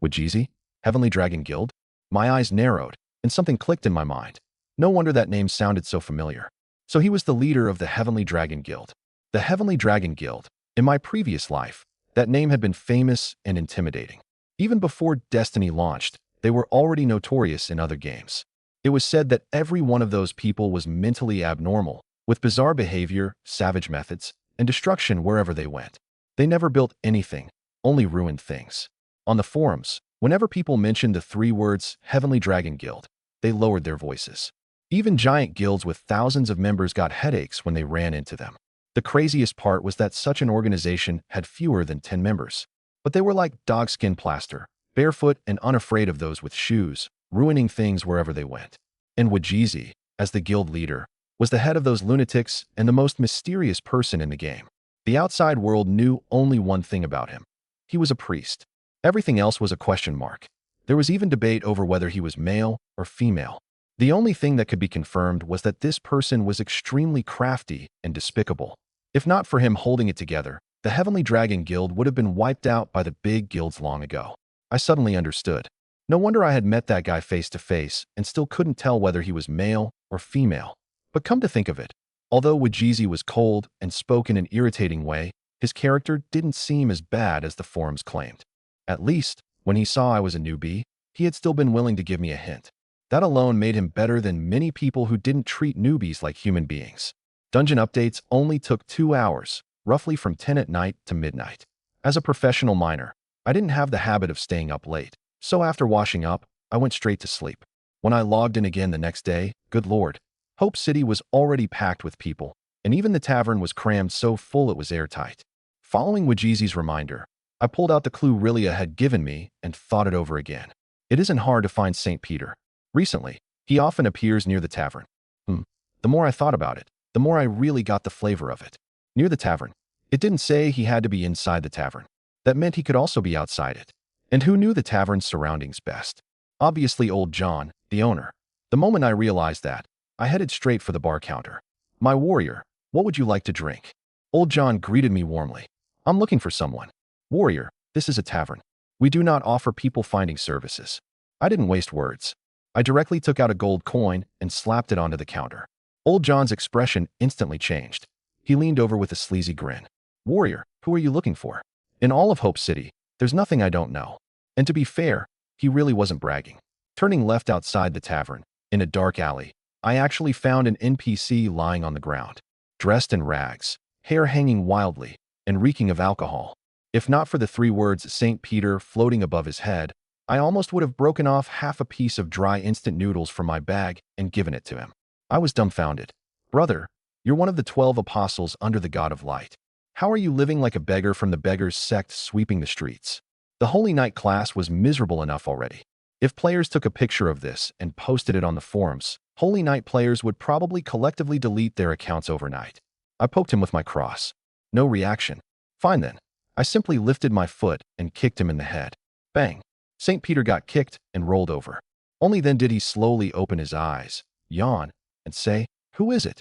Wajizi? Heavenly Dragon Guild? My eyes narrowed, and something clicked in my mind. No wonder that name sounded so familiar. So he was the leader of the Heavenly Dragon Guild. The Heavenly Dragon Guild. In my previous life, that name had been famous and intimidating. Even before Destiny launched, they were already notorious in other games. It was said that every one of those people was mentally abnormal, with bizarre behavior, savage methods, and destruction wherever they went. They never built anything, only ruined things. On the forums, whenever people mentioned the 3 words Heavenly Dragon Guild, they lowered their voices. Even giant guilds with thousands of members got headaches when they ran into them. The craziest part was that such an organization had fewer than 10 members. But they were like dogskin plaster, barefoot and unafraid of those with shoes, ruining things wherever they went. And Wajizi, as the guild leader, was the head of those lunatics and the most mysterious person in the game. The outside world knew only one thing about him. He was a priest. Everything else was a question mark. There was even debate over whether he was male or female. The only thing that could be confirmed was that this person was extremely crafty and despicable. If not for him holding it together, the Heavenly Dragon Guild would have been wiped out by the big guilds long ago. I suddenly understood. No wonder I had met that guy face to face and still couldn't tell whether he was male or female. But come to think of it, although Wajizi was cold and spoke in an irritating way, his character didn't seem as bad as the forums claimed. At least, when he saw I was a newbie, he had still been willing to give me a hint. That alone made him better than many people who didn't treat newbies like human beings. Dungeon updates only took 2 hours, roughly from 10 at night to midnight. As a professional miner, I didn't have the habit of staying up late, so after washing up, I went straight to sleep. When I logged in again the next day, good lord, Hope City was already packed with people, and even the tavern was crammed so full it was airtight. Following Wajizi's reminder, I pulled out the clue Rilia had given me and thought it over again. It isn't hard to find St. Peter. Recently, he often appears near the tavern. The more I thought about it, the more I really got the flavor of it. Near the tavern. It didn't say he had to be inside the tavern. That meant he could also be outside it. And who knew the tavern's surroundings best? Obviously old John, the owner. The moment I realized that, I headed straight for the bar counter. My warrior, what would you like to drink? Old John greeted me warmly. I'm looking for someone. Warrior, this is a tavern. We do not offer people finding services. I didn't waste words. I directly took out a gold coin and slapped it onto the counter. Old John's expression instantly changed. He leaned over with a sleazy grin. Warrior, who are you looking for? In all of Hope City, there's nothing I don't know. And to be fair, he really wasn't bragging. Turning left outside the tavern, in a dark alley, I actually found an NPC lying on the ground, dressed in rags, hair hanging wildly, and reeking of alcohol. If not for the 3 words St. Peter floating above his head, I almost would have broken off half a piece of dry instant noodles from my bag and given it to him. I was dumbfounded. Brother, you're one of the 12 apostles under the God of Light. How are you living like a beggar from the beggars sect sweeping the streets? The Holy Knight class was miserable enough already. If players took a picture of this and posted it on the forums, Holy Knight players would probably collectively delete their accounts overnight. I poked him with my cross. No reaction. Fine then. I simply lifted my foot and kicked him in the head. Bang. St. Peter got kicked and rolled over. Only then did he slowly open his eyes, yawn, and say, "Who is it?"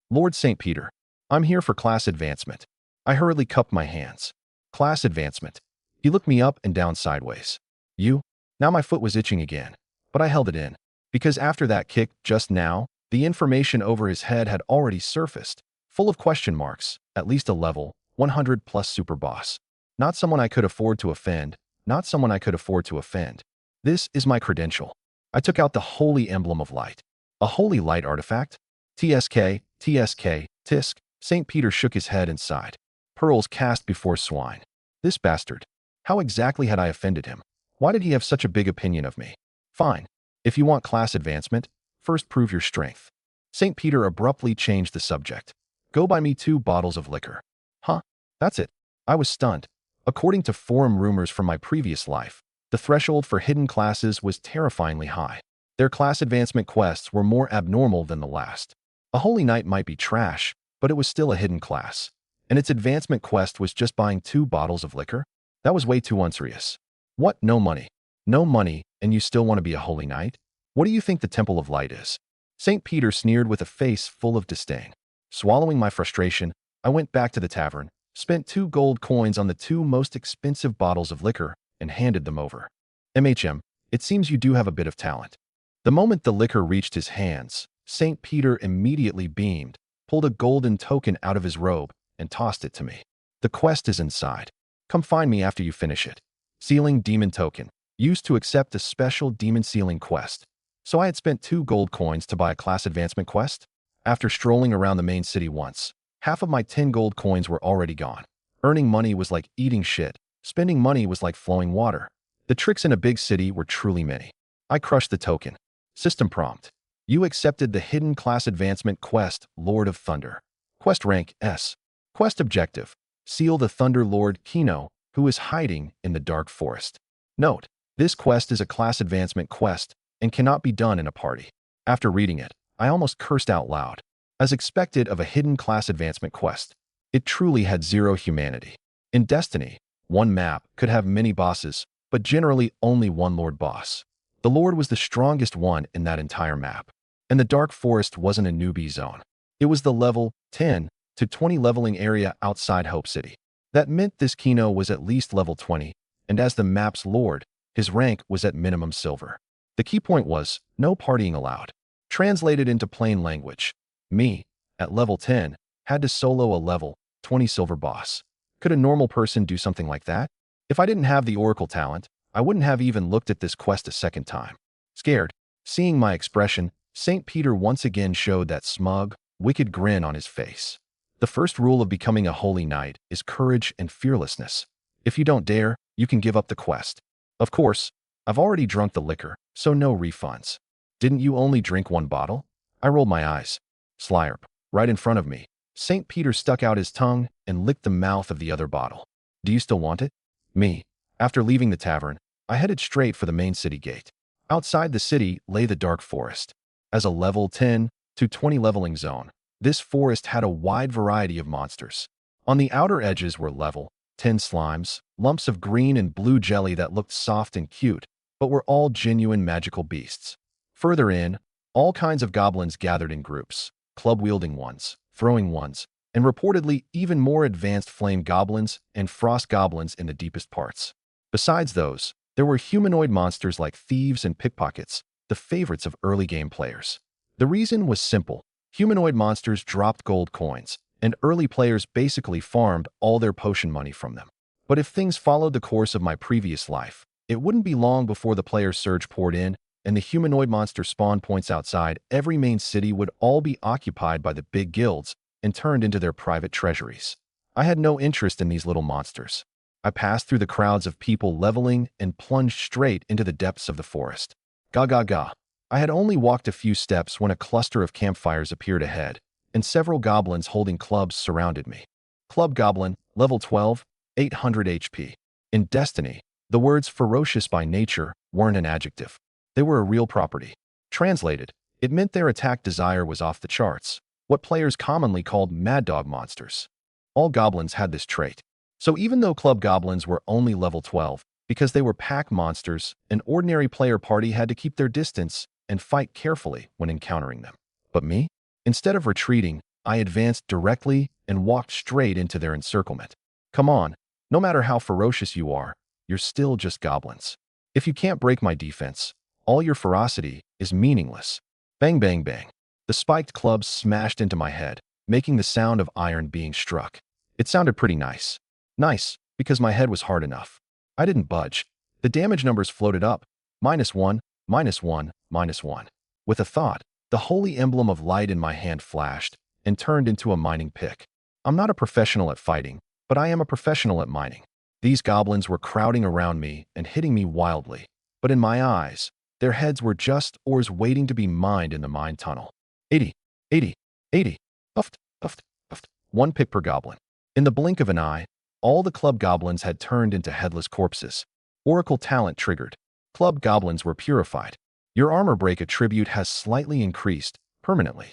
Lord St. Peter. I'm here for class advancement. I hurriedly cupped my hands. Class advancement. He looked me up and down sideways. You? Now my foot was itching again, but I held it in. Because after that kick just now, the information over his head had already surfaced, full of question marks, at least a level 100 plus super boss. Not someone I could afford to offend, not someone I could afford to offend. This is my credential. I took out the holy emblem of light. A holy light artifact? TSK, TSK, tisk. St. Peter shook his head and sighed. Pearls cast before swine. This bastard. How exactly had I offended him? Why did he have such a big opinion of me? Fine. If you want class advancement, first prove your strength. St. Peter abruptly changed the subject. Go buy me 2 bottles of liquor. Huh? That's it. I was stunned. According to forum rumors from my previous life, The threshold for hidden classes was terrifyingly high. Their class advancement quests were more abnormal than the last. A holy knight might be trash, but it was still a hidden class. And its advancement quest was just buying 2 bottles of liquor? That was way too unserious. What? No money. No money, and you still want to be a holy knight? What do you think the Temple of Light is? St. Peter sneered with a face full of disdain. Swallowing my frustration, I went back to the tavern, spent 2 gold coins on the 2 most expensive bottles of liquor, and handed them over. MHM, it seems you do have a bit of talent. The moment the liquor reached his hands, St. Peter immediately beamed, pulled a golden token out of his robe, and tossed it to me. The quest is inside. Come find me after you finish it. Sealing demon token, used to accept a special demon sealing quest. So I had spent 2 gold coins to buy a class advancement quest? After strolling around the main city once, half of my 10 gold coins were already gone. Earning money was like eating shit. Spending money was like flowing water. The tricks in a big city were truly many. I crushed the token. System prompt. You accepted the hidden class advancement quest, Lord of Thunder. Quest rank S. Quest objective. Seal the Thunder Lord Kino, who is hiding in the dark forest. Note, this quest is a class advancement quest and cannot be done in a party. After reading it, I almost cursed out loud. As expected of a hidden class advancement quest, it truly had zero humanity. In Destiny, one map could have many bosses, but generally only one Lord boss. The Lord was the strongest one in that entire map. And the dark forest wasn't a newbie zone. It was the level 10 to 20 leveling area outside Hope City. That meant this Kino was at least level 20, and as the map's lord, his rank was at minimum silver. The key point was, no partying allowed. Translated into plain language, me, at level 10, had to solo a level 20 silver boss. Could a normal person do something like that? If I didn't have the Oracle talent, I wouldn't have even looked at this quest a second time. Scared, seeing my expression, St. Peter once again showed that smug, wicked grin on his face. The first rule of becoming a holy knight is courage and fearlessness. If you don't dare, you can give up the quest. Of course, I've already drunk the liquor, so no refunds. Didn't you only drink 1 bottle? I rolled my eyes. Slurp. Right in front of me, St. Peter stuck out his tongue and licked the mouth of the other bottle. Do you still want it? Me. After leaving the tavern, I headed straight for the main city gate. Outside the city lay the dark forest. As a level 10 to 20 leveling zone, this forest had a wide variety of monsters. On the outer edges were level 10 slimes, lumps of green and blue jelly that looked soft and cute, but were all genuine magical beasts. Further in, all kinds of goblins gathered in groups, club-wielding ones, throwing ones, and reportedly even more advanced flame goblins and frost goblins in the deepest parts. Besides those, there were humanoid monsters like thieves and pickpockets, the favorites of early game players. The reason was simple. Humanoid monsters dropped gold coins, and early players basically farmed all their potion money from them. But if things followed the course of my previous life, it wouldn't be long before the player surge poured in, and the humanoid monster spawn points outside every main city would all be occupied by the big guilds and turned into their private treasuries. I had no interest in these little monsters. I passed through the crowds of people leveling and plunged straight into the depths of the forest. Ga ga ga. I had only walked a few steps when a cluster of campfires appeared ahead, and several goblins holding clubs surrounded me. Club Goblin, level 12, 800 HP. In Destiny, the words ferocious by nature weren't an adjective. They were a real property. Translated, it meant their attack desire was off the charts, what players commonly called mad dog monsters. All goblins had this trait. So even though club goblins were only level 12, because they were pack monsters, an ordinary player party had to keep their distance and fight carefully when encountering them. But me? Instead of retreating, I advanced directly and walked straight into their encirclement. Come on, no matter how ferocious you are, you're still just goblins. If you can't break my defense, all your ferocity is meaningless. Bang bang bang. The spiked clubs smashed into my head, making the sound of iron being struck. It sounded pretty nice. Nice, because my head was hard enough. I didn't budge. The damage numbers floated up. -1, -1, -1. With a thought, the holy emblem of light in my hand flashed and turned into a mining pick. I'm not a professional at fighting, but I am a professional at mining. These goblins were crowding around me and hitting me wildly, but in my eyes, their heads were just ores waiting to be mined in the mine tunnel. 80, 80, 80. Uft, uft, uft. 1 pick per goblin. In the blink of an eye, all the club goblins had turned into headless corpses. Oracle talent triggered. Club goblins were purified. Your armor break attribute has slightly increased, permanently.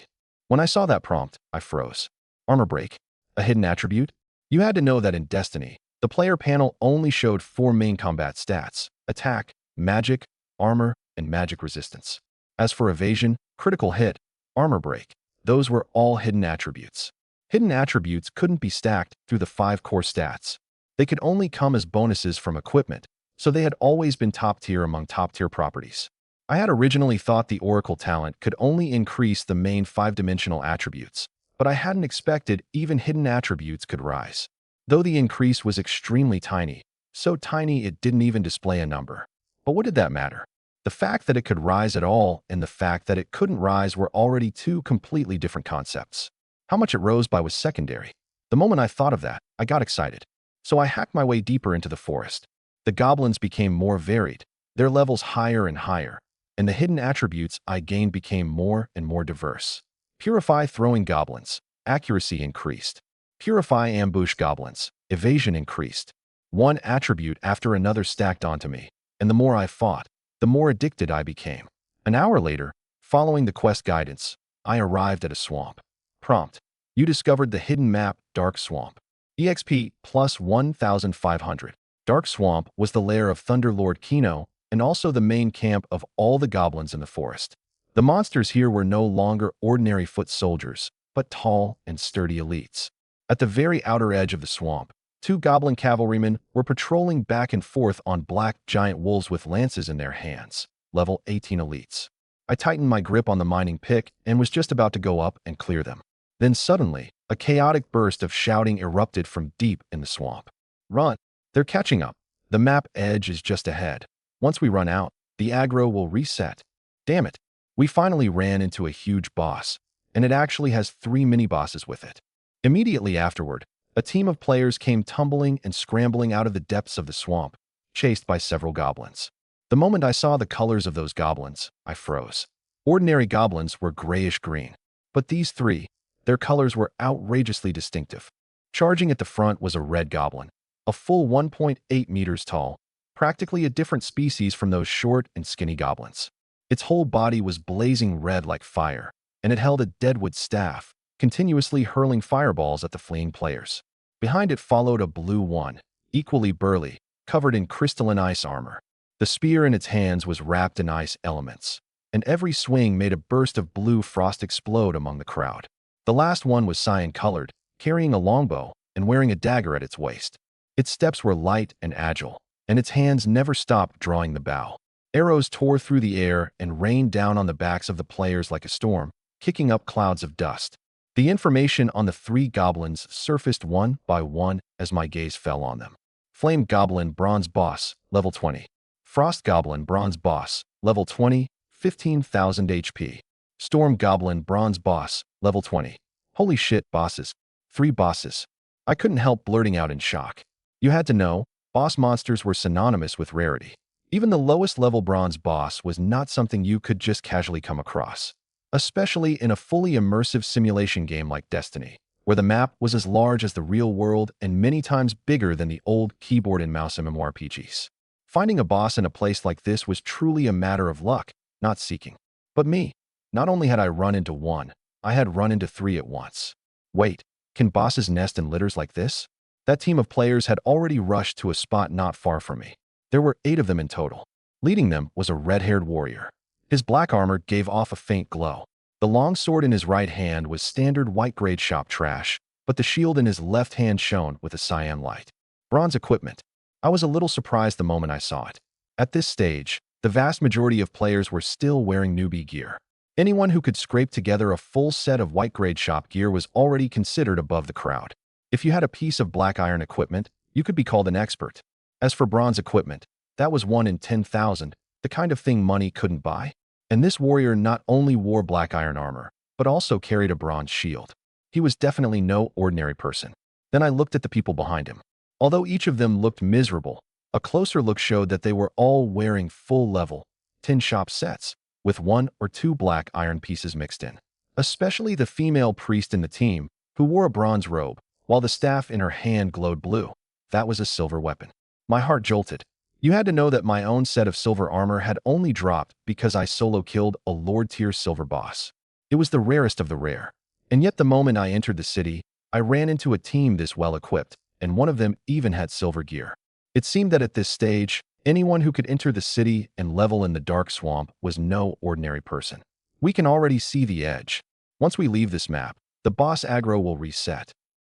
When I saw that prompt, I froze. Armor break? A hidden attribute? You had to know that in Destiny, the player panel only showed 4 main combat stats: attack, magic, armor, and magic resistance. As for evasion, critical hit, armor break, those were all hidden attributes. Hidden attributes couldn't be stacked through the 5 core stats. They could only come as bonuses from equipment, so they had always been top tier among top tier properties. I had originally thought the Oracle talent could only increase the main 5-dimensional attributes, but I hadn't expected even hidden attributes could rise. Though the increase was extremely tiny, so tiny it didn't even display a number. But what did that matter? The fact that it could rise at all and the fact that it couldn't rise were already two completely different concepts. How much it rose by was secondary. The moment I thought of that, I got excited. So I hacked my way deeper into the forest. The goblins became more varied, their levels higher and higher, and the hidden attributes I gained became more and more diverse. Purify throwing goblins, accuracy increased. Purify ambush goblins, evasion increased. One attribute after another stacked onto me, and the more I fought, the more addicted I became. An hour later, following the quest guidance, I arrived at a swamp. Prompt: you discovered the hidden map, Dark Swamp. EXP plus 1,500. Dark Swamp was the lair of Thunderlord Kino and also the main camp of all the goblins in the forest. The monsters here were no longer ordinary foot soldiers, but tall and sturdy elites. At the very outer edge of the swamp, 2 goblin cavalrymen were patrolling back and forth on black giant wolves with lances in their hands, level 18 elites. I tightened my grip on the mining pick and was just about to go up and clear them. Then suddenly, a chaotic burst of shouting erupted from deep in the swamp. Run! They're catching up. The map edge is just ahead. Once we run out, the aggro will reset. Damn it. We finally ran into a huge boss, and it actually has 3 mini-bosses with it. Immediately afterward, a team of players came tumbling and scrambling out of the depths of the swamp, chased by several goblins. The moment I saw the colors of those goblins, I froze. Ordinary goblins were grayish-green, but these 3, their colors were outrageously distinctive. Charging at the front was a red goblin, a full 1.8 meters tall, practically a different species from those short and skinny goblins. Its whole body was blazing red like fire, and it held a deadwood staff, continuously hurling fireballs at the fleeing players. Behind it followed a blue one, equally burly, covered in crystalline ice armor. The spear in its hands was wrapped in ice elements, and every swing made a burst of blue frost explode among the crowd. The last one was cyan-colored, carrying a longbow and wearing a dagger at its waist. Its steps were light and agile, and its hands never stopped drawing the bow. Arrows tore through the air and rained down on the backs of the players like a storm, kicking up clouds of dust. The information on the 3 goblins surfaced one by one as my gaze fell on them. Flame Goblin Bronze Boss, level 20. Frost Goblin Bronze Boss, level 20, 15,000 HP. Storm Goblin Bronze Boss, level 20. Holy shit, bosses. 3 bosses. I couldn't help blurting out in shock. You had to know, boss monsters were synonymous with rarity. Even the lowest level bronze boss was not something you could just casually come across, especially in a fully immersive simulation game like Destiny, where the map was as large as the real world and many times bigger than the old keyboard and mouse MMORPGs. Finding a boss in a place like this was truly a matter of luck, not seeking. But me, not only had I run into one, I had run into 3 at once. Wait, can bosses nest in litters like this? That team of players had already rushed to a spot not far from me. There were 8 of them in total. Leading them was a red-haired warrior. His black armor gave off a faint glow. The long sword in his right hand was standard white-grade shop trash, but the shield in his left hand shone with a cyan light. Bronze equipment. I was a little surprised the moment I saw it. At this stage, the vast majority of players were still wearing newbie gear. Anyone who could scrape together a full set of white-grade shop gear was already considered above the crowd. If you had a piece of black iron equipment, you could be called an expert. As for bronze equipment, that was 1 in 10,000, the kind of thing money couldn't buy. And this warrior not only wore black iron armor, but also carried a bronze shield. He was definitely no ordinary person. Then I looked at the people behind him. Although each of them looked miserable, a closer look showed that they were all wearing full-level, tin shop sets, with 1 or 2 black iron pieces mixed in. Especially the female priest in the team, who wore a bronze robe, while the staff in her hand glowed blue. That was a silver weapon. My heart jolted. You had to know that my own set of silver armor had only dropped because I solo killed a Lord-tier silver boss. It was the rarest of the rare. And yet the moment I entered the city, I ran into a team this well-equipped, and one of them even had silver gear. It seemed that at this stage, anyone who could enter the city and level in the dark swamp was no ordinary person. We can already see the edge. Once we leave this map, the boss aggro will reset.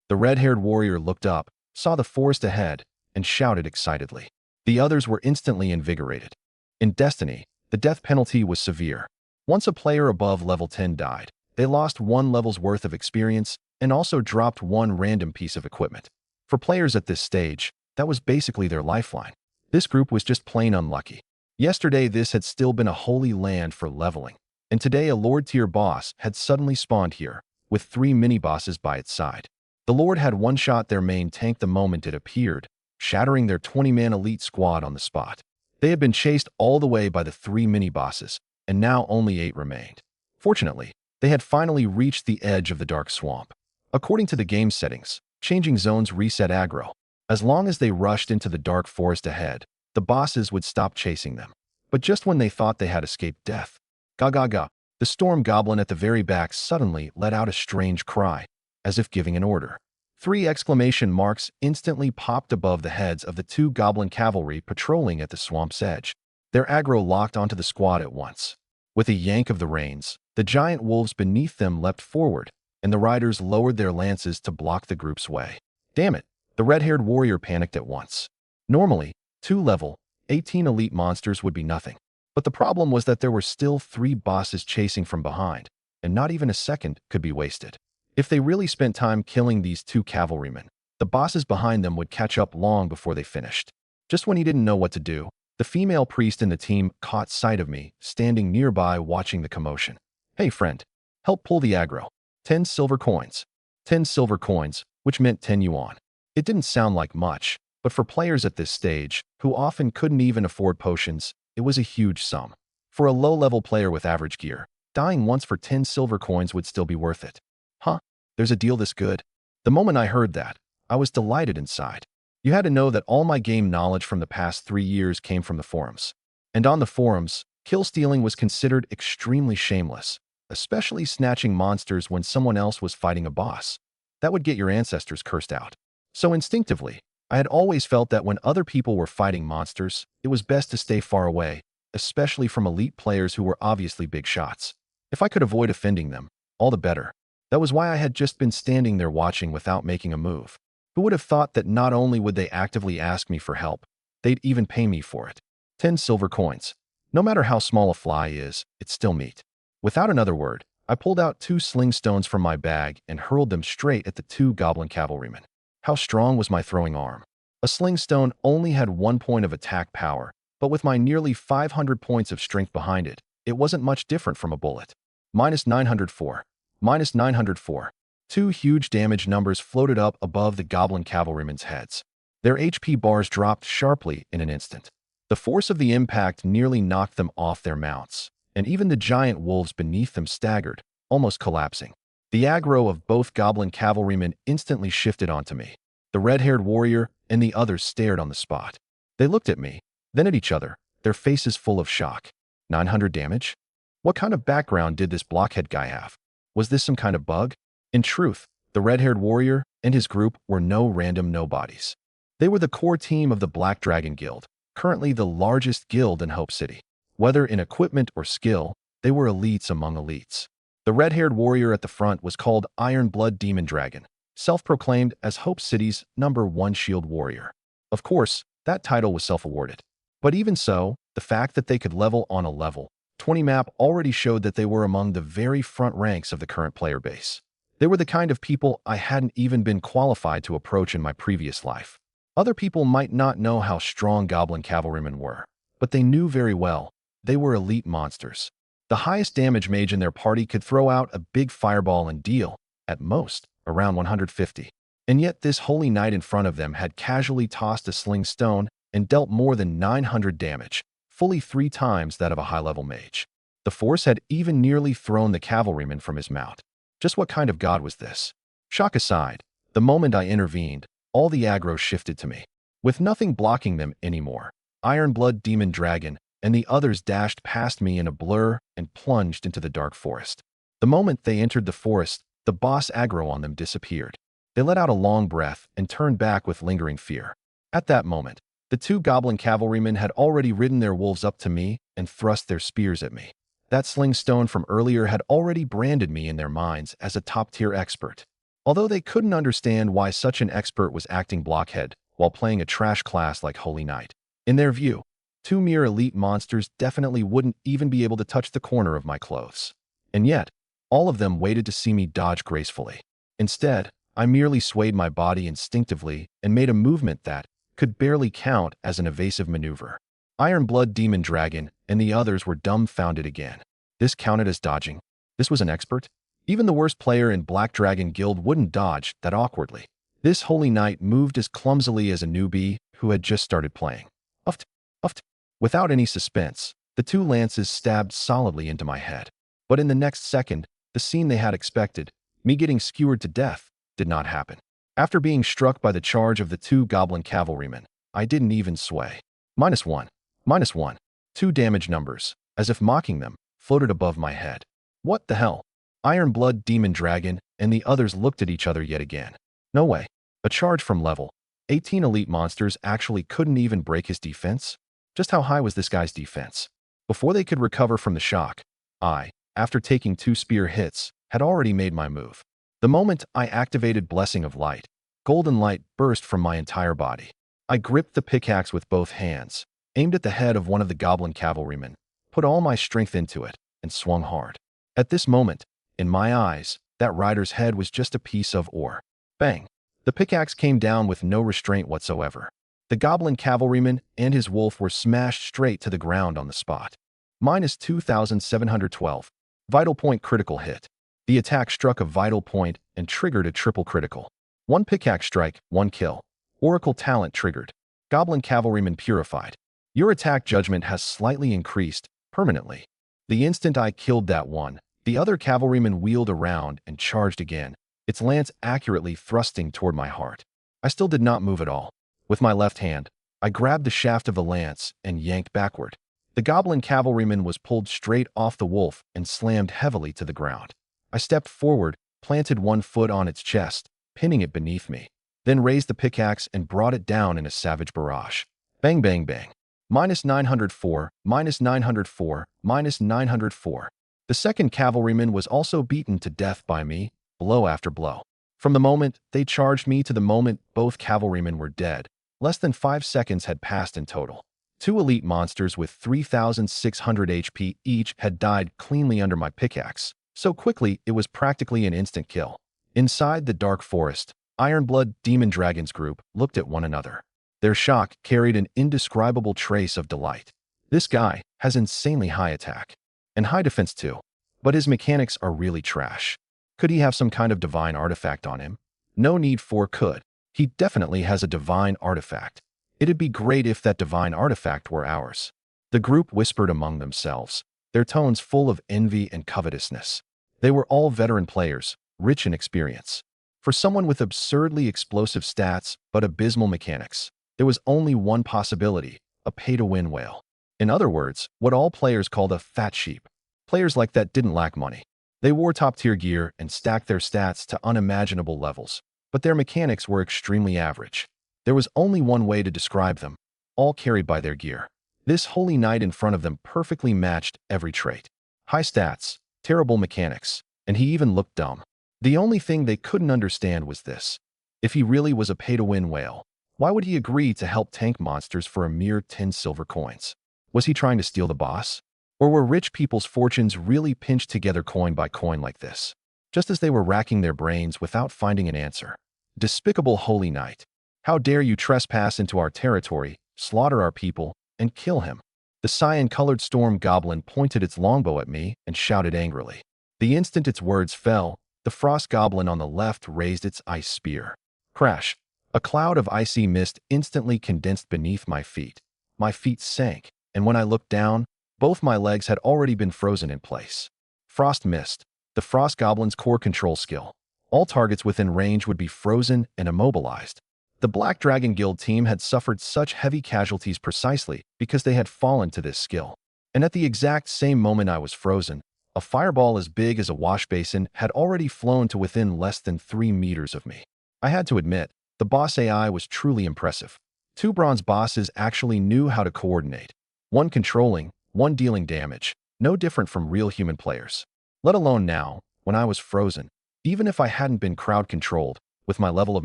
The red-haired warrior looked up, saw the forest ahead, and shouted excitedly. The others were instantly invigorated. In Destiny, the death penalty was severe. Once a player above level 10 died, they lost 1 level's worth of experience and also dropped 1 random piece of equipment. For players at this stage, that was basically their lifeline. This group was just plain unlucky. Yesterday, this had still been a holy land for leveling, and today a Lord-tier boss had suddenly spawned here, with 3 mini-bosses by its side. The Lord had one-shot their main tank the moment it appeared, shattering their 20-man elite squad on the spot. They had been chased all the way by the 3 mini-bosses, and now only 8 remained. Fortunately, they had finally reached the edge of the dark swamp. According to the game settings, changing zones reset aggro. As long as they rushed into the dark forest ahead, the bosses would stop chasing them. But just when they thought they had escaped death, ga, the storm goblin at the very back suddenly let out a strange cry, as if giving an order. 3 exclamation marks instantly popped above the heads of the 2 goblin cavalry patrolling at the swamp's edge. Their aggro locked onto the squad at once. With a yank of the reins, the giant wolves beneath them leapt forward, and the riders lowered their lances to block the group's way. Damn it, the red-haired warrior panicked at once. Normally, 2 level 18 elite monsters would be nothing. But the problem was that there were still 3 bosses chasing from behind, and not even a second could be wasted. If they really spent time killing these 2 cavalrymen, the bosses behind them would catch up long before they finished. Just when he didn't know what to do, the female priest in the team caught sight of me, standing nearby watching the commotion. Hey friend, help pull the aggro. 10 silver coins. 10 silver coins, which meant 10 yuan. It didn't sound like much, but for players at this stage, who often couldn't even afford potions, it was a huge sum. For a low-level player with average gear, dying once for 10 silver coins would still be worth it. Huh? There's a deal this good? The moment I heard that, I was delighted inside. You had to know that all my game knowledge from the past 3 years came from the forums. And on the forums, kill stealing was considered extremely shameless, especially snatching monsters when someone else was fighting a boss. That would get your ancestors cursed out. So instinctively, I had always felt that when other people were fighting monsters, it was best to stay far away, especially from elite players who were obviously big shots. If I could avoid offending them, all the better. That was why I had just been standing there watching without making a move. Who would have thought that not only would they actively ask me for help, they'd even pay me for it? 10 silver coins. No matter how small a fly is, it's still meat. Without another word, I pulled out 2 sling stones from my bag and hurled them straight at the 2 goblin cavalrymen. How strong was my throwing arm? A sling stone only had 1 point of attack power, but with my nearly 500 points of strength behind it, it wasn't much different from a bullet. Minus 904. Minus 904. 2 huge damage numbers floated up above the goblin cavalrymen's heads. Their HP bars dropped sharply in an instant. The force of the impact nearly knocked them off their mounts, and even the giant wolves beneath them staggered, almost collapsing. The aggro of both goblin cavalrymen instantly shifted onto me. The red-haired warrior and the others stared on the spot. They looked at me, then at each other, their faces full of shock. 900 damage? What kind of background did this blockhead guy have? Was this some kind of bug? In truth, the red-haired warrior and his group were no random nobodies. They were the core team of the Black Dragon Guild, currently the largest guild in Hope City. Whether in equipment or skill, they were elites among elites. The red-haired warrior at the front was called Iron Blood Demon Dragon, self-proclaimed as Hope City's #1 shield warrior. Of course, that title was self-awarded. But even so, the fact that they could level on a level 20 map already showed that they were among the very front ranks of the current player base. They were the kind of people I hadn't even been qualified to approach in my previous life. Other people might not know how strong goblin cavalrymen were, but they knew very well they were elite monsters. The highest damage mage in their party could throw out a big fireball and deal, at most, around 150. And yet this holy knight in front of them had casually tossed a sling stone and dealt more than 900 damage, fully 3 times that of a high-level mage. The force had even nearly thrown the cavalryman from his mount. Just what kind of god was this? Shock aside, the moment I intervened, all the aggro shifted to me. With nothing blocking them anymore, Iron Blood Demon Dragon, and the others dashed past me in a blur and plunged into the dark forest. The moment they entered the forest, the boss aggro on them disappeared. They let out a long breath and turned back with lingering fear. At that moment, the two goblin cavalrymen had already ridden their wolves up to me and thrust their spears at me. That sling stone from earlier had already branded me in their minds as a top-tier expert. Although they couldn't understand why such an expert was acting blockhead while playing a trash class like Holy Knight. In their view, two mere elite monsters definitely wouldn't even be able to touch the corner of my clothes. And yet, all of them waited to see me dodge gracefully. Instead, I merely swayed my body instinctively and made a movement that could barely count as an evasive maneuver. Iron Blood Demon Dragon and the others were dumbfounded again. This counted as dodging? This was an expert? Even the worst player in Black Dragon Guild wouldn't dodge that awkwardly. This Holy Knight moved as clumsily as a newbie who had just started playing. Uft, uft. Without any suspense, the two lances stabbed solidly into my head. But in the next second, the scene they had expected, me getting skewered to death, did not happen. After being struck by the charge of the two goblin cavalrymen, I didn't even sway. -1, -1. Two damage numbers, as if mocking them, floated above my head. What the hell? Iron Blood Demon Dragon and the others looked at each other yet again. No way. A charge from level 18 elite monsters actually couldn't even break his defense? Just how high was this guy's defense? Before they could recover from the shock, I, after taking 2 spear hits, had already made my move. The moment I activated Blessing of Light, golden light burst from my entire body. I gripped the pickaxe with both hands, aimed at the head of one of the goblin cavalrymen, put all my strength into it, and swung hard. At this moment, in my eyes, that rider's head was just a piece of ore. Bang! The pickaxe came down with no restraint whatsoever. The goblin cavalryman and his wolf were smashed straight to the ground on the spot. -2,712. Vital point critical hit. The attack struck a vital point and triggered a triple critical. 1 pickaxe strike, 1 kill. Oracle talent triggered. Goblin cavalryman purified. Your attack judgment has slightly increased, permanently. The instant I killed that one, the other cavalryman wheeled around and charged again, its lance accurately thrusting toward my heart. I still did not move at all. With my left hand, I grabbed the shaft of the lance and yanked backward. The goblin cavalryman was pulled straight off the wolf and slammed heavily to the ground. I stepped forward, planted one foot on its chest, pinning it beneath me, then raised the pickaxe and brought it down in a savage barrage. Bang, bang, bang. -904, -904, -904. The second cavalryman was also beaten to death by me, blow after blow. From the moment they charged me to the moment both cavalrymen were dead, less than 5 seconds had passed in total. 2 elite monsters with 3,600 HP each had died cleanly under my pickaxe. So quickly, it was practically an instant kill. Inside the dark forest, Iron Blood Demon Dragon's group looked at one another. Their shock carried an indescribable trace of delight. This guy has insanely high attack. And high defense too. But his mechanics are really trash. Could he have some kind of divine artifact on him? No need for could. He definitely has a divine artifact. It'd be great if that divine artifact were ours. The group whispered among themselves, their tones full of envy and covetousness. They were all veteran players, rich in experience. For someone with absurdly explosive stats but abysmal mechanics, there was only one possibility, a pay-to-win whale. In other words, what all players called a fat sheep. Players like that didn't lack money. They wore top-tier gear and stacked their stats to unimaginable levels, but their mechanics were extremely average. There was only one way to describe them, all carried by their gear. This Holy Knight in front of them perfectly matched every trait. High stats, terrible mechanics, and he even looked dumb. The only thing they couldn't understand was this. If he really was a pay-to-win whale, why would he agree to help tank monsters for a mere 10 silver coins? Was he trying to steal the boss? Or were rich people's fortunes really pinched together coin by coin like this? Just as they were racking their brains without finding an answer. Despicable Holy Knight. How dare you trespass into our territory, slaughter our people, and kill him? The cyan-colored storm goblin pointed its longbow at me and shouted angrily. The instant its words fell, the frost goblin on the left raised its ice spear. Crash! A cloud of icy mist instantly condensed beneath my feet. My feet sank, and when I looked down, both my legs had already been frozen in place. Frost Mist, the frost goblin's core control skill. All targets within range would be frozen and immobilized. The Black Dragon Guild team had suffered such heavy casualties precisely because they had fallen to this skill. And at the exact same moment I was frozen, a fireball as big as a wash basin had already flown to within less than 3 meters of me. I had to admit, the boss AI was truly impressive. Two bronze bosses actually knew how to coordinate. One controlling, one dealing damage, no different from real human players. Let alone now, when I was frozen. Even if I hadn't been crowd-controlled, with my level of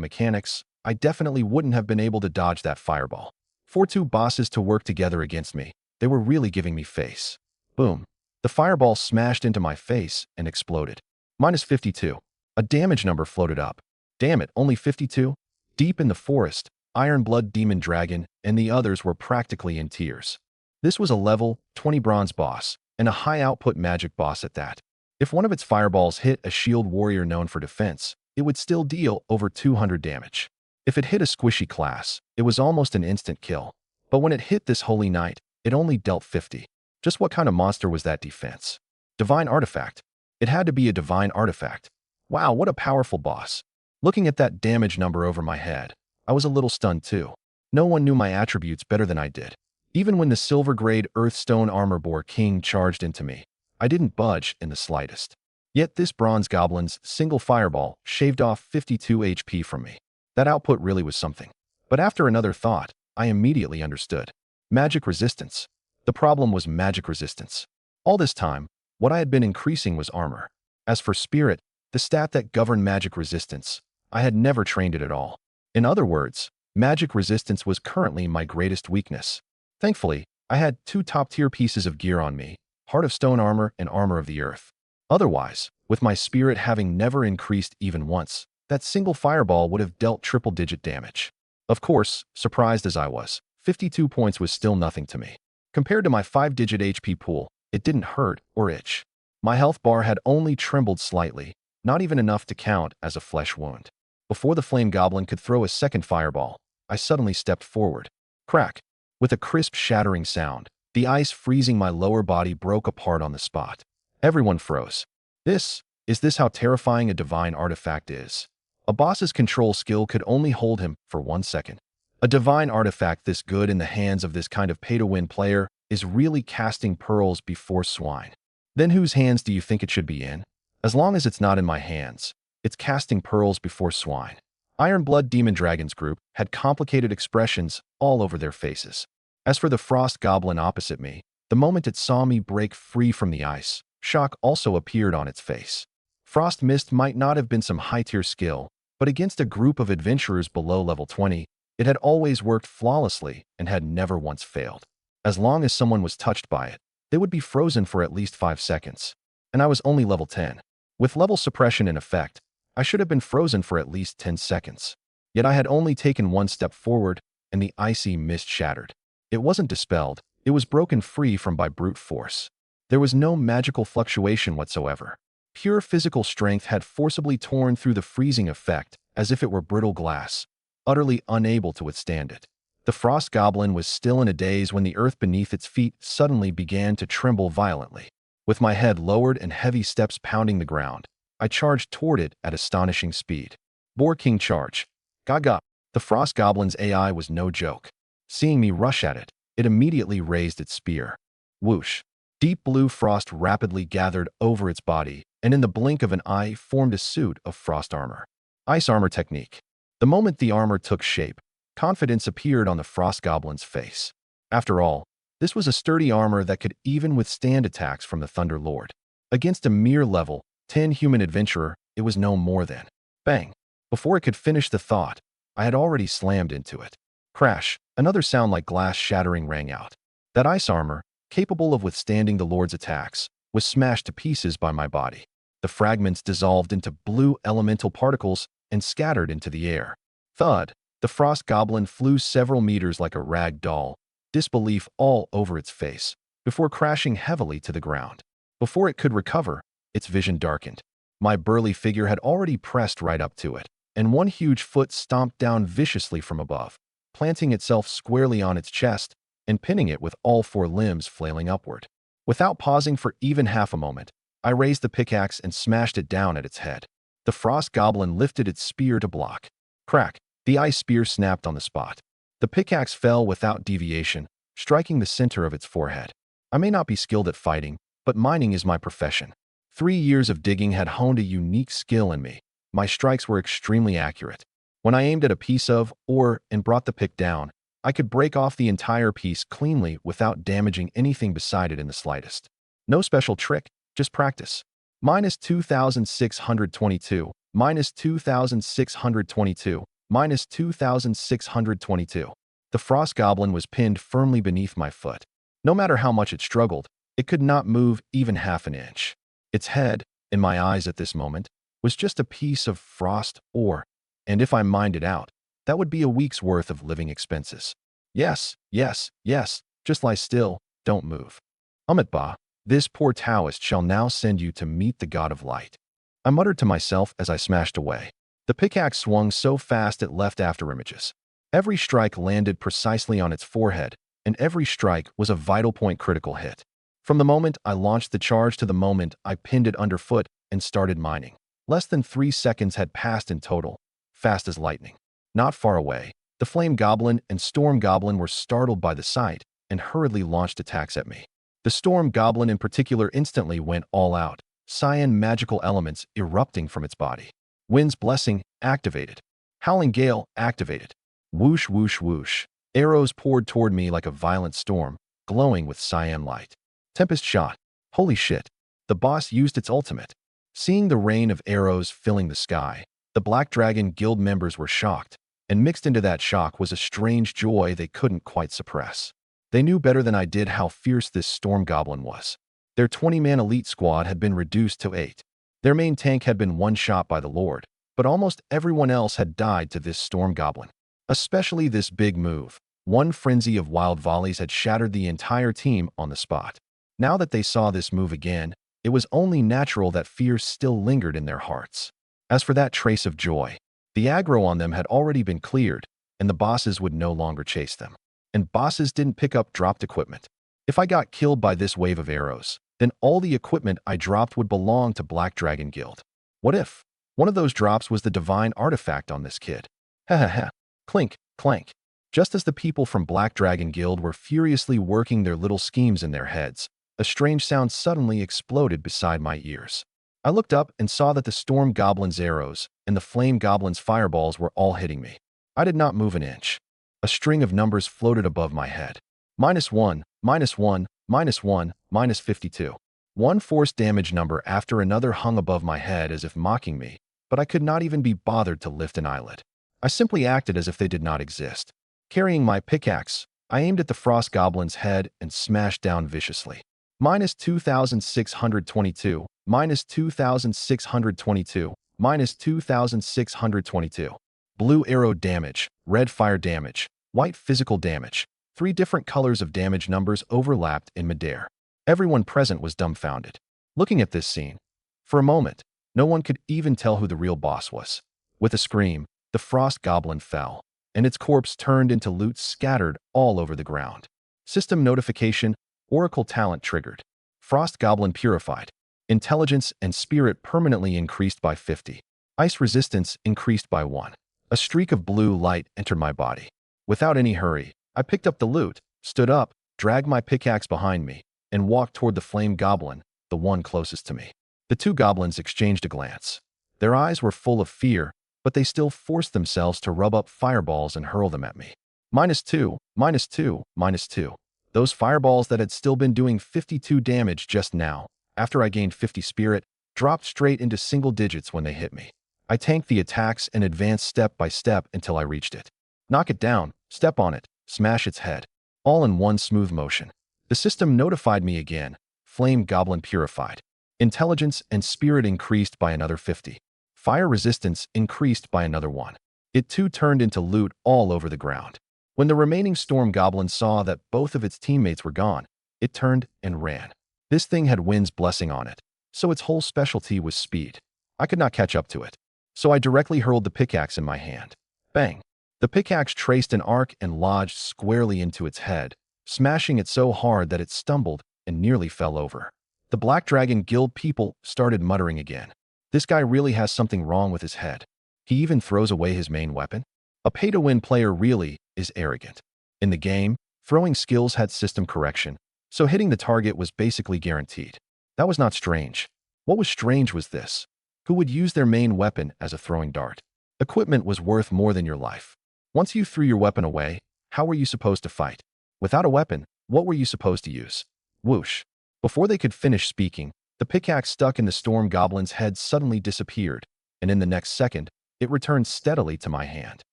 mechanics, I definitely wouldn't have been able to dodge that fireball. For two bosses to work together against me, they were really giving me face. Boom. The fireball smashed into my face and exploded. Minus 52. A damage number floated up. Damn it, only 52? Deep in the forest, Ironblood Demon Dragon and the others were practically in tears. This was a level 20 bronze boss, and a high-output magic boss at that. If one of its fireballs hit a shield warrior known for defense, it would still deal over 200 damage. If it hit a squishy class, it was almost an instant kill. But when it hit this holy knight, it only dealt 50. Just what kind of monster was that defense? Divine artifact. It had to be a divine artifact. Wow, what a powerful boss. Looking at that damage number over my head, I was a little stunned too. No one knew my attributes better than I did. Even when the silver-grade Earthstone Armor Boar King charged into me, I didn't budge in the slightest. Yet this bronze goblin's single fireball shaved off 52 HP from me. That output really was something. But after another thought, I immediately understood. Magic resistance. The problem was magic resistance. All this time, what I had been increasing was armor. As for spirit, the stat that governed magic resistance, I had never trained it at all. In other words, magic resistance was currently my greatest weakness. Thankfully, I had two top-tier pieces of gear on me, Heart of Stone Armor and Armor of the Earth. Otherwise, with my spirit having never increased even once, that single fireball would have dealt triple-digit damage. Of course, surprised as I was, 52 points was still nothing to me. Compared to my 5-digit HP pool, it didn't hurt or itch. My health bar had only trembled slightly, not even enough to count as a flesh wound. Before the flame goblin could throw a second fireball, I suddenly stepped forward. Crack! With a crisp shattering sound, the ice freezing my lower body broke apart on the spot. Everyone froze. Is this how terrifying a divine artifact is? A boss's control skill could only hold him for 1 second. A divine artifact this good in the hands of this kind of pay-to-win player is really casting pearls before swine. Then whose hands do you think it should be in? As long as it's not in my hands, it's casting pearls before swine. Ironblood Demon Dragon's group had complicated expressions all over their faces. As for the frost goblin opposite me, the moment it saw me break free from the ice, shock also appeared on its face. Frost Mist might not have been some high-tier skill, but against a group of adventurers below level 20, it had always worked flawlessly and had never once failed. As long as someone was touched by it, they would be frozen for at least 5 seconds. And I was only level 10. With level suppression in effect, I should have been frozen for at least 10 seconds. Yet I had only taken 1 step forward, and the icy mist shattered. It wasn't dispelled, it was broken free from by brute force. There was no magical fluctuation whatsoever. Pure physical strength had forcibly torn through the freezing effect as if it were brittle glass, utterly unable to withstand it. The frost goblin was still in a daze when the earth beneath its feet suddenly began to tremble violently. With my head lowered and heavy steps pounding the ground, I charged toward it at astonishing speed. Boar King charge. Gaga. The frost goblin's AI was no joke. Seeing me rush at it, it immediately raised its spear. Whoosh. Deep blue frost rapidly gathered over its body, and in the blink of an eye formed a suit of frost armor. Ice armor technique. The moment the armor took shape, confidence appeared on the frost goblin's face. After all, this was a sturdy armor that could even withstand attacks from the Thunder Lord. Against a mere level 10 human adventurer, it was no more than. Bang! Before it could finish the thought, I had already slammed into it. Crash! Another sound like glass shattering rang out. That ice armor, capable of withstanding the Lord's attacks, was smashed to pieces by my body. The fragments dissolved into blue elemental particles and scattered into the air. Thud! The frost goblin flew several meters like a rag doll, disbelief all over its face, before crashing heavily to the ground. Before it could recover, its vision darkened. My burly figure had already pressed right up to it, and one huge foot stomped down viciously from above, planting itself squarely on its chest and pinning it with all 4 limbs flailing upward. Without pausing for even half a moment, I raised the pickaxe and smashed it down at its head. The frost goblin lifted its spear to block. Crack! The ice spear snapped on the spot. The pickaxe fell without deviation, striking the center of its forehead. I may not be skilled at fighting, but mining is my profession. 3 years of digging had honed a unique skill in me. My strikes were extremely accurate. When I aimed at a piece of ore and brought the pick down, I could break off the entire piece cleanly without damaging anything beside it in the slightest. No special trick, just practice. Minus 2,622, minus 2,622, minus 2,622. The frost goblin was pinned firmly beneath my foot. No matter how much it struggled, it could not move even half an inch. Its head, in my eyes at this moment, was just a piece of frost ore, and if I mined it out, that would be a week's worth of living expenses. Yes, yes, yes, just lie still, don't move. Ba, this poor Taoist shall now send you to meet the god of light. I muttered to myself as I smashed away. The pickaxe swung so fast it left afterimages. Every strike landed precisely on its forehead, and every strike was a vital point critical hit. From the moment I launched the charge to the moment I pinned it underfoot and started mining, less than 3 seconds had passed in total, fast as lightning. Not far away, the flame goblin and storm goblin were startled by the sight and hurriedly launched attacks at me. The storm goblin in particular instantly went all out, cyan magical elements erupting from its body. Wind's blessing activated. Howling gale activated. Whoosh, whoosh, whoosh. Arrows poured toward me like a violent storm, glowing with cyan light. Tempest shot. Holy shit. The boss used its ultimate. Seeing the rain of arrows filling the sky, the Black Dragon Guild members were shocked, and mixed into that shock was a strange joy they couldn't quite suppress. They knew better than I did how fierce this storm goblin was. Their 20-man elite squad had been reduced to 8. Their main tank had been one-shot by the Lord, but almost everyone else had died to this storm goblin. Especially this big move. One frenzy of wild volleys had shattered the entire team on the spot. Now that they saw this move again, it was only natural that fear still lingered in their hearts. As for that trace of joy, the aggro on them had already been cleared, and the bosses would no longer chase them. And bosses didn't pick up dropped equipment. If I got killed by this wave of arrows, then all the equipment I dropped would belong to Black Dragon Guild. What if one of those drops was the divine artifact on this kid? Ha ha ha. Clink, clank. Just as the people from Black Dragon Guild were furiously working their little schemes in their heads, a strange sound suddenly exploded beside my ears. I looked up and saw that the storm goblin's arrows and the flame goblin's fireballs were all hitting me. I did not move an inch. A string of numbers floated above my head. -1, -1, -1, -52. One force damage number after another hung above my head as if mocking me, but I could not even be bothered to lift an eyelid. I simply acted as if they did not exist. Carrying my pickaxe, I aimed at the frost goblin's head and smashed down viciously. -2,622, -2,622, -2,622. Blue arrow damage, red fire damage, white physical damage. 3 different colors of damage numbers overlapped in midair. Everyone present was dumbfounded. Looking at this scene, for a moment, no one could even tell who the real boss was. With a scream, the frost goblin fell, and its corpse turned into loot scattered all over the ground. System notification, Oracle talent triggered. Frost goblin purified. Intelligence and spirit permanently increased by 50. Ice resistance increased by 1. A streak of blue light entered my body. Without any hurry, I picked up the loot, stood up, dragged my pickaxe behind me, and walked toward the flame goblin, the one closest to me. The 2 goblins exchanged a glance. Their eyes were full of fear, but they still forced themselves to rub up fireballs and hurl them at me. -2, -2, -2. Those fireballs that had still been doing 52 damage just now, after I gained 50 spirit, dropped straight into single digits when they hit me. I tanked the attacks and advanced step by step until I reached it. Knock it down, step on it, smash its head. All in one smooth motion. The system notified me again. Flame goblin purified. Intelligence and spirit increased by another 50. Fire resistance increased by another 1. It too turned into loot all over the ground. When the remaining storm goblin saw that both of its teammates were gone, it turned and ran. This thing had Wind's blessing on it, so its whole specialty was speed. I could not catch up to it, so I directly hurled the pickaxe in my hand. Bang! The pickaxe traced an arc and lodged squarely into its head, smashing it so hard that it stumbled and nearly fell over. The Black Dragon Guild people started muttering again. This guy really has something wrong with his head. He even throws away his main weapon? A pay-to-win player really is arrogant. In the game, throwing skills had system correction, so hitting the target was basically guaranteed. That was not strange. What was strange was this. Who would use their main weapon as a throwing dart? Equipment was worth more than your life. Once you threw your weapon away, how were you supposed to fight? Without a weapon, what were you supposed to use? Whoosh. Before they could finish speaking, the pickaxe stuck in the storm goblin's head suddenly disappeared, and in the next second, it returned steadily to my hand.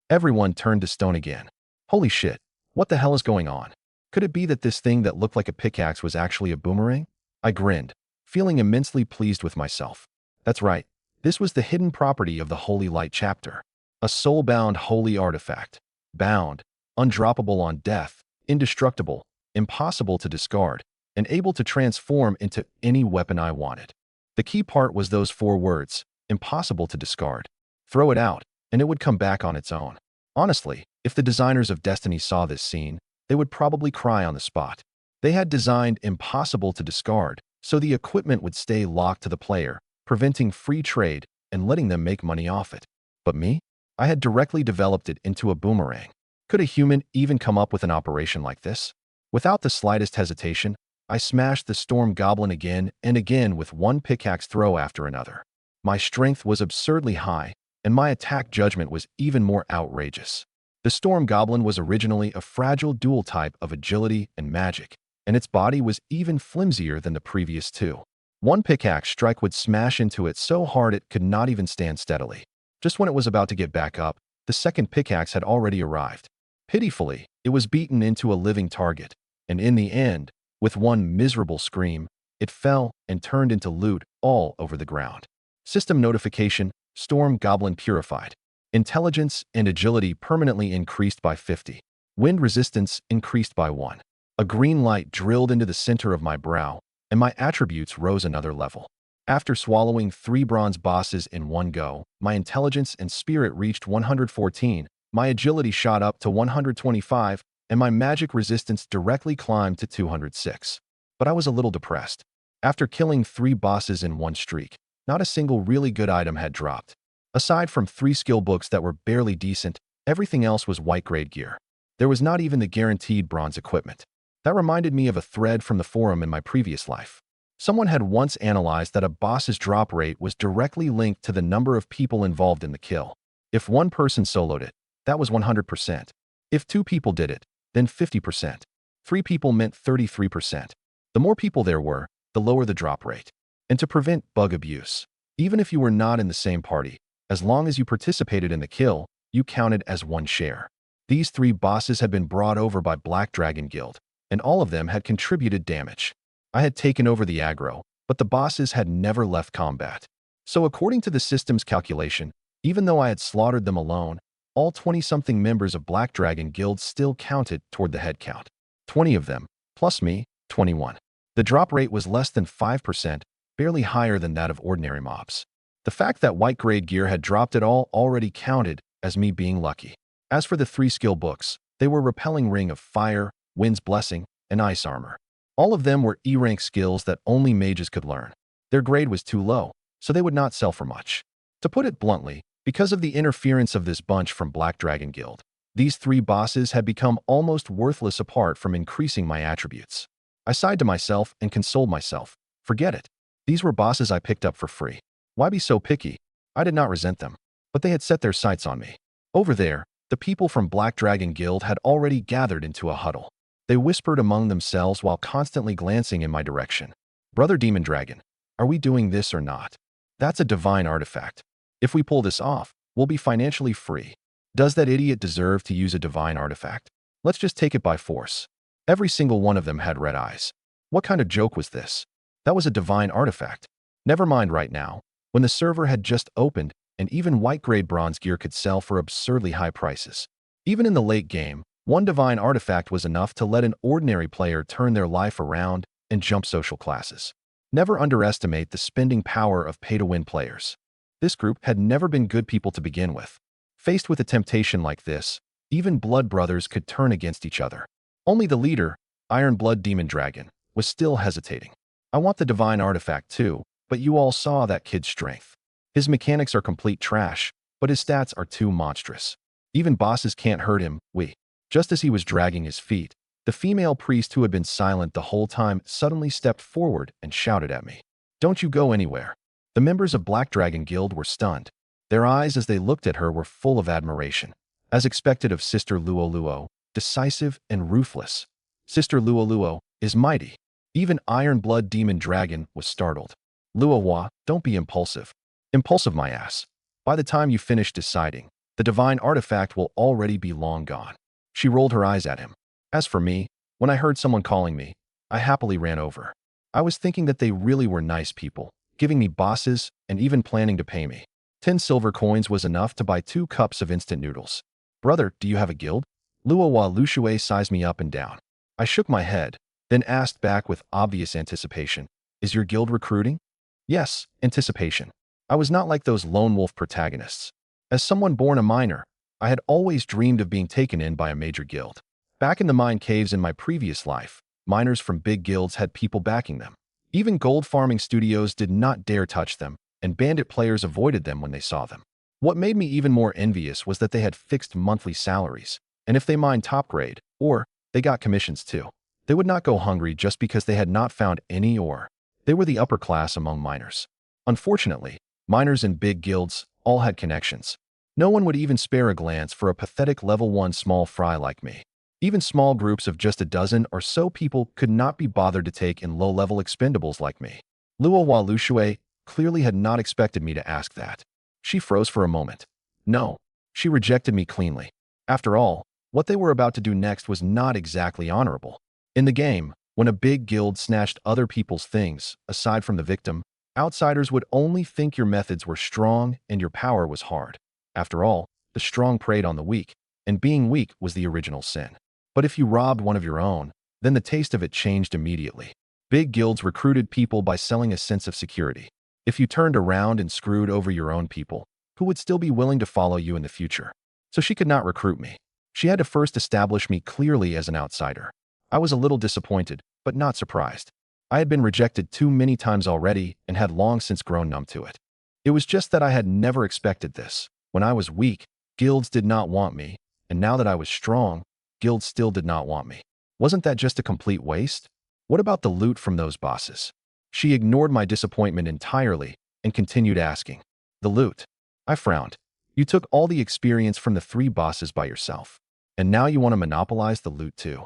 Everyone turned to stone again. Holy shit, what the hell is going on? Could it be that this thing that looked like a pickaxe was actually a boomerang? I grinned, feeling immensely pleased with myself. That's right, this was the hidden property of the Holy Light chapter. A soul-bound holy artifact. Bound, undroppable on death, indestructible, impossible to discard, and able to transform into any weapon I wanted. The key part was those 4 words, impossible to discard. Throw it out, and it would come back on its own. Honestly, if the designers of Destiny saw this scene, they would probably cry on the spot. They had designed impossible to discard, so the equipment would stay locked to the player, preventing free trade and letting them make money off it. But me? I had directly developed it into a boomerang. Could a human even come up with an operation like this? Without the slightest hesitation, I smashed the storm goblin again and again with one pickaxe throw after another. My strength was absurdly high, and my attack judgment was even more outrageous. The storm goblin was originally a fragile dual type of agility and magic, and its body was even flimsier than the previous 2. One pickaxe strike would smash into it so hard it could not even stand steadily. Just when it was about to get back up, the second pickaxe had already arrived. Pitifully, it was beaten into a living target, and in the end, with one miserable scream, it fell and turned into loot all over the ground. System notification, Storm Goblin purified. Intelligence and agility permanently increased by 50. Wind resistance increased by 1. A green light drilled into the center of my brow, and my attributes rose another level. After swallowing 3 bronze bosses in one go, my intelligence and spirit reached 114, my agility shot up to 125, and my magic resistance directly climbed to 206. But I was a little depressed. After killing 3 bosses in one streak, not a single really good item had dropped. Aside from 3 skill books that were barely decent, everything else was white-grade gear. There was not even the guaranteed bronze equipment. That reminded me of a thread from the forum in my previous life. Someone had once analyzed that a boss's drop rate was directly linked to the number of people involved in the kill. If one person soloed it, that was 100%. If 2 people did it, then 50%. 3 people meant 33%. The more people there were, the lower the drop rate. And to prevent bug abuse, even if you were not in the same party, as long as you participated in the kill, you counted as 1 share. These 3 bosses had been brought over by Black Dragon Guild, and all of them had contributed damage. I had taken over the aggro, but the bosses had never left combat. So according to the system's calculation, even though I had slaughtered them alone, all 20-something members of Black Dragon Guild still counted toward the head count. 20 of them, plus me, 21. The drop rate was less than 5%, barely higher than that of ordinary mobs. The fact that white-grade gear had dropped at all already counted as me being lucky. As for the 3 skill books, they were Repelling Ring of Fire, Wind's Blessing, and Ice Armor. All of them were E-rank skills that only mages could learn. Their grade was too low, so they would not sell for much. To put it bluntly, because of the interference of this bunch from Black Dragon Guild, these 3 bosses had become almost worthless apart from increasing my attributes. I sighed to myself and consoled myself. Forget it. These were bosses I picked up for free. Why be so picky? I did not resent them, but they had set their sights on me. Over there, the people from Black Dragon Guild had already gathered into a huddle. They whispered among themselves while constantly glancing in my direction. Brother Demon Dragon, are we doing this or not? That's a divine artifact. If we pull this off, we'll be financially free. Does that idiot deserve to use a divine artifact? Let's just take it by force. Every single one of them had red eyes. What kind of joke was this? That was a divine artifact. Never mind right now, when the server had just opened and even white-grade bronze gear could sell for absurdly high prices. Even in the late game, one divine artifact was enough to let an ordinary player turn their life around and jump social classes. Never underestimate the spending power of pay-to-win players. This group had never been good people to begin with. Faced with a temptation like this, even blood brothers could turn against each other. Only the leader, Iron Blood Demon Dragon, was still hesitating. I want the divine artifact too, but you all saw that kid's strength. His mechanics are complete trash, but his stats are too monstrous. Even bosses can't hurt him, we. Just as he was dragging his feet, the female priest who had been silent the whole time suddenly stepped forward and shouted at me. Don't you go anywhere. The members of Black Dragon Guild were stunned. Their eyes as they looked at her were full of admiration. As expected of Sister Luo, decisive and ruthless. Sister Luo is mighty. Even Iron Blood Demon Dragon was startled. Luo, don't be impulsive. Impulsive my ass. By the time you finish deciding, the divine artifact will already be long gone. She rolled her eyes at him. As for me, when I heard someone calling me, I happily ran over. I was thinking that they really were nice people, giving me bosses and even planning to pay me. 10 silver coins was enough to buy 2 cups of instant noodles. Brother, do you have a guild? Luo sized me up and down. I shook my head, then asked back with obvious anticipation, is your guild recruiting? Yes, anticipation. I was not like those lone wolf protagonists. As someone born a miner, I had always dreamed of being taken in by a major guild. Back in the mine caves in my previous life, miners from big guilds had people backing them. Even gold farming studios did not dare touch them, and bandit players avoided them when they saw them. What made me even more envious was that they had fixed monthly salaries, and if they mined top grade, or they got commissions too. They would not go hungry just because they had not found any ore. They were the upper class among miners. Unfortunately, miners in big guilds all had connections. No one would even spare a glance for a pathetic level 1 small fry like me. Even small groups of just a dozen or so people could not be bothered to take in low-level expendables like me. Luo clearly had not expected me to ask that. She froze for a moment. No, she rejected me cleanly. After all, what they were about to do next was not exactly honorable. In the game, when a big guild snatched other people's things, aside from the victim, outsiders would only think your methods were strong and your power was hard. After all, the strong preyed on the weak, and being weak was the original sin. But if you robbed one of your own, then the taste of it changed immediately. Big guilds recruited people by selling a sense of security. If you turned around and screwed over your own people, who would still be willing to follow you in the future? So she could not recruit me. She had to first establish me clearly as an outsider. I was a little disappointed, but not surprised. I had been rejected too many times already and had long since grown numb to it. It was just that I had never expected this. When I was weak, guilds did not want me, and now that I was strong, guilds still did not want me. Wasn't that just a complete waste? What about the loot from those bosses? She ignored my disappointment entirely and continued asking. The loot. I frowned. You took all the experience from the 3 bosses by yourself, and now you want to monopolize the loot too.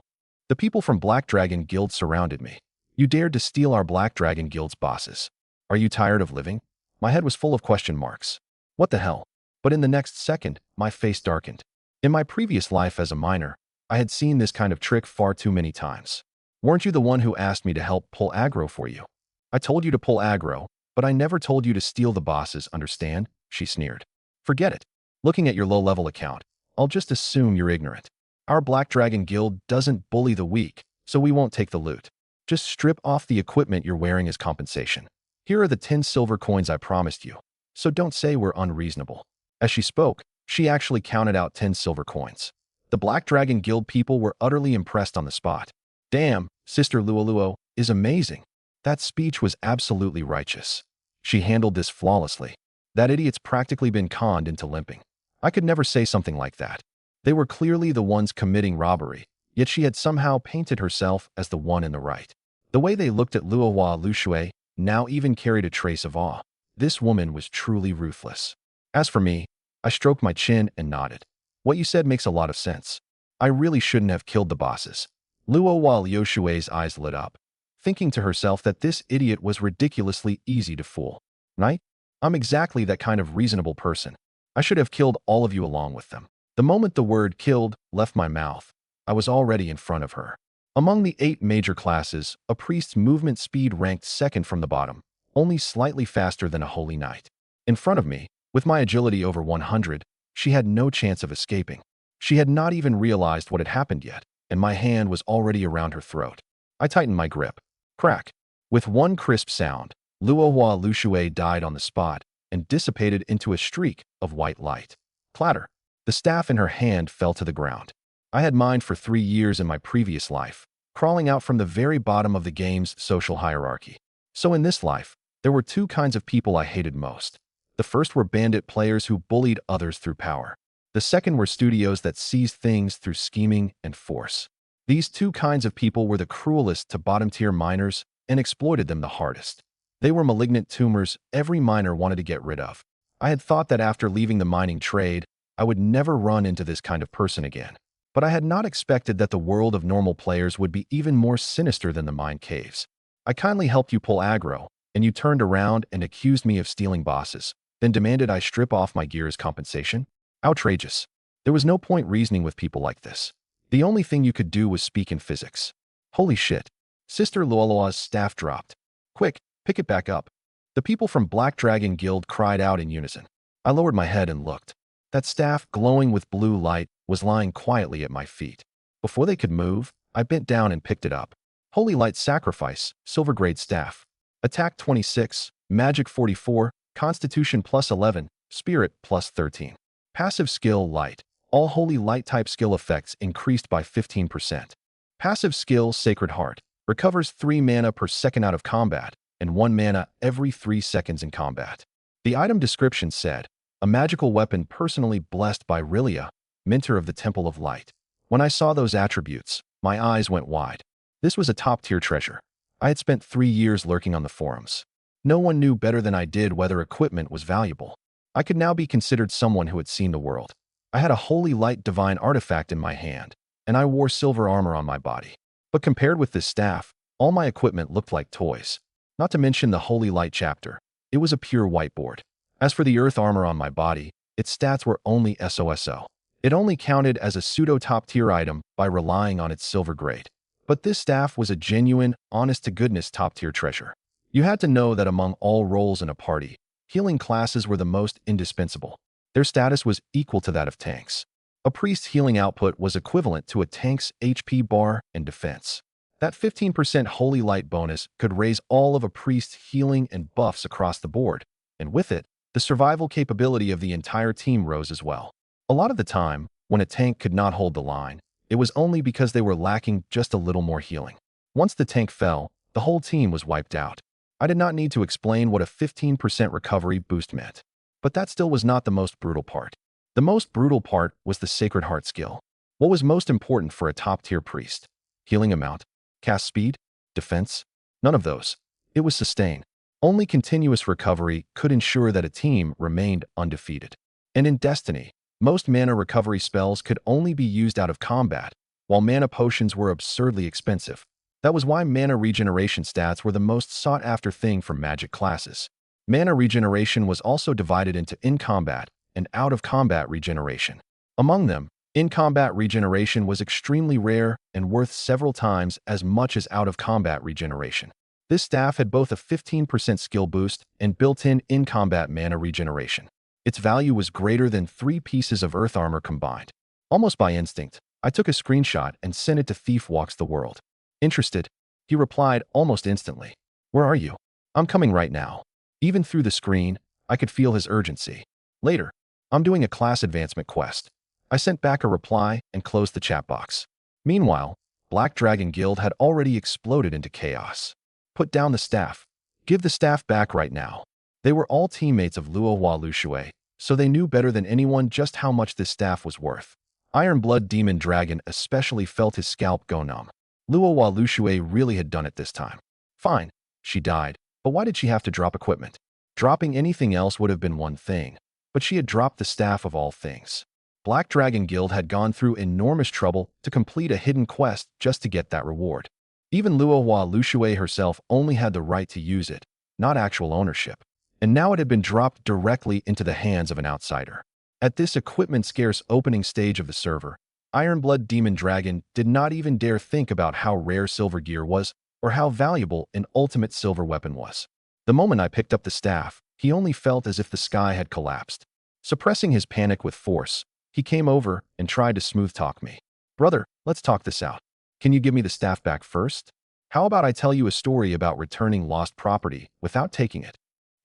The people from Black Dragon Guild surrounded me. You dared to steal our Black Dragon Guild's bosses. Are you tired of living? My head was full of question marks. What the hell? But in the next second, my face darkened. In my previous life as a miner, I had seen this kind of trick far too many times. Weren't you the one who asked me to help pull aggro for you? I told you to pull aggro, but I never told you to steal the bosses, understand? She sneered. Forget it. Looking at your low-level account, I'll just assume you're ignorant. Our Black Dragon Guild doesn't bully the weak, so we won't take the loot. Just strip off the equipment you're wearing as compensation. Here are the 10 silver coins I promised you, so don't say we're unreasonable. As she spoke, she actually counted out 10 silver coins. The Black Dragon Guild people were utterly impressed on the spot. Damn, Sister Luo is amazing. That speech was absolutely righteous. She handled this flawlessly. That idiot's practically been conned into limping. I could never say something like that. They were clearly the ones committing robbery, yet she had somehow painted herself as the one in the right. The way they looked at Luo now even carried a trace of awe. This woman was truly ruthless. As for me, I stroked my chin and nodded. What you said makes a lot of sense. I really shouldn't have killed the bosses. Luo eyes lit up, thinking to herself that this idiot was ridiculously easy to fool. Right? I'm exactly that kind of reasonable person. I should have killed all of you along with them. The moment the word killed left my mouth, I was already in front of her. Among the 8 major classes, a priest's movement speed ranked second from the bottom, only slightly faster than a holy knight. In front of me, with my agility over 100, she had no chance of escaping. She had not even realized what had happened yet, and my hand was already around her throat. I tightened my grip. Crack. With one crisp sound, Luo died on the spot and dissipated into a streak of white light. Clatter. The staff in her hand fell to the ground. I had mined for 3 years in my previous life, crawling out from the very bottom of the game's social hierarchy. So in this life, there were 2 kinds of people I hated most. The first were bandit players who bullied others through power. The second were studios that seized things through scheming and force. These two kinds of people were the cruelest to bottom-tier miners and exploited them the hardest. They were malignant tumors every miner wanted to get rid of. I had thought that after leaving the mining trade, I would never run into this kind of person again. But I had not expected that the world of normal players would be even more sinister than the mine caves. I kindly helped you pull aggro, and you turned around and accused me of stealing bosses, then demanded I strip off my gear as compensation? Outrageous. There was no point reasoning with people like this. The only thing you could do was speak in physics. Holy shit. Sister Luolua's staff dropped. Quick, pick it back up. The people from Black Dragon Guild cried out in unison. I lowered my head and looked. That staff, glowing with blue light, was lying quietly at my feet. Before they could move, I bent down and picked it up. Holy Light Sacrifice, Silver Grade Staff. Attack 26, Magic 44, Constitution plus 11, Spirit plus 13. Passive skill Light. All Holy Light type skill effects increased by 15%. Passive skill Sacred Heart. Recovers 3 mana per second out of combat, and 1 mana every 3 seconds in combat. The item description said, a magical weapon personally blessed by Rilia, Mentor of the Temple of Light. When I saw those attributes, my eyes went wide. This was a top-tier treasure. I had spent 3 years lurking on the forums. No one knew better than I did whether equipment was valuable. I could now be considered someone who had seen the world. I had a Holy Light Divine artifact in my hand, and I wore silver armor on my body. But compared with this staff, all my equipment looked like toys. Not to mention the Holy Light chapter. It was a pure whiteboard. As for the earth armor on my body, its stats were only SOSO. It only counted as a pseudo top-tier item by relying on its silver grade. But this staff was a genuine, honest-to-goodness top-tier treasure. You had to know that among all roles in a party, healing classes were the most indispensable. Their status was equal to that of tanks. A priest's healing output was equivalent to a tank's HP bar and defense. That 15% Holy Light bonus could raise all of a priest's healing and buffs across the board, and with it, the survival capability of the entire team rose as well. A lot of the time, when a tank could not hold the line, it was only because they were lacking just a little more healing. Once the tank fell, the whole team was wiped out. I did not need to explain what a 15% recovery boost meant. But that still was not the most brutal part. The most brutal part was the Sacred Heart skill. What was most important for a top-tier priest? Healing amount? Cast speed? Defense? None of those. It was sustain. Only continuous recovery could ensure that a team remained undefeated. And in Destiny, most mana recovery spells could only be used out of combat, while mana potions were absurdly expensive. That was why mana regeneration stats were the most sought-after thing for magic classes. Mana regeneration was also divided into in-combat and out-of-combat regeneration. Among them, in-combat regeneration was extremely rare and worth several times as much as out-of-combat regeneration. This staff had both a 15% skill boost and built-in in-combat mana regeneration. Its value was greater than 3 pieces of earth armor combined. Almost by instinct, I took a screenshot and sent it to Thief Walks the World. Interested? He replied almost instantly. Where are you? I'm coming right now. Even through the screen, I could feel his urgency. Later, I'm doing a class advancement quest. I sent back a reply and closed the chat box. Meanwhile, Black Dragon Guild had already exploded into chaos. Put down the staff. Give the staff back right now. They were all teammates of Luo Hua Lushui, so they knew better than anyone just how much this staff was worth. Iron Blood Demon Dragon especially felt his scalp go numb. Luo Hua Lushui really had done it this time. Fine, she died, but why did she have to drop equipment? Dropping anything else would have been one thing, but she had dropped the staff of all things. Black Dragon Guild had gone through enormous trouble to complete a hidden quest just to get that reward. Even Luo Hua Lushui herself only had the right to use it, not actual ownership. And now it had been dropped directly into the hands of an outsider. At this equipment-scarce opening stage of the server, Ironblood Demon Dragon did not even dare think about how rare silver gear was or how valuable an ultimate silver weapon was. The moment I picked up the staff, he only felt as if the sky had collapsed. Suppressing his panic with force, he came over and tried to smooth-talk me. Brother, let's talk this out. Can you give me the staff back first? How about I tell you a story about returning lost property without taking it?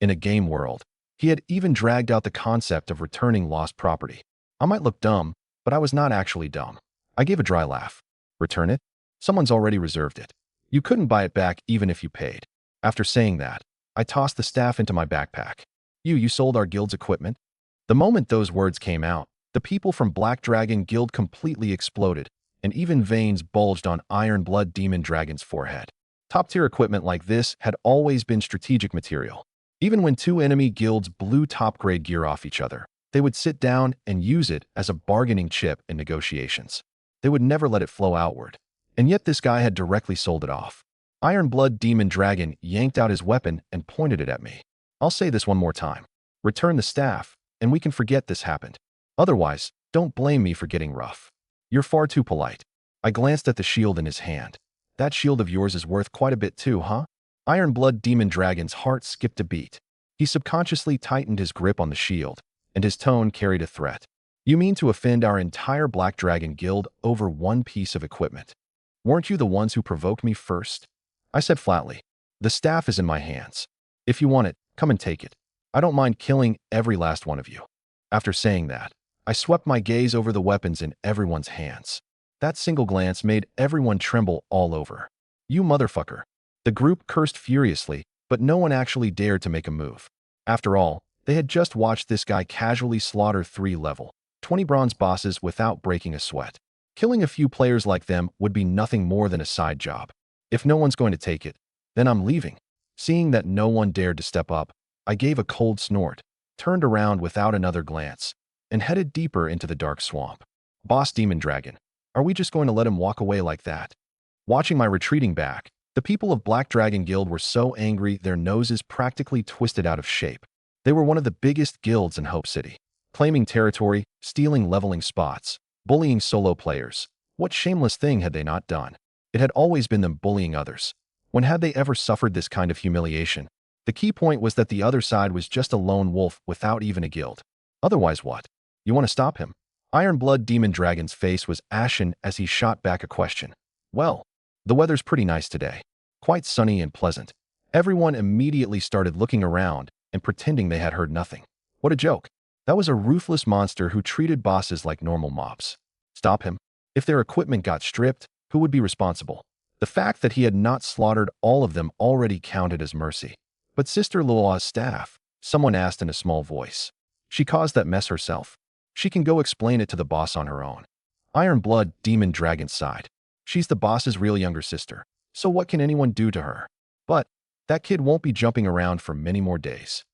In a game world, he had even dragged out the concept of returning lost property. I might look dumb, but I was not actually dumb. I gave a dry laugh. Return it? Someone's already reserved it. You couldn't buy it back even if you paid. After saying that, I tossed the staff into my backpack. You sold our guild's equipment? The moment those words came out, The people from Black Dragon Guild completely exploded, and even veins bulged on Iron Blood Demon Dragon's forehead. Top-tier equipment like this had always been strategic material. Even when two enemy guilds blew top-grade gear off each other, they would sit down and use it as a bargaining chip in negotiations. They would never let it flow outward. And yet this guy had directly sold it off. Iron Blood Demon Dragon yanked out his weapon and pointed it at me. I'll say this one more time. Return the staff, and we can forget this happened. Otherwise, don't blame me for getting rough. You're far too polite. I glanced at the shield in his hand. That shield of yours is worth quite a bit too, huh? Iron Blood Demon Dragon's heart skipped a beat. He subconsciously tightened his grip on the shield, and his tone carried a threat. You mean to offend our entire Black Dragon Guild over one piece of equipment? Weren't you the ones who provoked me first? I said flatly, the staff is in my hands. If you want it, come and take it. I don't mind killing every last one of you. After saying that, I swept my gaze over the weapons in everyone's hands. That single glance made everyone tremble all over. You motherfucker. The group cursed furiously, but no one actually dared to make a move. After all, they had just watched this guy casually slaughter 3 level 20 bronze bosses without breaking a sweat. Killing a few players like them would be nothing more than a side job. If no one's going to take it, then I'm leaving. Seeing that no one dared to step up, I gave a cold snort, turned around without another glance, and headed deeper into the dark swamp. Boss Demon Dragon, are we just going to let him walk away like that? Watching my retreating back, the people of Black Dragon Guild were so angry their noses practically twisted out of shape. They were one of the biggest guilds in Hope City, claiming territory, stealing leveling spots, bullying solo players. What shameless thing had they not done? It had always been them bullying others. When had they ever suffered this kind of humiliation? The key point was that the other side was just a lone wolf without even a guild. Otherwise what? You want to stop him? Iron Blood Demon Dragon's face was ashen as he shot back a question. Well, the weather's pretty nice today. Quite sunny and pleasant. Everyone immediately started looking around and pretending they had heard nothing. What a joke. That was a ruthless monster who treated bosses like normal mobs. Stop him. If their equipment got stripped, who would be responsible? The fact that he had not slaughtered all of them already counted as mercy. But Sister Lua's staff, someone asked in a small voice. She caused that mess herself. She can go explain it to the boss on her own. Iron Blood Demon Dragon sighed. She's the boss's real younger sister, so what can anyone do to her? But that kid won't be jumping around for many more days.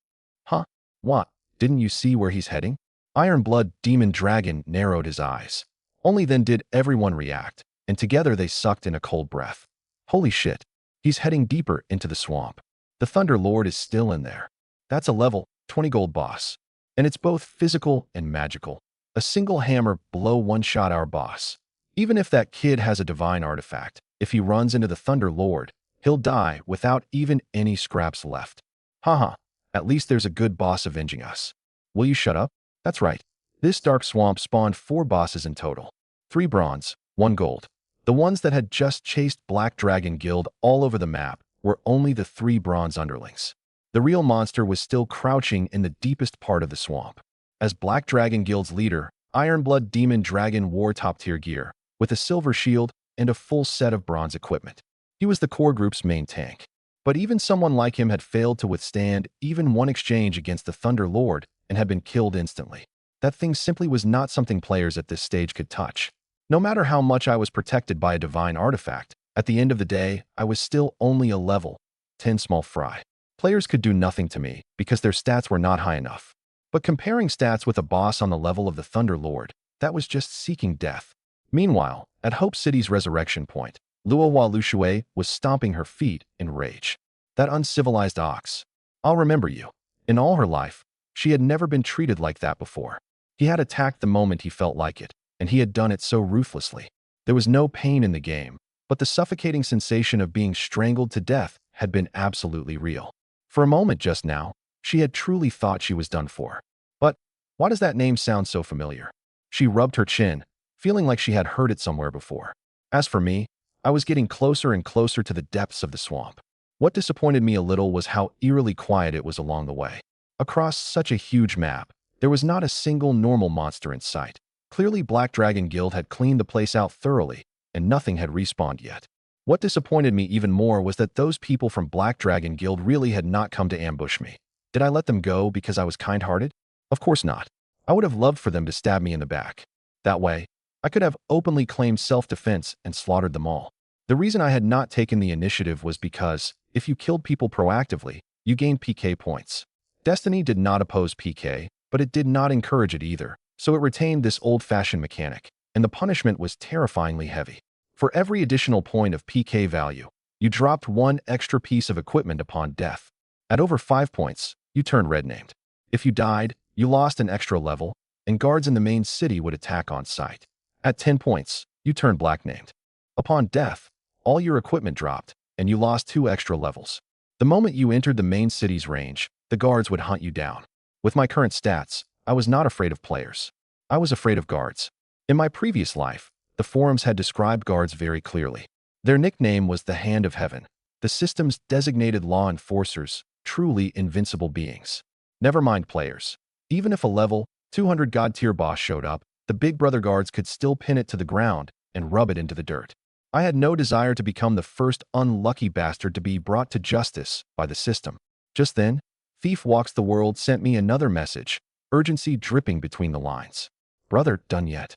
Huh? What? Didn't you see where he's heading? Iron Blood Demon Dragon narrowed his eyes. Only then did everyone react, and together they sucked in a cold breath. Holy shit. He's heading deeper into the swamp. The Thunder Lord is still in there. That's a level 20 gold boss. And it's both physical and magical. A single hammer blow one-shot our boss. Even if that kid has a divine artifact, if he runs into the Thunder Lord, he'll die without even any scraps left. Haha, at least there's a good boss avenging us. Will you shut up? That's right. This dark swamp spawned 4 bosses in total. 3 bronze, 1 gold. The ones that had just chased Black Dragon Guild all over the map were only the 3 bronze underlings. The real monster was still crouching in the deepest part of the swamp. As Black Dragon Guild's leader, Iron Blood Demon Dragon wore top-tier gear, with a silver shield and a full set of bronze equipment. He was the core group's main tank. But even someone like him had failed to withstand even one exchange against the Thunder Lord and had been killed instantly. That thing simply was not something players at this stage could touch. No matter how much I was protected by a divine artifact, at the end of the day, I was still only a level 10 small fry. Players could do nothing to me because their stats were not high enough. But comparing stats with a boss on the level of the Thunder Lord, that was just seeking death. Meanwhile, at Hope City's resurrection point, Luohua Luxue was stomping her feet in rage. That uncivilized ox. I'll remember you. In all her life, she had never been treated like that before. He had attacked the moment he felt like it, and he had done it so ruthlessly. There was no pain in the game, but the suffocating sensation of being strangled to death had been absolutely real. For a moment just now, she had truly thought she was done for. But why does that name sound so familiar? She rubbed her chin, feeling like she had heard it somewhere before. As for me, I was getting closer and closer to the depths of the swamp. What disappointed me a little was how eerily quiet it was along the way. Across such a huge map, there was not a single normal monster in sight. Clearly, Black Dragon Guild had cleaned the place out thoroughly, and nothing had respawned yet. What disappointed me even more was that those people from Black Dragon Guild really had not come to ambush me. Did I let them go because I was kind-hearted? Of course not. I would have loved for them to stab me in the back. That way, I could have openly claimed self-defense and slaughtered them all. The reason I had not taken the initiative was because, if you killed people proactively, you gained PK points. Destiny did not oppose PK, but it did not encourage it either, so it retained this old-fashioned mechanic, and the punishment was terrifyingly heavy. For every additional point of PK value, you dropped one extra piece of equipment upon death. At over 5 points, you turned red-named. If you died, you lost an extra level, and guards in the main city would attack on sight. At 10 points, you turned black-named. Upon death, all your equipment dropped, and you lost 2 extra levels. The moment you entered the main city's range, the guards would hunt you down. With my current stats, I was not afraid of players. I was afraid of guards. In my previous life, the forums had described guards very clearly. Their nickname was the Hand of Heaven, the system's designated law enforcers, truly invincible beings. Never mind players. Even if a level 200 god-tier boss showed up, the Big Brother guards could still pin it to the ground and rub it into the dirt. I had no desire to become the first unlucky bastard to be brought to justice by the system. Just then, Thief Walks the World sent me another message, urgency dripping between the lines. Brother, done yet?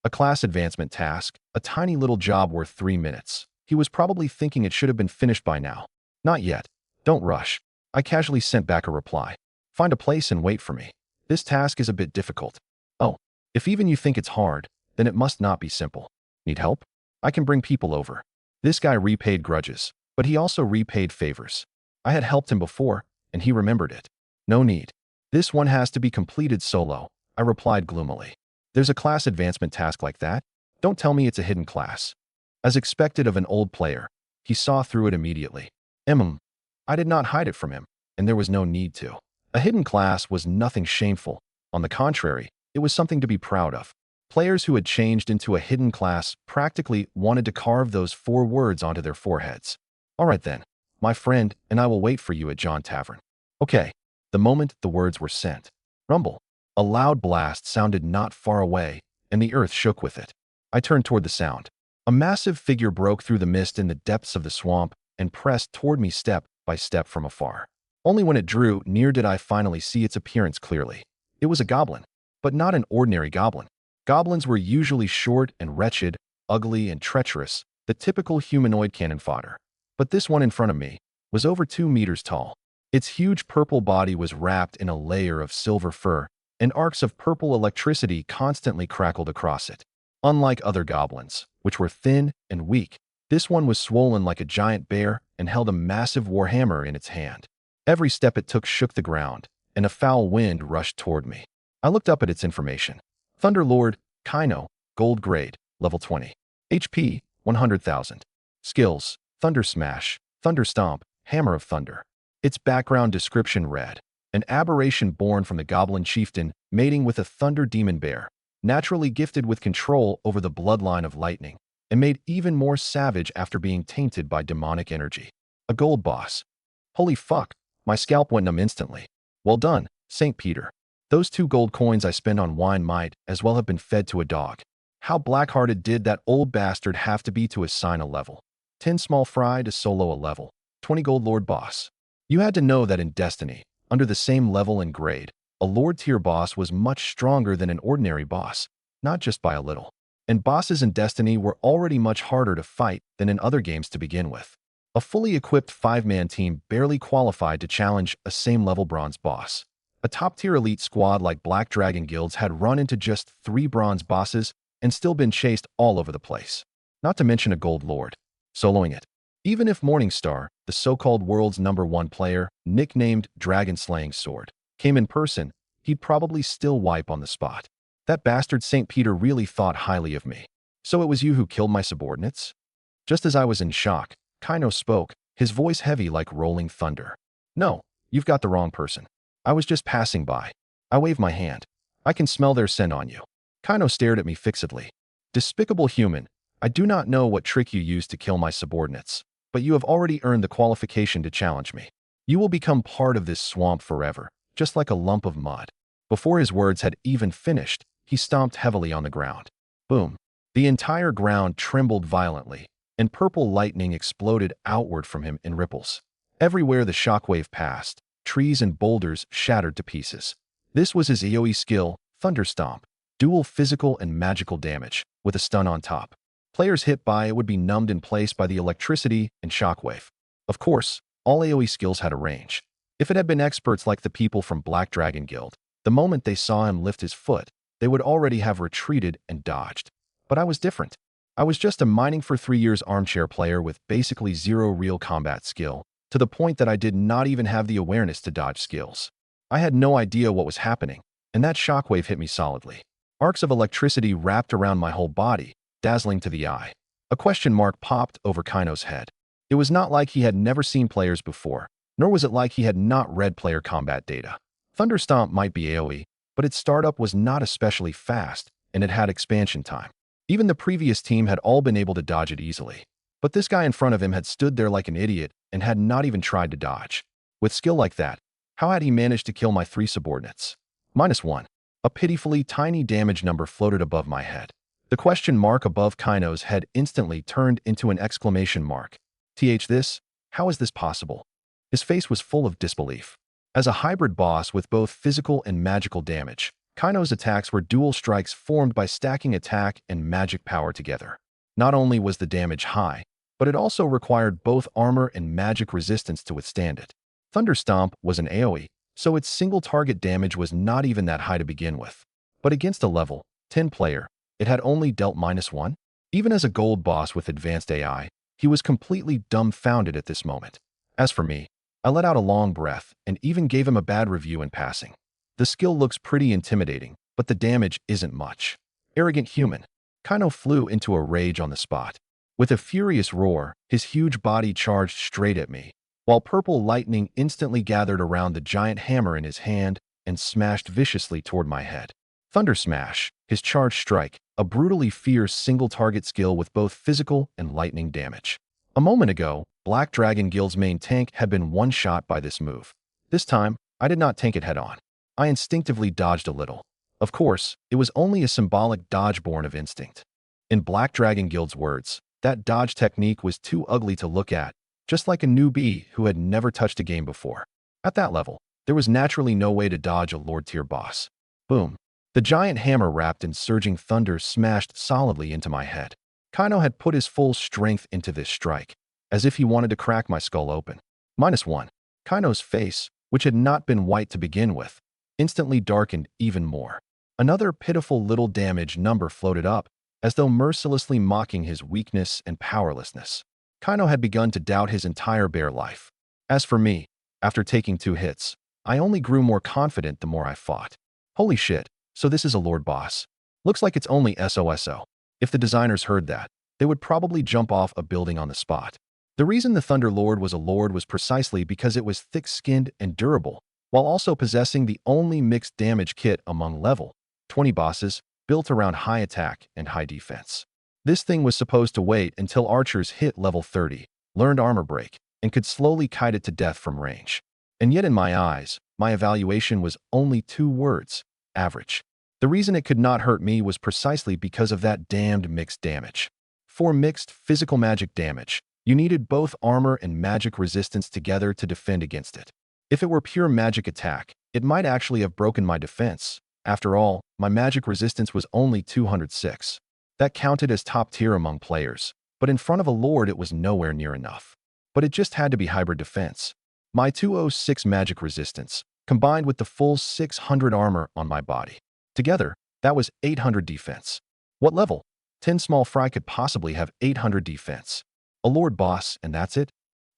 A class advancement task, a tiny little job worth 3 minutes. He was probably thinking it should have been finished by now. Not yet. Don't rush. I casually sent back a reply. Find a place and wait for me. This task is a bit difficult. Oh, if even you think it's hard, then it must not be simple. Need help? I can bring people over. This guy repaid grudges, but he also repaid favors. I had helped him before, and he remembered it. No need. This one has to be completed solo, I replied gloomily. There's a class advancement task like that? Don't tell me it's a hidden class. As expected of an old player, he saw through it immediately. I did not hide it from him, and there was no need to. A hidden class was nothing shameful. On the contrary, it was something to be proud of. Players who had changed into a hidden class practically wanted to carve those 4 words onto their foreheads. All right then, my friend, and I will wait for you at John Tavern. Okay. The moment the words were sent. Rumble. A loud blast sounded not far away, and the earth shook with it. I turned toward the sound. A massive figure broke through the mist in the depths of the swamp and pressed toward me step by step from afar. Only when it drew near did I finally see its appearance clearly. It was a goblin, but not an ordinary goblin. Goblins were usually short and wretched, ugly and treacherous, the typical humanoid cannon fodder. But this one in front of me was over 2 meters tall. Its huge purple body was wrapped in a layer of silver fur, and arcs of purple electricity constantly crackled across it. Unlike other goblins, which were thin and weak, this one was swollen like a giant bear and held a massive warhammer in its hand. Every step it took shook the ground, and a foul wind rushed toward me. I looked up at its information. Thunderlord, Kaino, Gold Grade, Level 20. HP, 100,000. Skills, Thunder Smash, Thunder Stomp, Hammer of Thunder. Its background description read, an aberration born from the Goblin Chieftain mating with a Thunder Demon Bear, naturally gifted with control over the bloodline of lightning, and made even more savage after being tainted by demonic energy. A gold boss. Holy fuck, my scalp went numb instantly. Well done, St. Peter. Those 2 gold coins I spent on wine might as well have been fed to a dog. How black-hearted did that old bastard have to be to assign a level? 10 small fry to solo a level. 20 gold lord boss. You had to know that in Destiny, under the same level and grade, a lord tier boss was much stronger than an ordinary boss, not just by a little. And bosses in Destiny were already much harder to fight than in other games to begin with. A fully equipped 5-man team barely qualified to challenge a same-level bronze boss. A top-tier elite squad like Black Dragon Guilds had run into just 3 bronze bosses and still been chased all over the place. Not to mention a gold lord. Soloing it. Even if Morningstar, the so-called world's #1 player, nicknamed Dragon Slaying Sword, came in person, he'd probably still wipe on the spot. That bastard St. Peter really thought highly of me. So it was you who killed my subordinates? Just as I was in shock, Kaino spoke, his voice heavy like rolling thunder. No, you've got the wrong person. I was just passing by. I waved my hand. I can smell their scent on you. Kaino stared at me fixedly. Despicable human, I do not know what trick you used to kill my subordinates, but you have already earned the qualification to challenge me. You will become part of this swamp forever, just like a lump of mud. Before his words had even finished, he stomped heavily on the ground. Boom. The entire ground trembled violently, and purple lightning exploded outward from him in ripples. Everywhere the shockwave passed, trees and boulders shattered to pieces. This was his AoE skill, Thunder Stomp. Dual physical and magical damage, with a stun on top. Players hit by it would be numbed in place by the electricity and shockwave. Of course, all AoE skills had a range. If it had been experts like the people from Black Dragon Guild, the moment they saw him lift his foot, they would already have retreated and dodged. But I was different. I was just a mining for 3 years armchair player with basically zero real combat skill, to the point that I did not even have the awareness to dodge skills. I had no idea what was happening, and that shockwave hit me solidly. Arcs of electricity wrapped around my whole body, dazzling to the eye. A question mark popped over Kaino's head. It was not like he had never seen players before, nor was it like he had not read player combat data. Thunder Stomp might be AoE, but its startup was not especially fast, and it had expansion time. Even the previous team had all been able to dodge it easily. But this guy in front of him had stood there like an idiot and had not even tried to dodge. With skill like that, how had he managed to kill my 3 subordinates? -1. A pitifully tiny damage number floated above my head. The question mark above Kaino's head instantly turned into an exclamation mark. This? How is this possible? His face was full of disbelief. As a hybrid boss with both physical and magical damage, Kaino's attacks were dual strikes formed by stacking attack and magic power together. Not only was the damage high, but it also required both armor and magic resistance to withstand it. Thunder Stomp was an AoE, so its single target damage was not even that high to begin with. But against a level 10 player, it had only dealt -1? Even as a gold boss with advanced AI, he was completely dumbfounded at this moment. As for me, I let out a long breath and even gave him a bad review in passing. The skill looks pretty intimidating, but the damage isn't much. Arrogant human. Kaino flew into a rage on the spot. With a furious roar, his huge body charged straight at me, while purple lightning instantly gathered around the giant hammer in his hand and smashed viciously toward my head. Thunder Smash, his charged strike, a brutally fierce single-target skill with both physical and lightning damage. A moment ago, Black Dragon Guild's main tank had been one-shot by this move. This time, I did not tank it head-on. I instinctively dodged a little. Of course, it was only a symbolic dodge born of instinct. In Black Dragon Guild's words, that dodge technique was too ugly to look at, just like a newbie who had never touched a game before. At that level, there was naturally no way to dodge a Lord-tier boss. Boom. The giant hammer wrapped in surging thunder smashed solidly into my head. Kaino had put his full strength into this strike, as if he wanted to crack my skull open. -1. Kaino's face, which had not been white to begin with, instantly darkened even more. Another pitiful little damage number floated up, as though mercilessly mocking his weakness and powerlessness. Kaino had begun to doubt his entire bare life. As for me, after taking 2 hits, I only grew more confident the more I fought. Holy shit, so this is a Lord boss. Looks like it's only SOSO. If the designers heard that, they would probably jump off a building on the spot. The reason the Thunder Lord was a Lord was precisely because it was thick-skinned and durable, while also possessing the only mixed damage kit among level 20 bosses built around high attack and high defense. This thing was supposed to wait until archers hit level 30, learned armor break, and could slowly kite it to death from range. And yet in my eyes, my evaluation was only 2 words: average. The reason it could not hurt me was precisely because of that damned mixed damage. For mixed physical magic damage, you needed both armor and magic resistance together to defend against it. If it were pure magic attack, it might actually have broken my defense. After all, my magic resistance was only 206. That counted as top tier among players, but in front of a Lord it was nowhere near enough. But it just had to be hybrid defense. My 206 magic resistance, combined with the full 600 armor on my body. Together, that was 800 defense. What level? 10 small fry could possibly have 800 defense. A Lord boss, and that's it?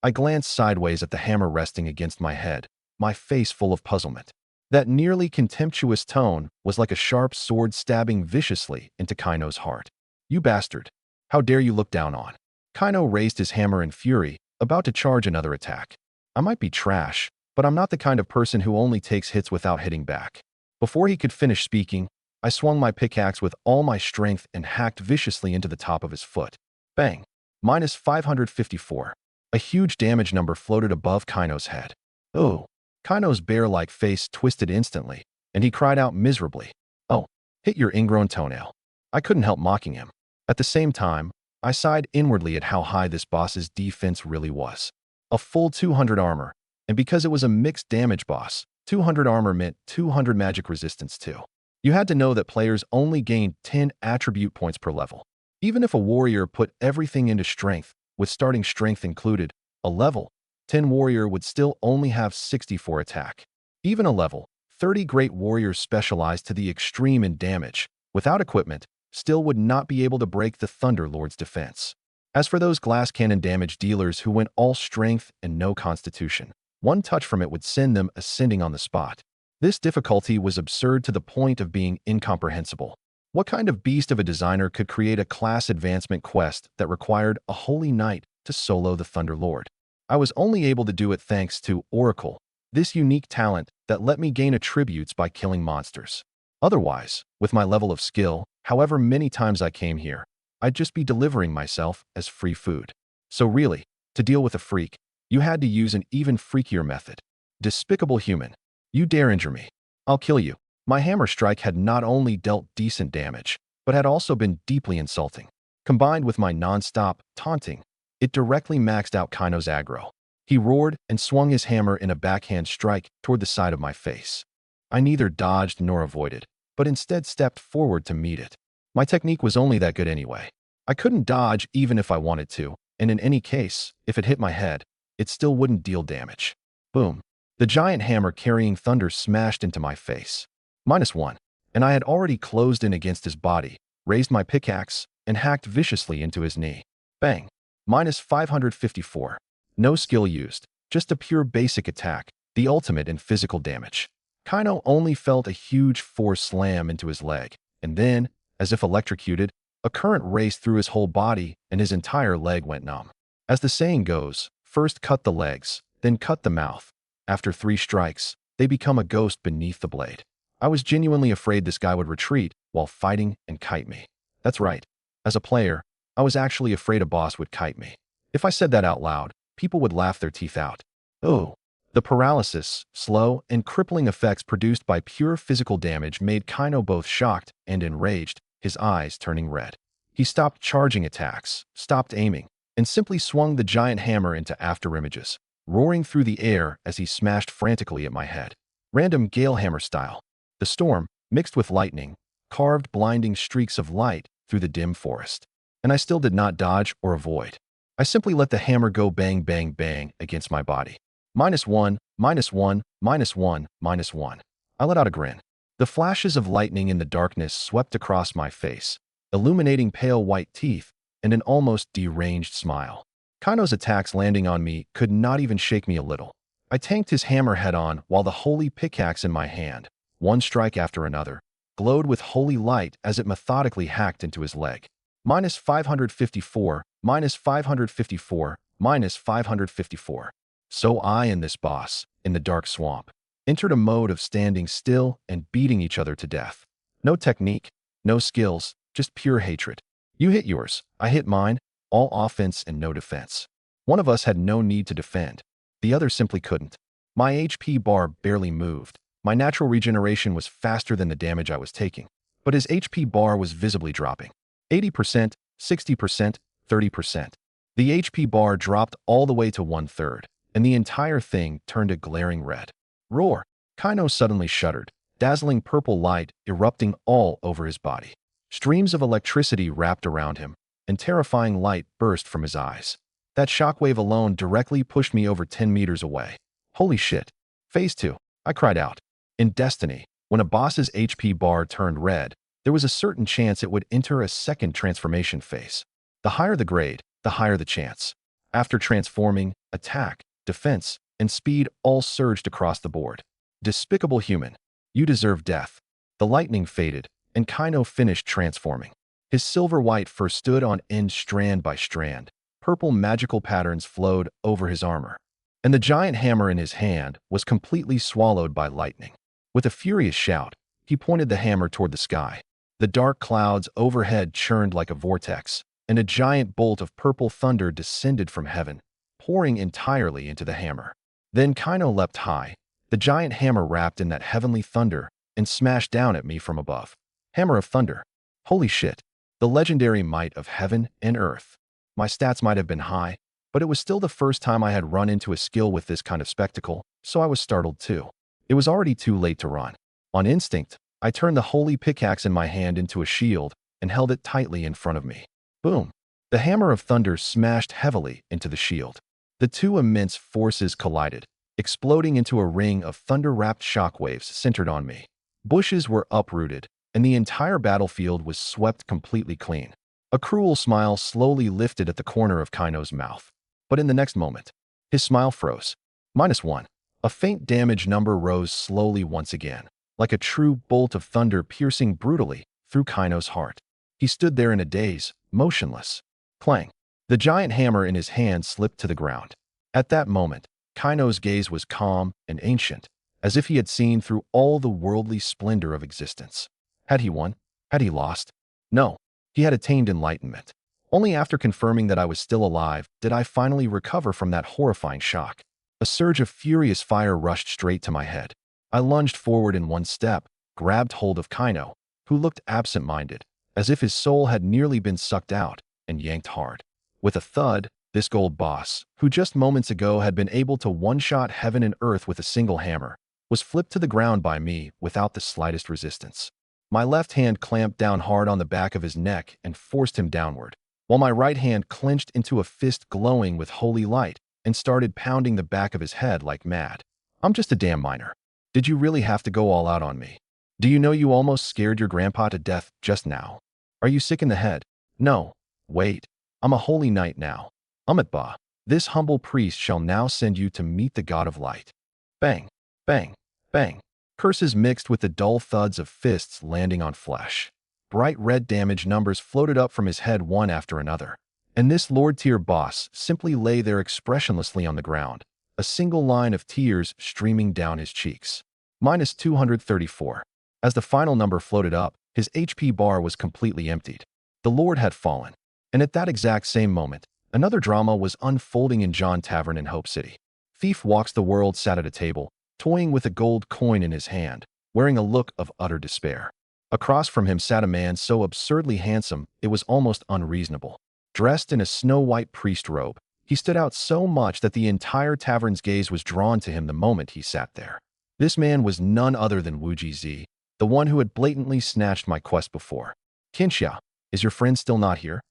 I glanced sideways at the hammer resting against my head, my face full of puzzlement. That nearly contemptuous tone was like a sharp sword stabbing viciously into Kaino's heart. You bastard. How dare you look down on? Kaino raised his hammer in fury, about to charge another attack. I might be trash, but I'm not the kind of person who only takes hits without hitting back. Before he could finish speaking, I swung my pickaxe with all my strength and hacked viciously into the top of his foot. Bang. -554. A huge damage number floated above Kaino's head. Oh. Kaino's bear-like face twisted instantly, and he cried out miserably. Oh, hit your ingrown toenail. I couldn't help mocking him. At the same time, I sighed inwardly at how high this boss's defense really was. A full 200 armor, and because it was a mixed damage boss, 200 armor meant 200 magic resistance too. You had to know that players only gained 10 attribute points per level. Even if a warrior put everything into strength, with starting strength included, a level 10 warrior would still only have 64 attack. Even a level 30 great warriors specialized to the extreme in damage, without equipment, still would not be able to break the Thunder Lord's defense. As for those glass cannon damage dealers who went all strength and no constitution, one touch from it would send them ascending on the spot. This difficulty was absurd to the point of being incomprehensible. What kind of beast of a designer could create a class advancement quest that required a holy knight to solo the Thunder Lord? I was only able to do it thanks to Oracle, this unique talent that let me gain attributes by killing monsters. Otherwise, with my level of skill, however many times I came here, I'd just be delivering myself as free food. So really, to deal with a freak, you had to use an even freakier method. Despicable human. You dare injure me. I'll kill you. My hammer strike had not only dealt decent damage, but had also been deeply insulting. Combined with my non-stop taunting, it directly maxed out Kaino's aggro. He roared and swung his hammer in a backhand strike toward the side of my face. I neither dodged nor avoided, but instead stepped forward to meet it. My technique was only that good anyway. I couldn't dodge even if I wanted to, and in any case, if it hit my head, it still wouldn't deal damage. Boom. The giant hammer carrying thunder smashed into my face. -1, and I had already closed in against his body, raised my pickaxe, and hacked viciously into his knee. Bang. -554. No skill used, just a pure basic attack, the ultimate in physical damage. Kaino only felt a huge force slam into his leg, and then, as if electrocuted, a current raced through his whole body and his entire leg went numb. As the saying goes, first cut the legs, then cut the mouth. After 3 strikes, they become a ghost beneath the blade. I was genuinely afraid this guy would retreat while fighting and kite me. That's right. As a player, I was actually afraid a boss would kite me. If I said that out loud, people would laugh their teeth out. Oh. The paralysis, slow, and crippling effects produced by pure physical damage made Kaino both shocked and enraged, his eyes turning red. He stopped charging attacks, stopped aiming, and simply swung the giant hammer into afterimages, roaring through the air as he smashed frantically at my head. Random gale hammer style. The storm, mixed with lightning, carved blinding streaks of light through the dim forest. And I still did not dodge or avoid. I simply let the hammer go bang, bang, bang against my body. -1, -1, -1, -1. I let out a grin. The flashes of lightning in the darkness swept across my face, illuminating pale white teeth and an almost deranged smile. Kaino's attacks landing on me could not even shake me a little. I tanked his hammer head-on while the holy pickaxe in my hand, one strike after another, glowed with holy light as it methodically hacked into his leg. -554, -554, -554. So I and this boss, in the dark swamp, entered a mode of standing still and beating each other to death. No technique, no skills, just pure hatred. You hit yours, I hit mine, all offense and no defense. One of us had no need to defend. The other simply couldn't. My HP bar barely moved. My natural regeneration was faster than the damage I was taking, but his HP bar was visibly dropping. 80%, 60%, 30%. The HP bar dropped all the way to 1/3, and the entire thing turned a glaring red. Roar! Kaino suddenly shuddered, dazzling purple light erupting all over his body. Streams of electricity wrapped around him, and terrifying light burst from his eyes. That shockwave alone directly pushed me over 10 meters away. Holy shit. Phase 2. I cried out. In Destiny, when a boss's HP bar turned red, there was a certain chance it would enter a second transformation phase. The higher the grade, the higher the chance. After transforming, attack, defense, and speed all surged across the board. Despicable human. You deserve death. The lightning faded, and Kaino finished transforming. His silver-white fur stood on end strand by strand. Purple magical patterns flowed over his armor. And the giant hammer in his hand was completely swallowed by lightning. With a furious shout, he pointed the hammer toward the sky. The dark clouds overhead churned like a vortex, and a giant bolt of purple thunder descended from heaven, pouring entirely into the hammer. Then Kaino leapt high, the giant hammer wrapped in that heavenly thunder, and smashed down at me from above. Hammer of thunder. Holy shit. The legendary might of heaven and earth. My stats might have been high, but it was still the first time I had run into a skill with this kind of spectacle, so I was startled too. It was already too late to run. On instinct, I turned the holy pickaxe in my hand into a shield and held it tightly in front of me. Boom! The hammer of thunder smashed heavily into the shield. The two immense forces collided, exploding into a ring of thunder-wrapped shockwaves centered on me. Bushes were uprooted, and the entire battlefield was swept completely clean. A cruel smile slowly lifted at the corner of Kaino's mouth. But in the next moment, his smile froze. -1. A faint damage number rose slowly once again, like a true bolt of thunder piercing brutally through Kaino's heart. He stood there in a daze, motionless. Clang! The giant hammer in his hand slipped to the ground. At that moment, Kaino's gaze was calm and ancient, as if he had seen through all the worldly splendor of existence. Had he won? Had he lost? No, he had attained enlightenment. Only after confirming that I was still alive did I finally recover from that horrifying shock. A surge of furious fire rushed straight to my head. I lunged forward in one step, grabbed hold of Kaino, who looked absent-minded, as if his soul had nearly been sucked out, and yanked hard. With a thud, this gold boss, who just moments ago had been able to one-shot heaven and earth with a single hammer, was flipped to the ground by me without the slightest resistance. My left hand clamped down hard on the back of his neck and forced him downward, while my right hand clenched into a fist glowing with holy light and started pounding the back of his head like mad. I'm just a damn miner. Did you really have to go all out on me? Do you know you almost scared your grandpa to death just now? Are you sick in the head? No. Wait. I'm a holy knight now. Ba. This humble priest shall now send you to meet the god of light. Bang. Bang. Bang. Curses mixed with the dull thuds of fists landing on flesh. Bright red damage numbers floated up from his head one after another. And this Lord-tier boss simply lay there expressionlessly on the ground, a single line of tears streaming down his cheeks. -234. As the final number floated up, his HP bar was completely emptied. The Lord had fallen. And at that exact same moment, another drama was unfolding in John Tavern in Hope City. Thief Walks the World sat at a table, toying with a gold coin in his hand, wearing a look of utter despair. Across from him sat a man so absurdly handsome it was almost unreasonable. Dressed in a snow-white priest robe, he stood out so much that the entire tavern's gaze was drawn to him the moment he sat there. This man was none other than Wu Jizi, the one who had blatantly snatched my quest before. Kinxia, is your friend still not here?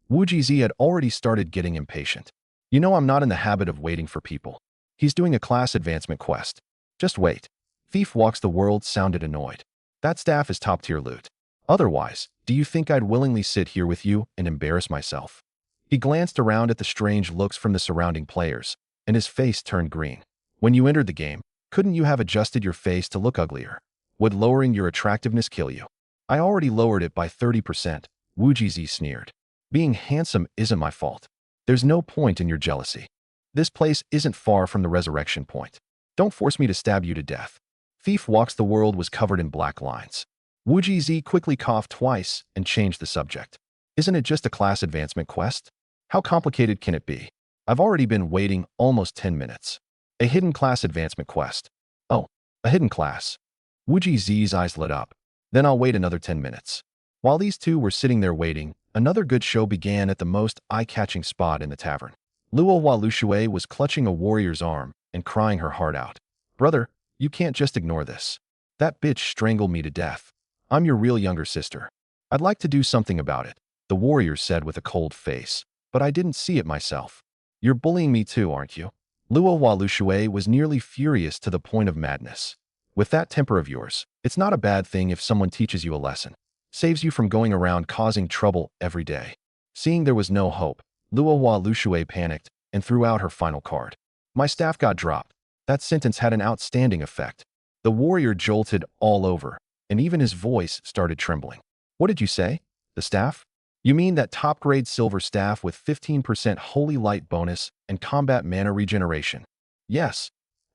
Wu Jizi had already started getting impatient. You know I'm not in the habit of waiting for people. He's doing a class advancement quest. Just wait. Thief Walks the World sounded annoyed. That staff is top-tier loot. Otherwise, do you think I'd willingly sit here with you and embarrass myself? He glanced around at the strange looks from the surrounding players, and his face turned green. When you entered the game, couldn't you have adjusted your face to look uglier? Would lowering your attractiveness kill you? I already lowered it by 30%, Wu Jizi sneered. Being handsome isn't my fault. There's no point in your jealousy. This place isn't far from the resurrection point. Don't force me to stab you to death. Thief Walks the World was covered in black lines. Wu Jizi quickly coughed twice and changed the subject. Isn't it just a class advancement quest? How complicated can it be? I've already been waiting almost 10 minutes. A hidden class advancement quest. Oh, a hidden class. Wu Jizi's eyes lit up. Then I'll wait another 10 minutes. While these two were sitting there waiting, another good show began at the most eye-catching spot in the tavern. Luo Walushui was clutching a warrior's arm and crying her heart out. Brother, you can't just ignore this. That bitch strangled me to death. I'm your real younger sister. I'd like to do something about it, the warrior said with a cold face, but I didn't see it myself. You're bullying me too, aren't you? Luo Walushui was nearly furious to the point of madness. With that temper of yours, it's not a bad thing if someone teaches you a lesson. Saves you from going around causing trouble every day. Seeing there was no hope, Luo Walushui panicked and threw out her final card. My staff got dropped. That sentence had an outstanding effect. The warrior jolted all over, and even his voice started trembling. What did you say? The staff? You mean that top-grade silver staff with 15% holy light bonus and combat mana regeneration? Yes.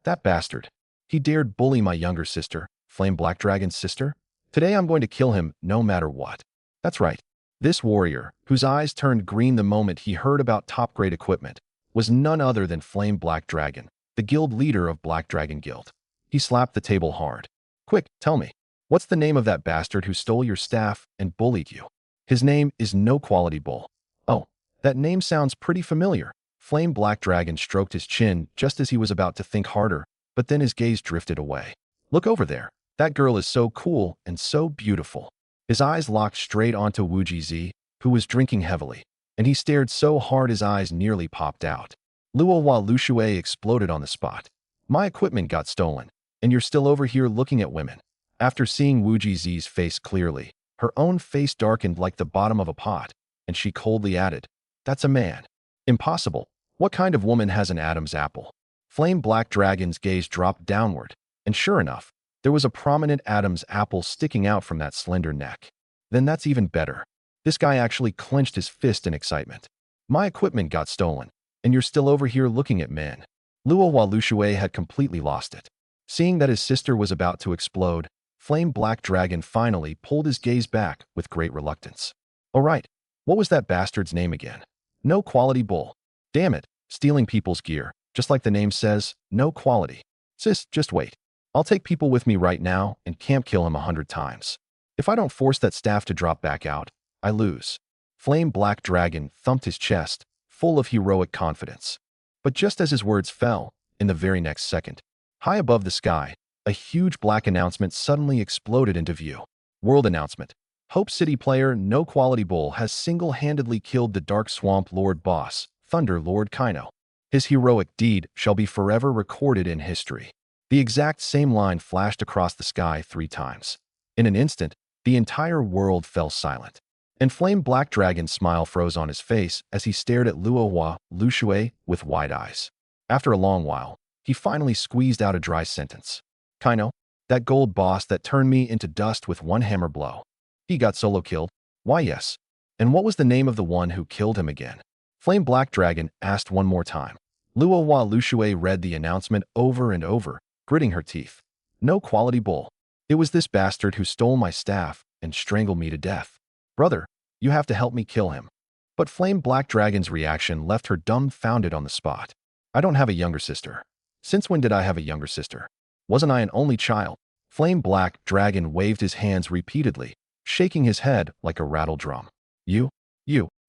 That bastard. He dared bully my younger sister, Flame Black Dragon's sister? Today I'm going to kill him no matter what. That's right. This warrior, whose eyes turned green the moment he heard about top-grade equipment, was none other than Flame Black Dragon, the guild leader of Black Dragon Guild. He slapped the table hard. Quick, tell me, what's the name of that bastard who stole your staff and bullied you? His name is No Quality Bull. Oh, that name sounds pretty familiar. Flame Black Dragon stroked his chin just as he was about to think harder, but then his gaze drifted away. Look over there. That girl is so cool and so beautiful. His eyes locked straight onto Wu Jizi, who was drinking heavily, and he stared so hard his eyes nearly popped out. Luohua Lushui exploded on the spot. My equipment got stolen, and you're still over here looking at women. After seeing Wu Jizi's face clearly, her own face darkened like the bottom of a pot, and she coldly added, "That's a man." Impossible. What kind of woman has an Adam's apple? Flame Black Dragon's gaze dropped downward, and sure enough, there was a prominent Adam's apple sticking out from that slender neck. Then that's even better. This guy actually clenched his fist in excitement. My equipment got stolen, and you're still over here looking at men. Luohua Lushui had completely lost it. Seeing that his sister was about to explode, Flame Black Dragon finally pulled his gaze back with great reluctance. All right, what was that bastard's name again? No Quality Bull. Damn it, stealing people's gear. Just like the name says, no quality. Sis, just wait. I'll take people with me right now and camp kill him 100 times. If I don't force that staff to drop back out, I lose. Flame Black Dragon thumped his chest, full of heroic confidence. But just as his words fell, in the very next second, high above the sky, a huge black announcement suddenly exploded into view. World announcement. Hope City player No Quality Bull has single-handedly killed the Dark Swamp Lord boss, Thunder Lord Kaino. His heroic deed shall be forever recorded in history. The exact same line flashed across the sky 3 times. In an instant, the entire world fell silent. And Flame Black Dragon's smile froze on his face as he stared at Luohua Lushui with wide eyes. After a long while, he finally squeezed out a dry sentence. Kaino, that gold boss that turned me into dust with one hammer blow. He got solo killed? Why yes. And what was the name of the one who killed him again? Flame Black Dragon asked one more time. Luohua Lushui read the announcement over and over, gritting her teeth. No Quality Bull. It was this bastard who stole my staff and strangled me to death. Brother, you have to help me kill him. But Flame Black Dragon's reaction left her dumbfounded on the spot. I don't have a younger sister. Since when did I have a younger sister? Wasn't I an only child? Flame Black Dragon waved his hands repeatedly, shaking his head like a rattle drum. You.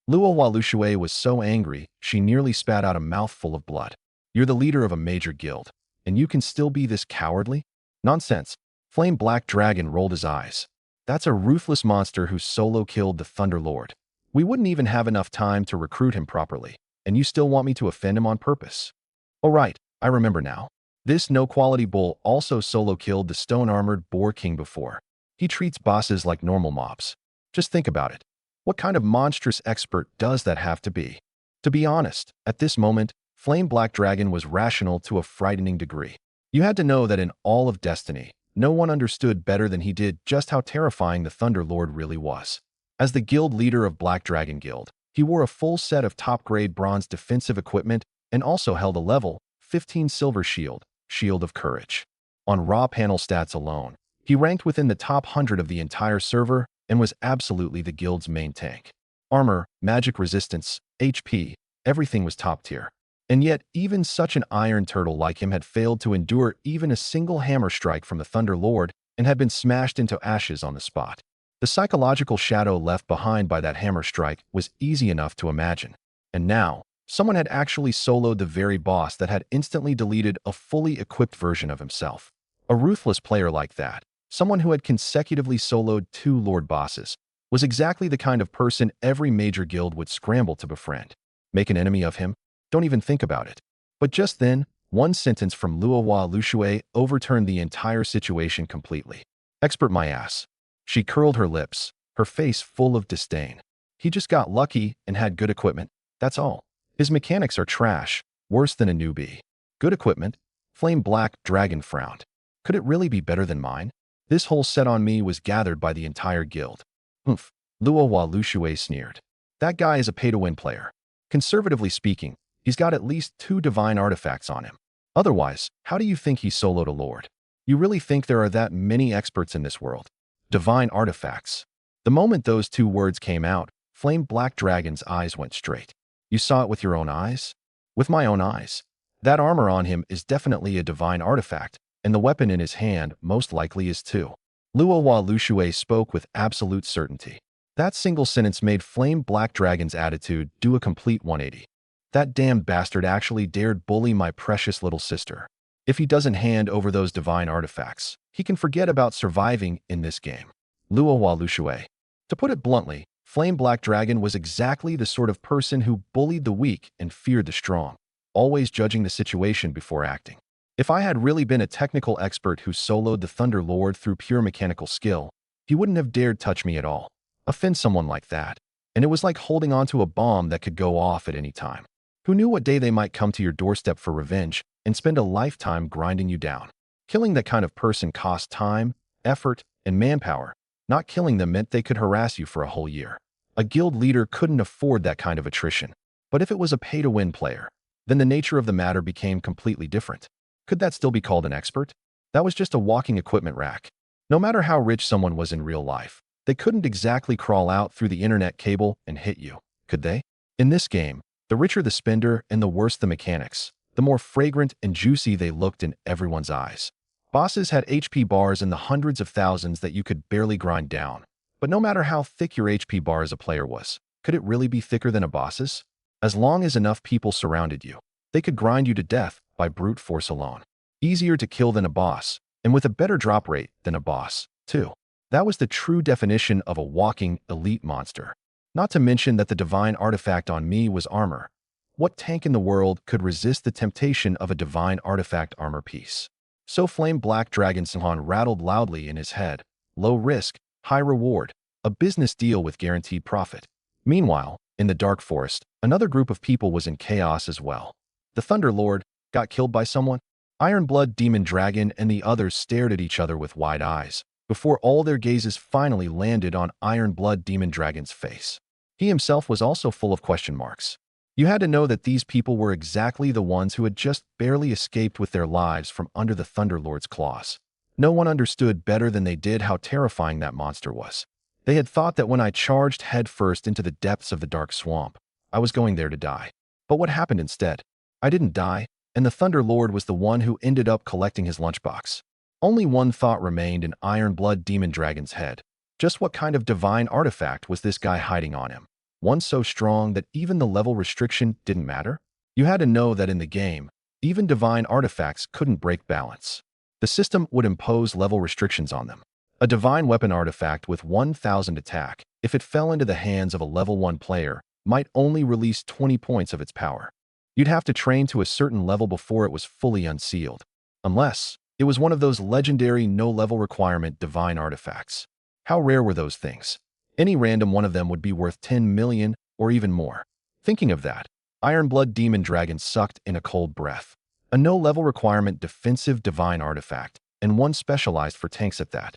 Luohua Lushui was so angry, she nearly spat out a mouthful of blood. You're the leader of a major guild, and you can still be this cowardly? Nonsense. Flame Black Dragon rolled his eyes. That's a ruthless monster who solo killed the Thunder Lord. We wouldn't even have enough time to recruit him properly, and you still want me to offend him on purpose? Oh right, I remember now. This No Quality Bull also solo killed the stone-armored Boar King before. He treats bosses like normal mobs. Just think about it. What kind of monstrous expert does that have to be? To be honest, at this moment, Flame Black Dragon was rational to a frightening degree. You had to know that in all of Destiny, no one understood better than he did just how terrifying the Thunder Lord really was. As the guild leader of Black Dragon Guild, he wore a full set of top-grade bronze defensive equipment and also held a level 15 silver shield, Shield of Courage. On raw panel stats alone, he ranked within the top 100 of the entire server and was absolutely the guild's main tank. Armor, magic resistance, HP, everything was top tier. And yet, even such an iron turtle like him had failed to endure even a single hammer strike from the Thunder Lord and had been smashed into ashes on the spot. The psychological shadow left behind by that hammer strike was easy enough to imagine. And now, someone had actually soloed the very boss that had instantly deleted a fully equipped version of himself. A ruthless player like that, someone who had consecutively soloed 2 Lord bosses, was exactly the kind of person every major guild would scramble to befriend. Make an enemy of him? Don't even think about it. But just then, one sentence from Luohua Lushui overturned the entire situation completely. Expert my ass. She curled her lips, her face full of disdain. He just got lucky and had good equipment, that's all. His mechanics are trash, worse than a newbie. Good equipment? Flame Black Dragon frowned. Could it really be better than mine? This whole set on me was gathered by the entire guild. Humph, Luohua Lushui sneered. That guy is a pay-to-win player. Conservatively speaking, he's got at least 2 divine artifacts on him. Otherwise, how do you think he soloed a lord? You really think there are that many experts in this world? Divine artifacts. The moment those 2 words came out, Flame Black Dragon's eyes went straight. You saw it with your own eyes? With my own eyes. That armor on him is definitely a divine artifact, and the weapon in his hand most likely is too. Luohua Lushui spoke with absolute certainty. That single sentence made Flame Black Dragon's attitude do a complete 180. That damned bastard actually dared bully my precious little sister. If he doesn't hand over those divine artifacts, he can forget about surviving in this game. Luo Hua Lushui. To put it bluntly, Flame Black Dragon was exactly the sort of person who bullied the weak and feared the strong, always judging the situation before acting. If I had really been a technical expert who soloed the Thunder Lord through pure mechanical skill, he wouldn't have dared touch me at all. Offend someone like that. And it was like holding onto a bomb that could go off at any time. Who knew what day they might come to your doorstep for revenge and spend a lifetime grinding you down? Killing that kind of person cost time, effort, and manpower. Not killing them meant they could harass you for a whole year. A guild leader couldn't afford that kind of attrition. But if it was a pay-to-win player, then the nature of the matter became completely different. Could that still be called an expert? That was just a walking equipment rack. No matter how rich someone was in real life, they couldn't exactly crawl out through the internet cable and hit you, could they? In this game, the richer the spender and the worse the mechanics, the more fragrant and juicy they looked in everyone's eyes. Bosses had HP bars in the hundreds of thousands that you could barely grind down. But no matter how thick your HP bar as a player was, could it really be thicker than a boss's? As long as enough people surrounded you, they could grind you to death by brute force alone. Easier to kill than a boss, and with a better drop rate than a boss, too. That was the true definition of a walking elite monster. Not to mention that the divine artifact on me was armor. What tank in the world could resist the temptation of a divine artifact armor piece? So Flame Black Dragon Sanhan rattled loudly in his head. Low risk, high reward, a business deal with guaranteed profit. Meanwhile, in the Dark Forest, another group of people was in chaos as well. The Thunder Lord got killed by someone. Ironblood Demon Dragon and the others stared at each other with wide eyes, before all their gazes finally landed on Ironblood Demon Dragon's face. He himself was also full of question marks. You had to know that these people were exactly the ones who had just barely escaped with their lives from under the Thunder Lord's claws. No one understood better than they did how terrifying that monster was. They had thought that when I charged headfirst into the depths of the dark swamp, I was going there to die. But what happened instead? I didn't die, and the Thunder Lord was the one who ended up collecting his lunchbox. Only one thought remained in Ironblood Demon Dragon's head. Just what kind of divine artifact was this guy hiding on him? One so strong that even the level restriction didn't matter? You had to know that in the game, even divine artifacts couldn't break balance. The system would impose level restrictions on them. A divine weapon artifact with 1000 attack, if it fell into the hands of a level 1 player, might only release 20 points of its power. You'd have to train to a certain level before it was fully unsealed. Unless it was one of those legendary no-level requirement divine artifacts. How rare were those things? Any random one of them would be worth 10 million or even more. Thinking of that, Ironblood Demon Dragon sucked in a cold breath. A no-level requirement defensive divine artifact, and one specialized for tanks at that.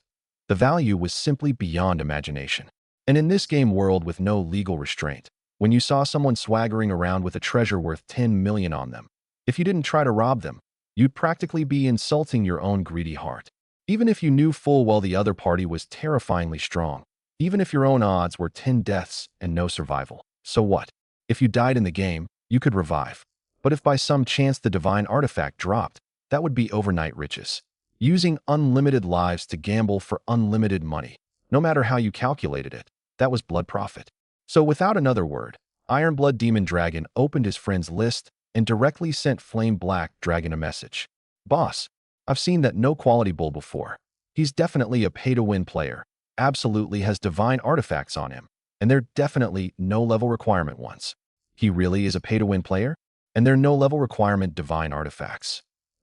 The value was simply beyond imagination. And in this game world with no legal restraint, when you saw someone swaggering around with a treasure worth 10 million on them, if you didn't try to rob them, you'd practically be insulting your own greedy heart. Even if you knew full well the other party was terrifyingly strong, even if your own odds were 10 deaths and no survival. So what? If you died in the game, you could revive. But if by some chance the divine artifact dropped, that would be overnight riches. Using unlimited lives to gamble for unlimited money. No matter how you calculated it, that was blood profit. So without another word, Ironblood Demon Dragon opened his friend's list and directly sent Flame Black Dragon a message. Boss, I've seen that no quality bull before. He's definitely a pay-to-win player. Absolutely has divine artifacts on him, and they're definitely no-level requirement ones. He really is a pay-to-win player, and they're no-level requirement divine artifacts.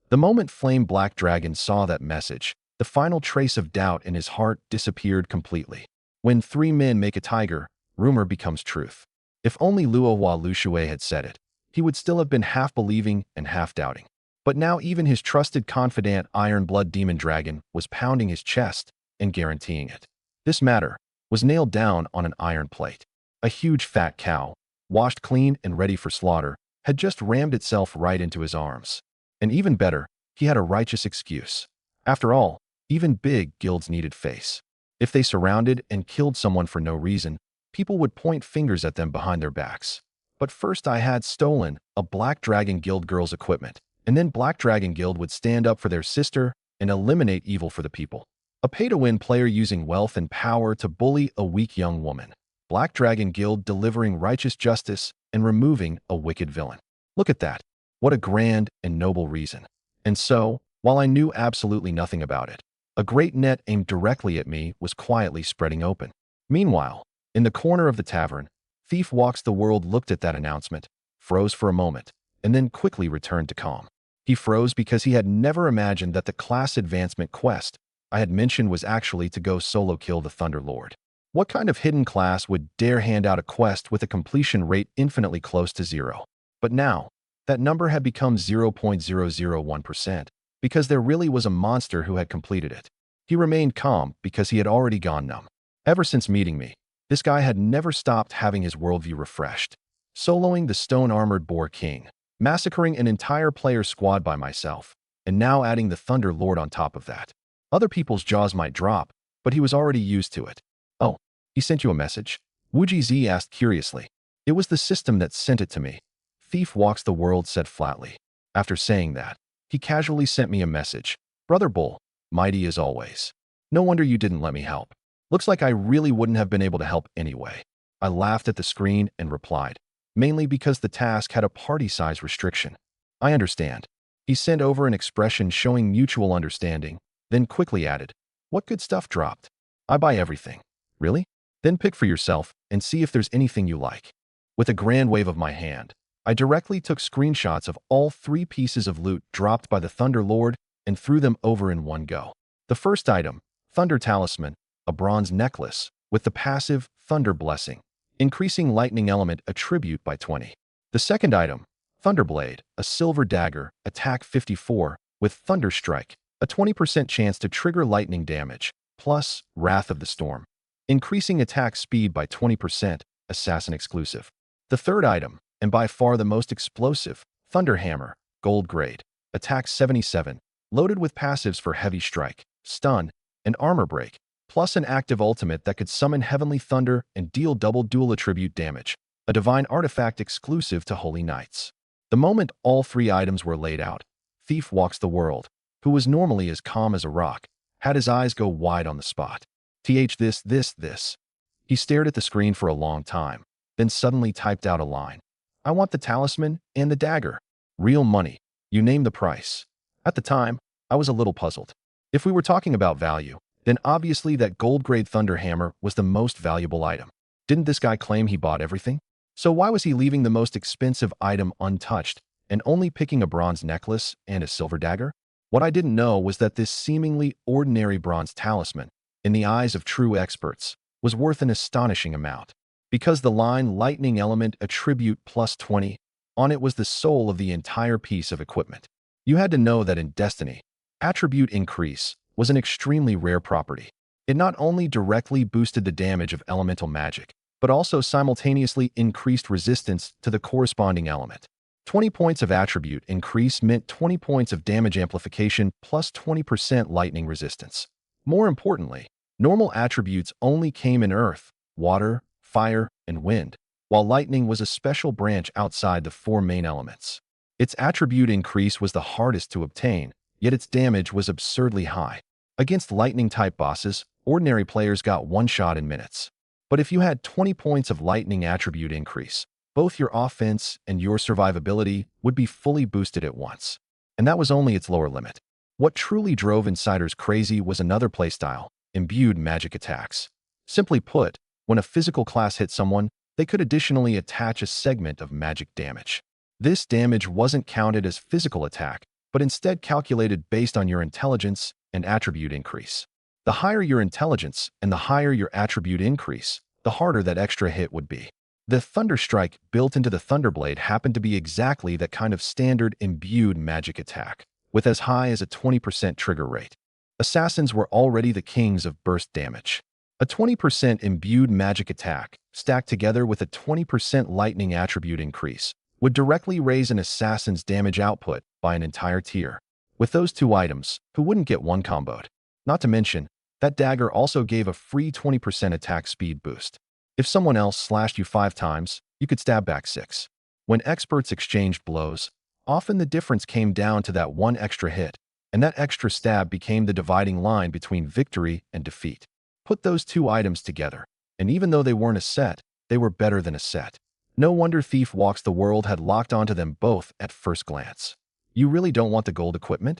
The moment Flame Black Dragon saw that message, the final trace of doubt in his heart disappeared completely. When 3 men make a tiger, rumor becomes truth. If only Luo Hua Lushui had said it, he would still have been half believing and half doubting. But now even his trusted confidant Ironblood Demon Dragon was pounding his chest and guaranteeing it. This matter was nailed down on an iron plate. A huge fat cow, washed clean and ready for slaughter, had just rammed itself right into his arms. And even better, he had a righteous excuse. After all, even big guilds needed face. If they surrounded and killed someone for no reason, people would point fingers at them behind their backs. But first I had stolen a Black Dragon Guild girl's equipment, and then Black Dragon Guild would stand up for their sister and eliminate evil for the people. A pay-to-win player using wealth and power to bully a weak young woman. Black Dragon Guild delivering righteous justice and removing a wicked villain. Look at that. What a grand and noble reason. And so, while I knew absolutely nothing about it, a great net aimed directly at me was quietly spreading open. Meanwhile, in the corner of the tavern, Thief Walks the World looked at that announcement, froze for a moment, and then quickly returned to calm. He froze because he had never imagined that the class advancement quest I had mentioned was actually to go solo kill the Thunder Lord. What kind of hidden class would dare hand out a quest with a completion rate infinitely close to zero? But now, that number had become 0.001%, because there really was a monster who had completed it. He remained calm because he had already gone numb. Ever since meeting me, this guy had never stopped having his worldview refreshed. Soloing the stone-armored Boar King, massacring an entire player squad by myself, and now adding the Thunder Lord on top of that. Other people's jaws might drop, but he was already used to it. Oh, he sent you a message? Wuji Z asked curiously. It was the system that sent it to me. Thief Walks the World said flatly. After saying that, he casually sent me a message. Brother Bull, mighty as always. No wonder you didn't let me help. Looks like I really wouldn't have been able to help anyway. I laughed at the screen and replied, mainly because the task had a party size restriction. I understand. He sent over an expression showing mutual understanding, then quickly added, what good stuff dropped? I buy everything. Really? Then pick for yourself and see if there's anything you like. With a grand wave of my hand, I directly took screenshots of all 3 pieces of loot dropped by the Thunder Lord and threw them over in one go. The first item, Thunder Talisman, a bronze necklace with the passive Thunder Blessing, increasing lightning element attribute by 20. The second item, Thunderblade, a silver dagger, attack 54, with Thunder Strike, a 20% chance to trigger lightning damage, plus Wrath of the Storm, increasing attack speed by 20%, assassin exclusive. The third item, and by far the most explosive, Thunder Hammer, gold grade, attack 77, loaded with passives for heavy strike, stun, and armor break, plus an active ultimate that could summon heavenly thunder and deal double dual attribute damage, a divine artifact exclusive to Holy Knights. The moment all 3 items were laid out, Thief Walks the World, who was normally as calm as a rock, had his eyes go wide on the spot. This. He stared at the screen for a long time, then suddenly typed out a line. I want the talisman and the dagger. Real money. You name the price. At the time, I was a little puzzled. If we were talking about value, then obviously that gold-grade Thunder Hammer was the most valuable item. Didn't this guy claim he bought everything? So why was he leaving the most expensive item untouched and only picking a bronze necklace and a silver dagger? What I didn't know was that this seemingly ordinary bronze talisman, in the eyes of true experts, was worth an astonishing amount. Because the line Lightning Element Attribute plus 20 on it was the soul of the entire piece of equipment. You had to know that in Destiny, Attribute Increase was an extremely rare property. It not only directly boosted the damage of elemental magic, but also simultaneously increased resistance to the corresponding element. 20 points of Attribute Increase meant 20 points of damage amplification plus 20% lightning resistance. More importantly, normal attributes only came in earth, water, fire, and wind, while lightning was a special branch outside the 4 main elements. Its attribute increase was the hardest to obtain, yet its damage was absurdly high. Against lightning-type bosses, ordinary players got one shot in minutes. But if you had 20 points of lightning attribute increase, both your offense and your survivability would be fully boosted at once. And that was only its lower limit. What truly drove insiders crazy was another playstyle, imbued magic attacks. Simply put, when a physical class hit someone, they could additionally attach a segment of magic damage. This damage wasn't counted as physical attack, but instead calculated based on your intelligence and attribute increase. The higher your intelligence and the higher your attribute increase, the harder that extra hit would be. The Thunder Strike built into the Thunderblade happened to be exactly that kind of standard imbued magic attack, with as high as a 20% trigger rate. Assassins were already the kings of burst damage. A 20% imbued magic attack, stacked together with a 20% lightning attribute increase, would directly raise an assassin's damage output by an entire tier. With those 2 items, who wouldn't get one comboed? Not to mention, that dagger also gave a free 20% attack speed boost. If someone else slashed you 5 times, you could stab back 6. When experts exchanged blows, often the difference came down to that one extra hit, and that extra stab became the dividing line between victory and defeat. Put those 2 items together, and even though they weren't a set, they were better than a set. No wonder Thief Walks the World had locked onto them both at first glance. You really don't want the gold equipment?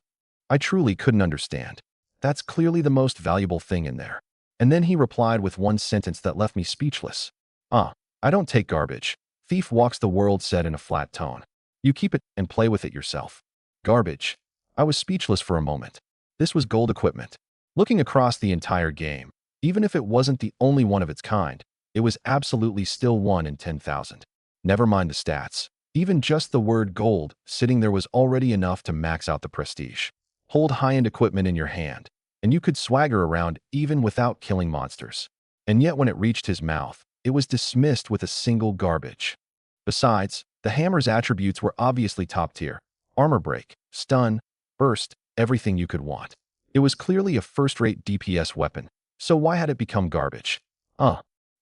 I truly couldn't understand. That's clearly the most valuable thing in there. And then he replied with one sentence that left me speechless. I don't take garbage. Thief Walks the World said in a flat tone. You keep it and play with it yourself. Garbage. I was speechless for a moment. This was gold equipment. Looking across the entire game, even if it wasn't the only one of its kind, it was absolutely still 1 in 10,000. Never mind the stats. Even just the word gold sitting there was already enough to max out the prestige. Hold high-end equipment in your hand, and you could swagger around even without killing monsters. And yet when it reached his mouth, it was dismissed with a single garbage. Besides, the hammer's attributes were obviously top tier. Armor break, stun, burst, everything you could want. It was clearly a first-rate DPS weapon, so why had it become garbage?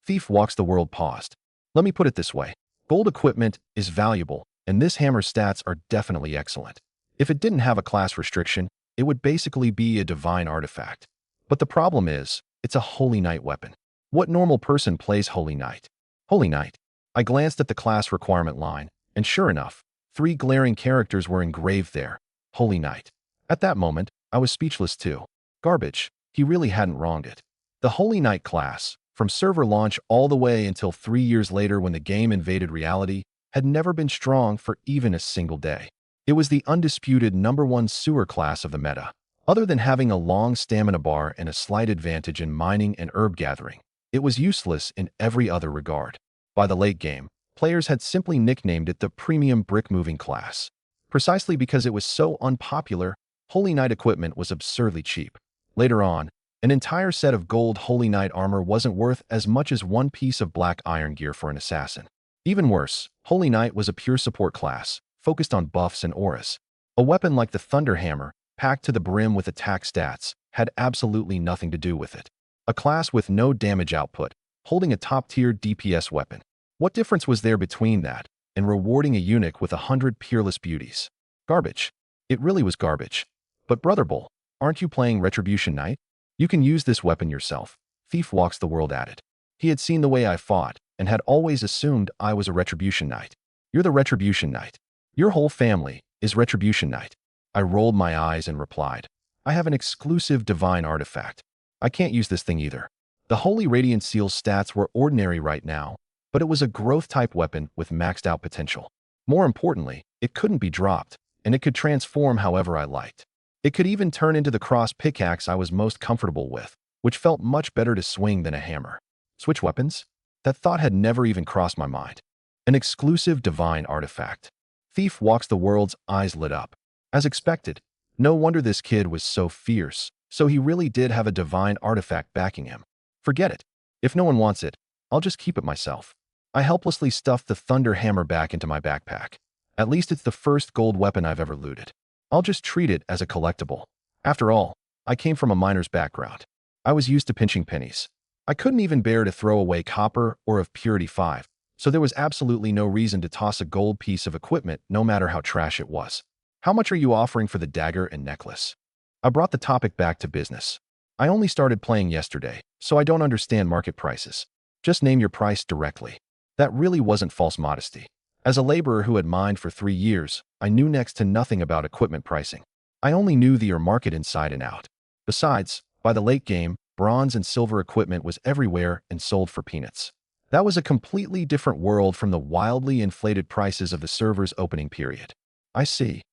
Thief Walks the World paused. Let me put it this way. Gold equipment is valuable, and this hammer's stats are definitely excellent. If it didn't have a class restriction, it would basically be a divine artifact. But the problem is, it's a Holy Knight weapon. What normal person plays Holy Knight? Holy Knight. I glanced at the class requirement line, and sure enough, 3 glaring characters were engraved there. Holy Knight. At that moment, I was speechless too. Garbage. He really hadn't wronged it. The Holy Knight class, from server launch all the way until 3 years later when the game invaded reality, had never been strong for even a single day. It was the undisputed #1 sewer class of the meta. Other than having a long stamina bar and a slight advantage in mining and herb gathering, it was useless in every other regard. By the late game, players had simply nicknamed it the premium brick-moving class. Precisely because it was so unpopular, Holy Knight equipment was absurdly cheap. Later on, an entire set of gold Holy Knight armor wasn't worth as much as one piece of black iron gear for an assassin. Even worse, Holy Knight was a pure support class, focused on buffs and auras. A weapon like the Thunder Hammer, packed to the brim with attack stats, had absolutely nothing to do with it. A class with no damage output, holding a top-tier DPS weapon. What difference was there between that and rewarding a eunuch with 100 peerless beauties? Garbage. It really was garbage. But Brother Bull, aren't you playing Retribution Knight? You can use this weapon yourself. Thief Walks the World added. He had seen the way I fought and had always assumed I was a Retribution Knight. You're the Retribution Knight. Your whole family is Retribution Knight. I rolled my eyes and replied. I have an exclusive divine artifact. I can't use this thing either. The Holy Radiant Seal's stats were ordinary right now, but it was a growth-type weapon with maxed out potential. More importantly, it couldn't be dropped, and it could transform however I liked. It could even turn into the cross pickaxe I was most comfortable with, which felt much better to swing than a hammer. Switch weapons? That thought had never even crossed my mind. An exclusive divine artifact. Thief Walks the World's eyes lit up. As expected, no wonder this kid was so fierce, so he really did have a divine artifact backing him. Forget it. If no one wants it, I'll just keep it myself. I helplessly stuffed the Thunder Hammer back into my backpack. At least it's the first gold weapon I've ever looted. I'll just treat it as a collectible. After all, I came from a miner's background. I was used to pinching pennies. I couldn't even bear to throw away copper or of Purity 5, so there was absolutely no reason to toss a gold piece of equipment no matter how trash it was. How much are you offering for the dagger and necklace? I brought the topic back to business. I only started playing yesterday, so I don't understand market prices. Just name your price directly. That really wasn't false modesty. As a laborer who had mined for 3 years, I knew next to nothing about equipment pricing. I only knew the ore market inside and out. Besides, by the late game, bronze and silver equipment was everywhere and sold for peanuts. That was a completely different world from the wildly inflated prices of the server's opening period. I see.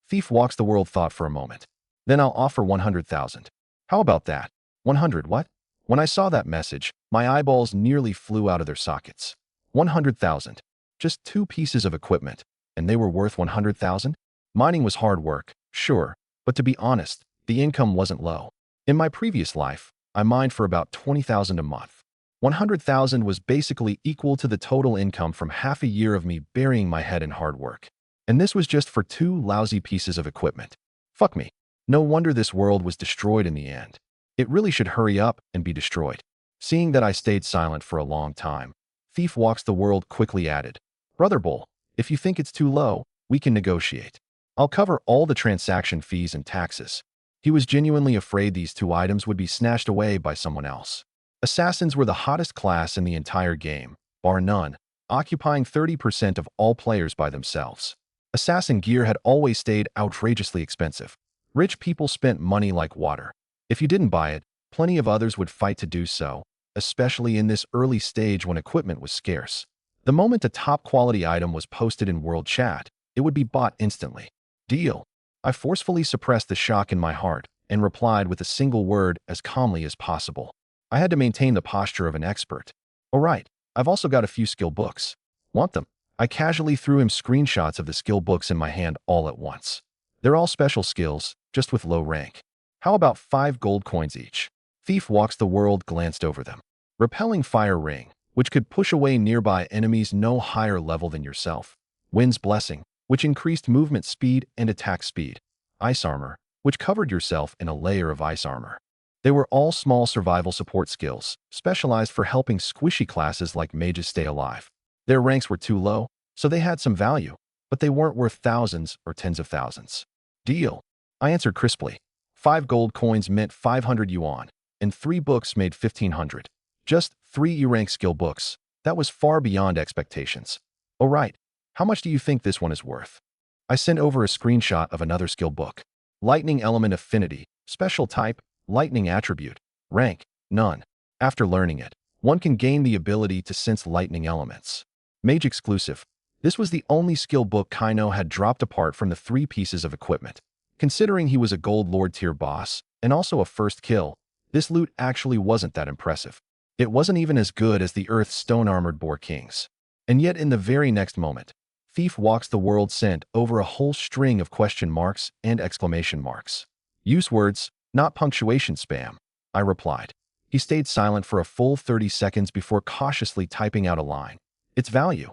Thief Walks the World thought for a moment. Then I'll offer 100,000. How about that? 100 what? When I saw that message, my eyeballs nearly flew out of their sockets. 100,000. Just 2 pieces of equipment, and they were worth 100,000? Mining was hard work, sure, but to be honest, the income wasn't low. In my previous life, I mined for about 20,000 a month. 100,000 was basically equal to the total income from half a year of me burying my head in hard work. And this was just for 2 lousy pieces of equipment. Fuck me. No wonder this world was destroyed in the end. It really should hurry up and be destroyed. Seeing that I stayed silent for a long time, Thief Walks the World quickly added, Brother Bull, if you think it's too low, we can negotiate. I'll cover all the transaction fees and taxes. He was genuinely afraid these 2 items would be snatched away by someone else. Assassins were the hottest class in the entire game, bar none, occupying 30% of all players by themselves. Assassin gear had always stayed outrageously expensive. Rich people spent money like water. If you didn't buy it, plenty of others would fight to do so, especially in this early stage when equipment was scarce. The moment a top-quality item was posted in world chat, it would be bought instantly. Deal. I forcefully suppressed the shock in my heart and replied with a single word as calmly as possible. I had to maintain the posture of an expert. All right, I've also got a few skill books. Want them? I casually threw him screenshots of the skill books in my hand all at once. They're all special skills, just with low rank. How about 5 gold coins each? Thief Walks the World glanced over them. Repelling Fire Ring, which could push away nearby enemies no higher level than yourself. Wind's Blessing, which increased movement speed and attack speed. Ice Armor, which covered yourself in a layer of ice armor. They were all small survival support skills, specialized for helping squishy classes like mages stay alive. Their ranks were too low, so they had some value, but they weren't worth thousands or tens of thousands. Deal. I answered crisply. 5 gold coins meant 500 yuan, and 3 books made 1,500. Just 3 E-rank skill books. That was far beyond expectations. Oh right, how much do you think this one is worth? I sent over a screenshot of another skill book. Lightning Element Affinity, Special Type, Lightning Attribute, Rank, None. After learning it, one can gain the ability to sense lightning elements. Mage Exclusive. This was the only skill book Kaino had dropped apart from the 3 pieces of equipment. Considering he was a Gold Lord tier boss, and also a first kill, this loot actually wasn't that impressive. It wasn't even as good as the Earth's stone-armored Boar Kings. And yet in the very next moment, Thief Walks the World sent over a whole string of question marks and exclamation marks. Use words, not punctuation spam, I replied. He stayed silent for a full 30 seconds before cautiously typing out a line. Its value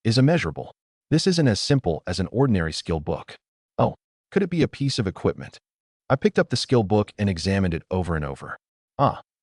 is immeasurable. This isn't as simple as an ordinary skill book. Oh, could it be a piece of equipment? I picked up the skill book and examined it over and over.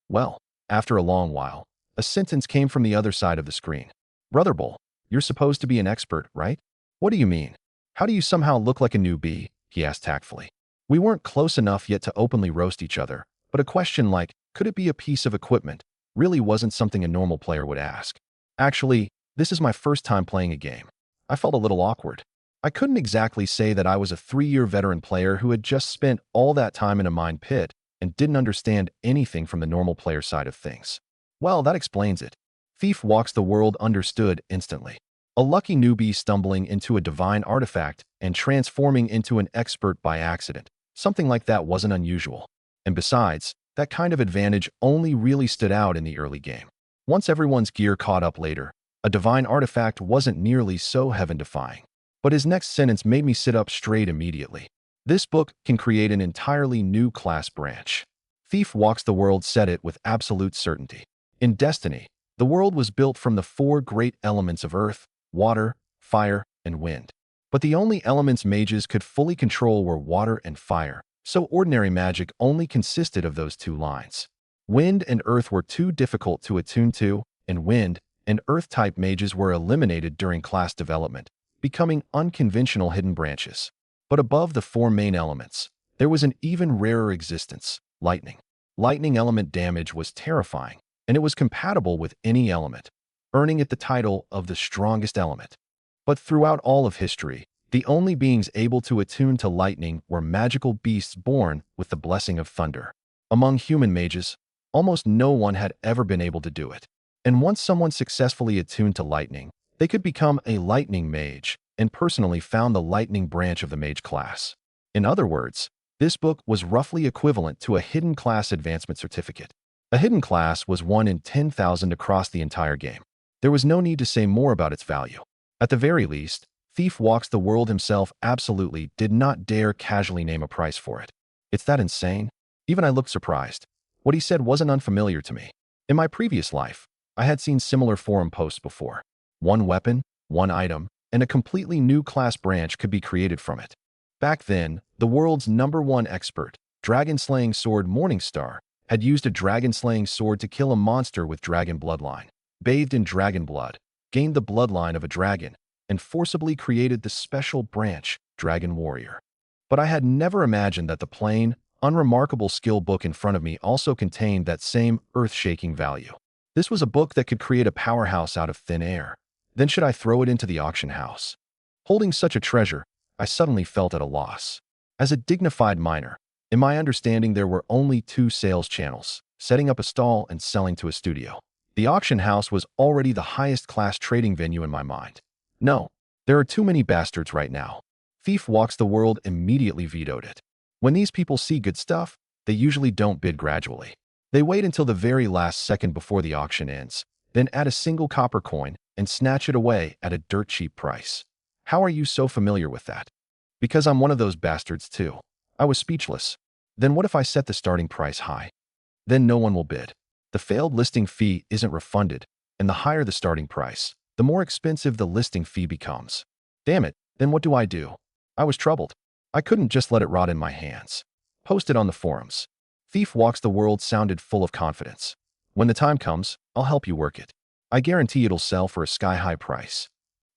Well, after a long while, a sentence came from the other side of the screen. Brother Bull, you're supposed to be an expert, right? What do you mean? How do you somehow look like a newbie? He asked tactfully. We weren't close enough yet to openly roast each other, but a question like, could it be a piece of equipment, really wasn't something a normal player would ask. Actually, this is my first time playing a game. I felt a little awkward. I couldn't exactly say that I was a 3-year veteran player who had just spent all that time in a mine pit and didn't understand anything from the normal player side of things. Well, that explains it. Thief Walks the World understood instantly. A lucky newbie stumbling into a divine artifact and transforming into an expert by accident. Something like that wasn't unusual. And besides, that kind of advantage only really stood out in the early game. Once everyone's gear caught up later, a divine artifact wasn't nearly so heaven-defying. But his next sentence made me sit up straight immediately. This book can create an entirely new class branch. Thief Walks the World said it with absolute certainty. In Destiny, the world was built from the 4 great elements of earth, water, fire, and wind. But the only elements mages could fully control were water and fire, so ordinary magic only consisted of those 2 lines. Wind and earth were too difficult to attune to, and wind and earth-type mages were eliminated during class development, becoming unconventional hidden branches. But above the 4 main elements, there was an even rarer existence, lightning. Lightning element damage was terrifying, and it was compatible with any element, earning it the title of the strongest element. But throughout all of history, the only beings able to attune to lightning were magical beasts born with the blessing of thunder. Among human mages, almost no one had ever been able to do it. And once someone successfully attuned to lightning, they could become a lightning mage and personally found the lightning branch of the mage class. In other words, this book was roughly equivalent to a hidden class advancement certificate. A hidden class was 1 in 10,000 across the entire game. There was no need to say more about its value. At the very least, Thief Walks the World himself absolutely did not dare casually name a price for it. It's that insane? Even I looked surprised. What he said wasn't unfamiliar to me. In my previous life, I had seen similar forum posts before. 1 weapon, 1 item, and a completely new class branch could be created from it. Back then, the world's #1 expert, dragon-slaying sword Morningstar, had used a dragon-slaying sword to kill a monster with dragon bloodline, bathed in dragon blood, gained the bloodline of a dragon, and forcibly created the special branch, Dragon Warrior. But I had never imagined that the plain, unremarkable skill book in front of me also contained that same earth-shaking value. This was a book that could create a powerhouse out of thin air. Then should I throw it into the auction house? Holding such a treasure, I suddenly felt at a loss. As a dignified miner, in my understanding there were only two sales channels, setting up a stall and selling to a studio. The auction house was already the highest class trading venue in my mind. No, there are too many bastards right now. Thief Walks the World immediately vetoed it. When these people see good stuff, they usually don't bid gradually. They wait until the very last second before the auction ends, then add a single copper coin and snatch it away at a dirt cheap price. How are you so familiar with that? Because I'm one of those bastards too. I was speechless. Then what if I set the starting price high? Then no one will bid. The failed listing fee isn't refunded, and the higher the starting price, the more expensive the listing fee becomes. Damn it, then what do I do? I was troubled. I couldn't just let it rot in my hands. Posted on the forums. Thief Walks the World sounded full of confidence. When the time comes, I'll help you work it. I guarantee it'll sell for a sky-high price.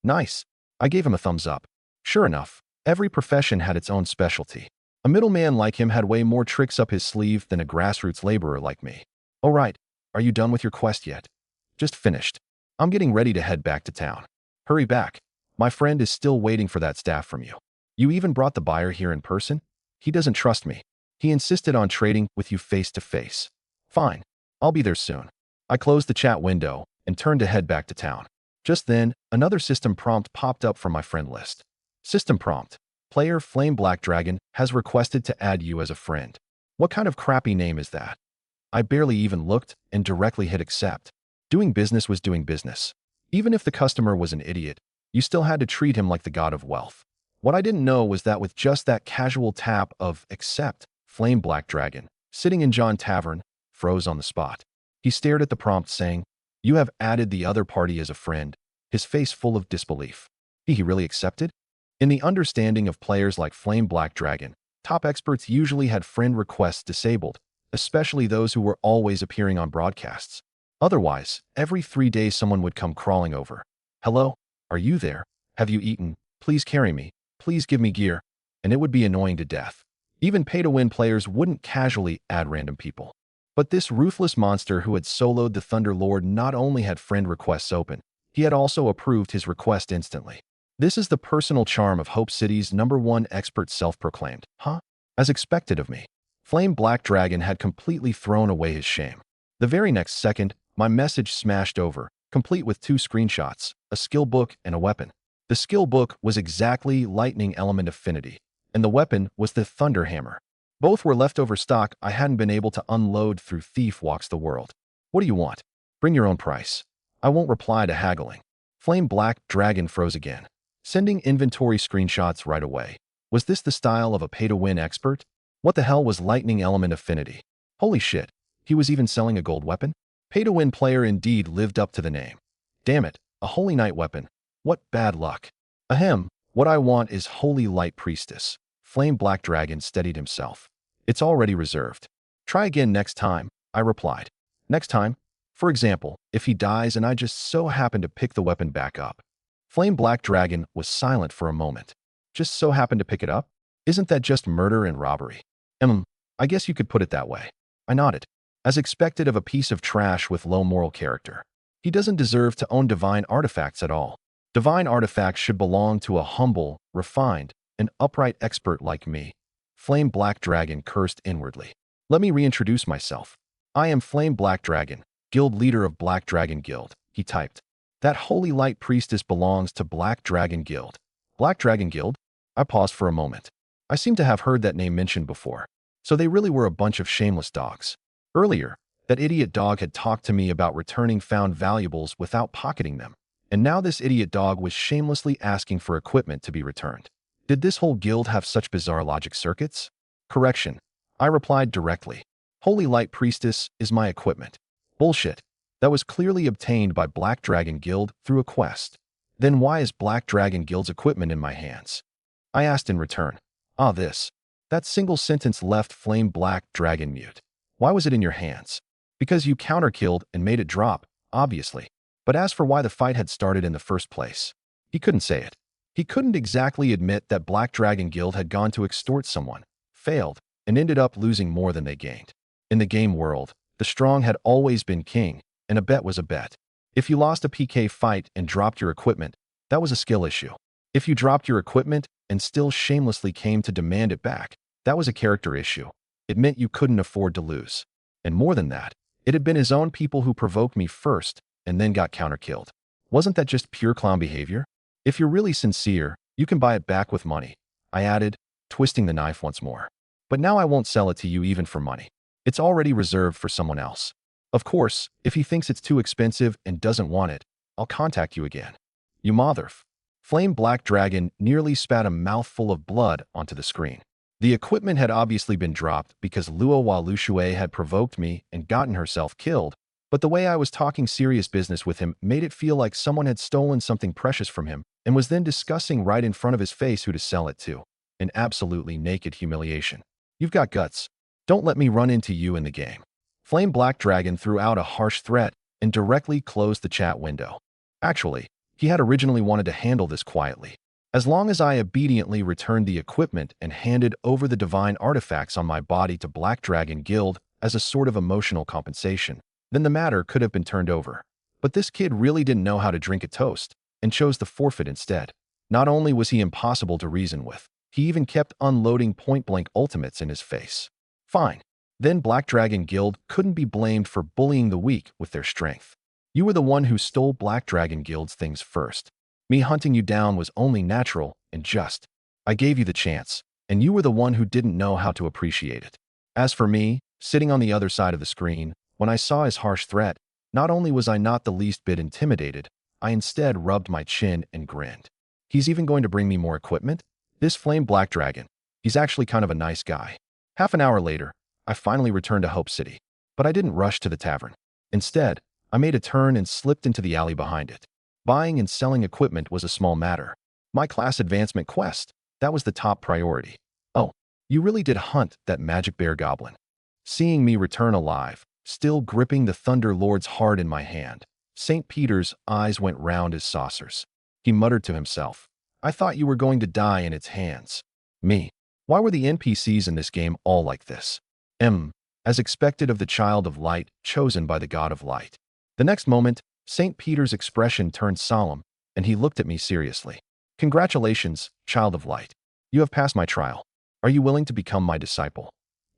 Nice. I gave him a thumbs up. Sure enough, every profession had its own specialty. A middleman like him had way more tricks up his sleeve than a grassroots laborer like me. Oh right, are you done with your quest yet? Just finished. I'm getting ready to head back to town. Hurry back. My friend is still waiting for that staff from you. You even brought the buyer here in person? He doesn't trust me. He insisted on trading with you face to face. Fine. I'll be there soon. I closed the chat window and turned to head back to town. Just then, another system prompt popped up from my friend list. System prompt. Player Flame Black Dragon has requested to add you as a friend. What kind of crappy name is that? I barely even looked and directly hit accept. Doing business was doing business. Even if the customer was an idiot, you still had to treat him like the god of wealth. What I didn't know was that with just that casual tap of accept, Flame Black Dragon, sitting in John Tavern, froze on the spot. He stared at the prompt saying, "You have added the other party as a friend," his face full of disbelief. He really accepted? In the understanding of players like Flame Black Dragon, top experts usually had friend requests disabled, especially those who were always appearing on broadcasts. Otherwise, every 3 days someone would come crawling over. "Hello? Are you there? Have you eaten? Please carry me. Please give me gear." And it would be annoying to death. Even pay-to-win players wouldn't casually add random people. But this ruthless monster who had soloed the Thunder Lord not only had friend requests open, he had also approved his request instantly. This is the personal charm of Hope City's #1 expert self-proclaimed. Huh? As expected of me. Flame Black Dragon had completely thrown away his shame. The very next second, my message smashed over, complete with 2 screenshots, a skill book and a weapon. The skill book was exactly Lightning Element Affinity, and the weapon was the Thunder Hammer. Both were leftover stock I hadn't been able to unload through Thief Walks the World. What do you want? Bring your own price. I won't reply to haggling. Flame Black Dragon froze again, sending inventory screenshots right away. Was this the style of a pay-to-win expert? What the hell was Lightning Element Affinity? Holy shit, he was even selling a gold weapon? Pay-to-win player indeed lived up to the name. Damn it, a Holy Knight weapon. What bad luck. Ahem, what I want is Holy Light Priestess. Flame Black Dragon steadied himself. It's already reserved. Try again next time, I replied. Next time? For example, if he dies and I just so happen to pick the weapon back up. Flame Black Dragon was silent for a moment. Just so happen to pick it up? Isn't that just murder and robbery? I guess you could put it that way. I nodded. As expected of a piece of trash with low moral character. He doesn't deserve to own divine artifacts at all. Divine artifacts should belong to a humble, refined, and upright expert like me. Flame Black Dragon cursed inwardly. Let me reintroduce myself. I am Flame Black Dragon, guild leader of Black Dragon Guild, he typed. That Holy Light Priestess belongs to Black Dragon Guild. Black Dragon Guild? I paused for a moment. I seem to have heard that name mentioned before. So they really were a bunch of shameless dogs. Earlier, that idiot dog had talked to me about returning found valuables without pocketing them. And now this idiot dog was shamelessly asking for equipment to be returned. Did this whole guild have such bizarre logic circuits? Correction. I replied directly. Holy Light Priestess is my equipment. Bullshit. That was clearly obtained by Black Dragon Guild through a quest. Then why is Black Dragon Guild's equipment in my hands? I asked in return. This. That single sentence left Flame Black Dragon mute. Why was it in your hands? Because you counter-killed and made it drop, obviously. But as for why the fight had started in the first place, he couldn't say it. He couldn't exactly admit that Black Dragon Guild had gone to extort someone, failed, and ended up losing more than they gained. In the game world, the strong had always been king, and a bet was a bet. If you lost a PK fight and dropped your equipment, that was a skill issue. If you dropped your equipment and still shamelessly came to demand it back, that was a character issue. It meant you couldn't afford to lose. And more than that, it had been his own people who provoked me first and then got counter-killed. Wasn't that just pure clown behavior? If you're really sincere, you can buy it back with money, I added, twisting the knife once more. But now I won't sell it to you even for money. It's already reserved for someone else. Of course, if he thinks it's too expensive and doesn't want it, I'll contact you again. You motherf. Flame Black Dragon nearly spat a mouthful of blood onto the screen. The equipment had obviously been dropped because Luo Walushui had provoked me and gotten herself killed, but the way I was talking serious business with him made it feel like someone had stolen something precious from him and was then discussing right in front of his face who to sell it to. An absolutely naked humiliation. You've got guts. Don't let me run into you in the game. Flame Black Dragon threw out a harsh threat and directly closed the chat window. Actually, he had originally wanted to handle this quietly. As long as I obediently returned the equipment and handed over the divine artifacts on my body to Black Dragon Guild as a sort of emotional compensation, then the matter could have been turned over. But this kid really didn't know how to drink a toast and chose the forfeit instead. Not only was he impossible to reason with, he even kept unloading point-blank ultimates in his face. Fine. Then Black Dragon Guild couldn't be blamed for bullying the weak with their strength. You were the one who stole Black Dragon Guild's things first. Me hunting you down was only natural and just. I gave you the chance, and you were the one who didn't know how to appreciate it. As for me, sitting on the other side of the screen, when I saw his harsh threat, not only was I not the least bit intimidated, I instead rubbed my chin and grinned. He's even going to bring me more equipment? This Flame Black Dragon, he's actually kind of a nice guy. Half an hour later, I finally returned to Hope City, but I didn't rush to the tavern. Instead, I made a turn and slipped into the alley behind it. Buying and selling equipment was a small matter. My class advancement quest, that was the top priority. Oh, you really did hunt that magic bear goblin. Seeing me return alive, still gripping the Thunder Lord's heart in my hand, St. Peter's eyes went round as saucers. He muttered to himself, I thought you were going to die in its hands. Me. Why were the NPCs in this game all like this? As expected of the child of light chosen by the god of light. The next moment, St. Peter's expression turned solemn, and he looked at me seriously. Congratulations, child of light. You have passed my trial. Are you willing to become my disciple?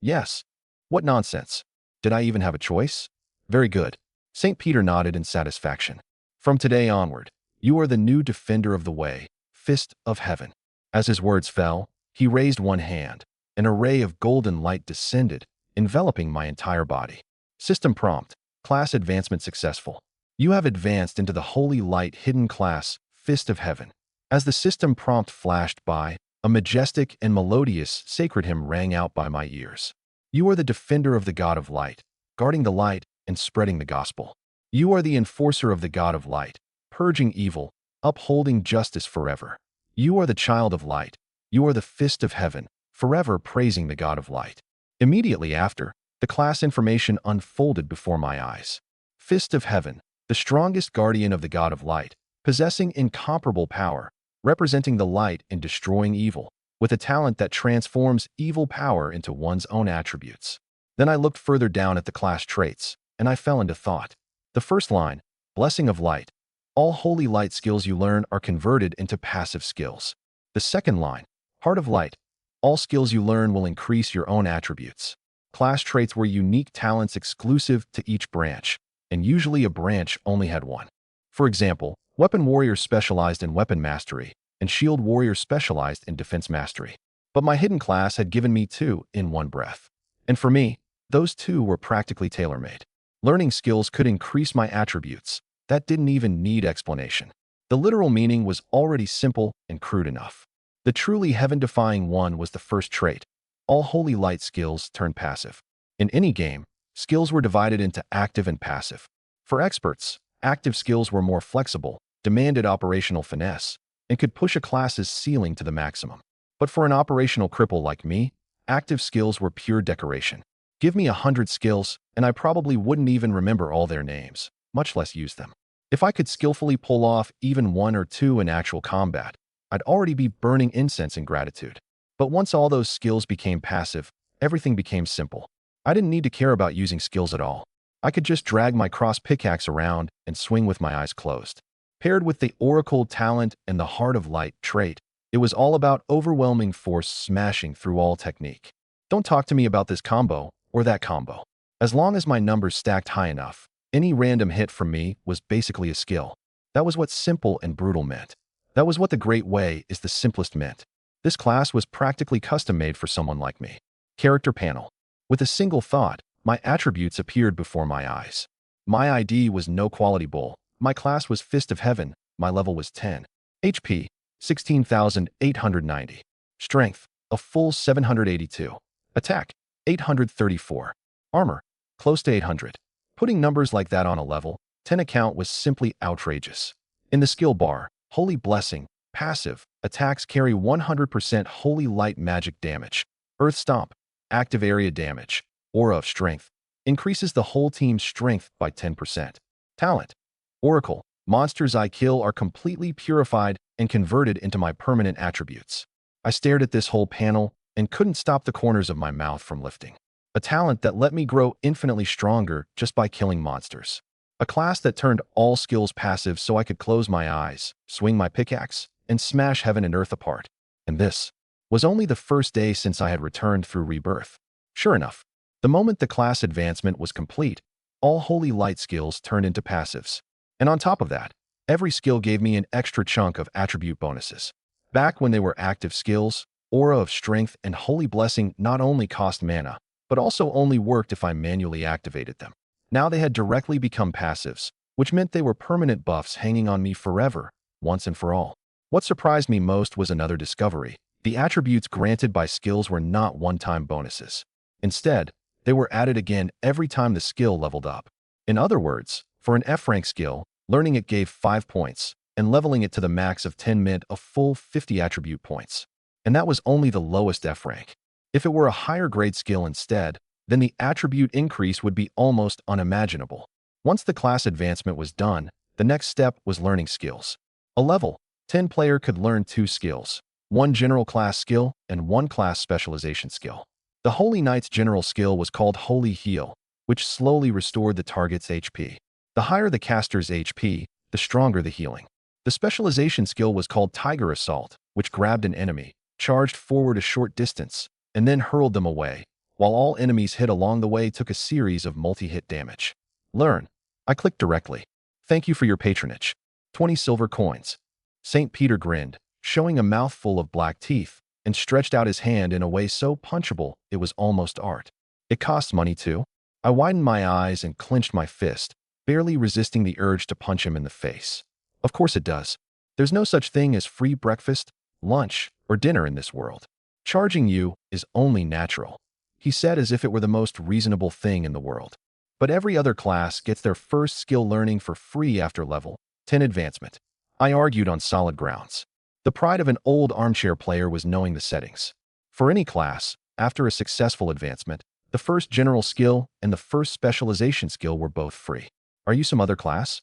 Yes. What nonsense. Did I even have a choice? Very good. St. Peter nodded in satisfaction. From today onward, you are the new defender of the way, Fist of Heaven. As his words fell, he raised one hand. An array of golden light descended, enveloping my entire body. System prompt. Class advancement successful. You have advanced into the holy light hidden class, Fist of Heaven. As the system prompt flashed by, a majestic and melodious sacred hymn rang out by my ears. You are the defender of the God of light, guarding the light and spreading the gospel. You are the enforcer of the God of light, purging evil, upholding justice forever. You are the child of light. You are the Fist of Heaven, forever praising the God of light. Immediately after, the class information unfolded before my eyes. Fist of Heaven, the strongest guardian of the God of light, possessing incomparable power, representing the light in destroying evil, with a talent that transforms evil power into one's own attributes. Then I looked further down at the class traits, and I fell into thought. The first line, Blessing of Light. All holy light skills you learn are converted into passive skills. The second line, Heart of Light. All skills you learn will increase your own attributes. Class traits were unique talents exclusive to each branch, and usually a branch only had one. For example, Weapon Warrior specialized in weapon mastery, and Shield Warrior specialized in defense mastery. But my hidden class had given me two in one breath. And for me, those two were practically tailor-made. Learning skills could increase my attributes. That didn't even need explanation. The literal meaning was already simple and crude enough. The truly heaven-defying one was the first trait. All holy light skills turned passive. In any game, skills were divided into active and passive. For experts, active skills were more flexible, demanded operational finesse, and could push a class's ceiling to the maximum. But for an operational cripple like me, active skills were pure decoration. Give me 100 skills, and I probably wouldn't even remember all their names, much less use them. If I could skillfully pull off even one or two in actual combat, I'd already be burning incense in gratitude. But once all those skills became passive, everything became simple. I didn't need to care about using skills at all. I could just drag my cross pickaxe around and swing with my eyes closed. Paired with the Oracle talent and the Heart of Light trait, it was all about overwhelming force smashing through all technique. Don't talk to me about this combo or that combo. As long as my numbers stacked high enough, any random hit from me was basically a skill. That was what simple and brutal meant. That was what the Great Way is the simplest meant. This class was practically custom-made for someone like me. Character panel. With a single thought, my attributes appeared before my eyes. My ID was No Quality Bull. My class was Fist of Heaven. My level was 10. HP, 16,890. Strength, a full 782. Attack, 834. Armor, close to 800. Putting numbers like that on a level 10 account was simply outrageous. In the skill bar, Holy Blessing, passive, attacks carry 100% Holy Light magic damage. Earth Stomp, active area damage. Aura of Strength, increases the whole team's strength by 10%. Talent, Oracle, monsters I kill are completely purified and converted into my permanent attributes. I stared at this whole panel and couldn't stop the corners of my mouth from lifting. A talent that let me grow infinitely stronger just by killing monsters. A class that turned all skills passive so I could close my eyes, swing my pickaxe, and smash heaven and earth apart. And this was only the first day since I had returned through rebirth. Sure enough, the moment the class advancement was complete, all Holy Light skills turned into passives. And on top of that, every skill gave me an extra chunk of attribute bonuses. Back when they were active skills, Aura of Strength and Holy Blessing not only cost mana, but also only worked if I manually activated them. Now they had directly become passives, which meant they were permanent buffs hanging on me forever, once and for all. What surprised me most was another discovery. The attributes granted by skills were not one-time bonuses. Instead, they were added again every time the skill leveled up. In other words, for an F-rank skill, learning it gave 5 points, and leveling it to the max of 10 meant a full 50 attribute points. And that was only the lowest F-rank. If it were a higher grade skill instead, then the attribute increase would be almost unimaginable. Once the class advancement was done, the next step was learning skills. A level 10 player could learn 2 skills, 1 general class skill and 1 class specialization skill. The Holy Knight's general skill was called Holy Heal, which slowly restored the target's HP. The higher the caster's HP, the stronger the healing. The specialization skill was called Tiger Assault, which grabbed an enemy, charged forward a short distance, and then hurled them away, while all enemies hit along the way took a series of multi-hit damage. Learn. I clicked directly. Thank you for your patronage. 20 silver coins. St. Peter grinned, showing a mouthful of black teeth, and stretched out his hand in a way so punchable it was almost art. It costs money too. I widened my eyes and clenched my fist, barely resisting the urge to punch him in the face. Of course it does. There's no such thing as free breakfast, lunch, or dinner in this world. Charging you is only natural, he said as if it were the most reasonable thing in the world. But every other class gets their first skill learning for free after level 10 advancement. I argued on solid grounds. The pride of an old armchair player was knowing the settings. For any class, after a successful advancement, the first general skill and the first specialization skill were both free. Are you some other class?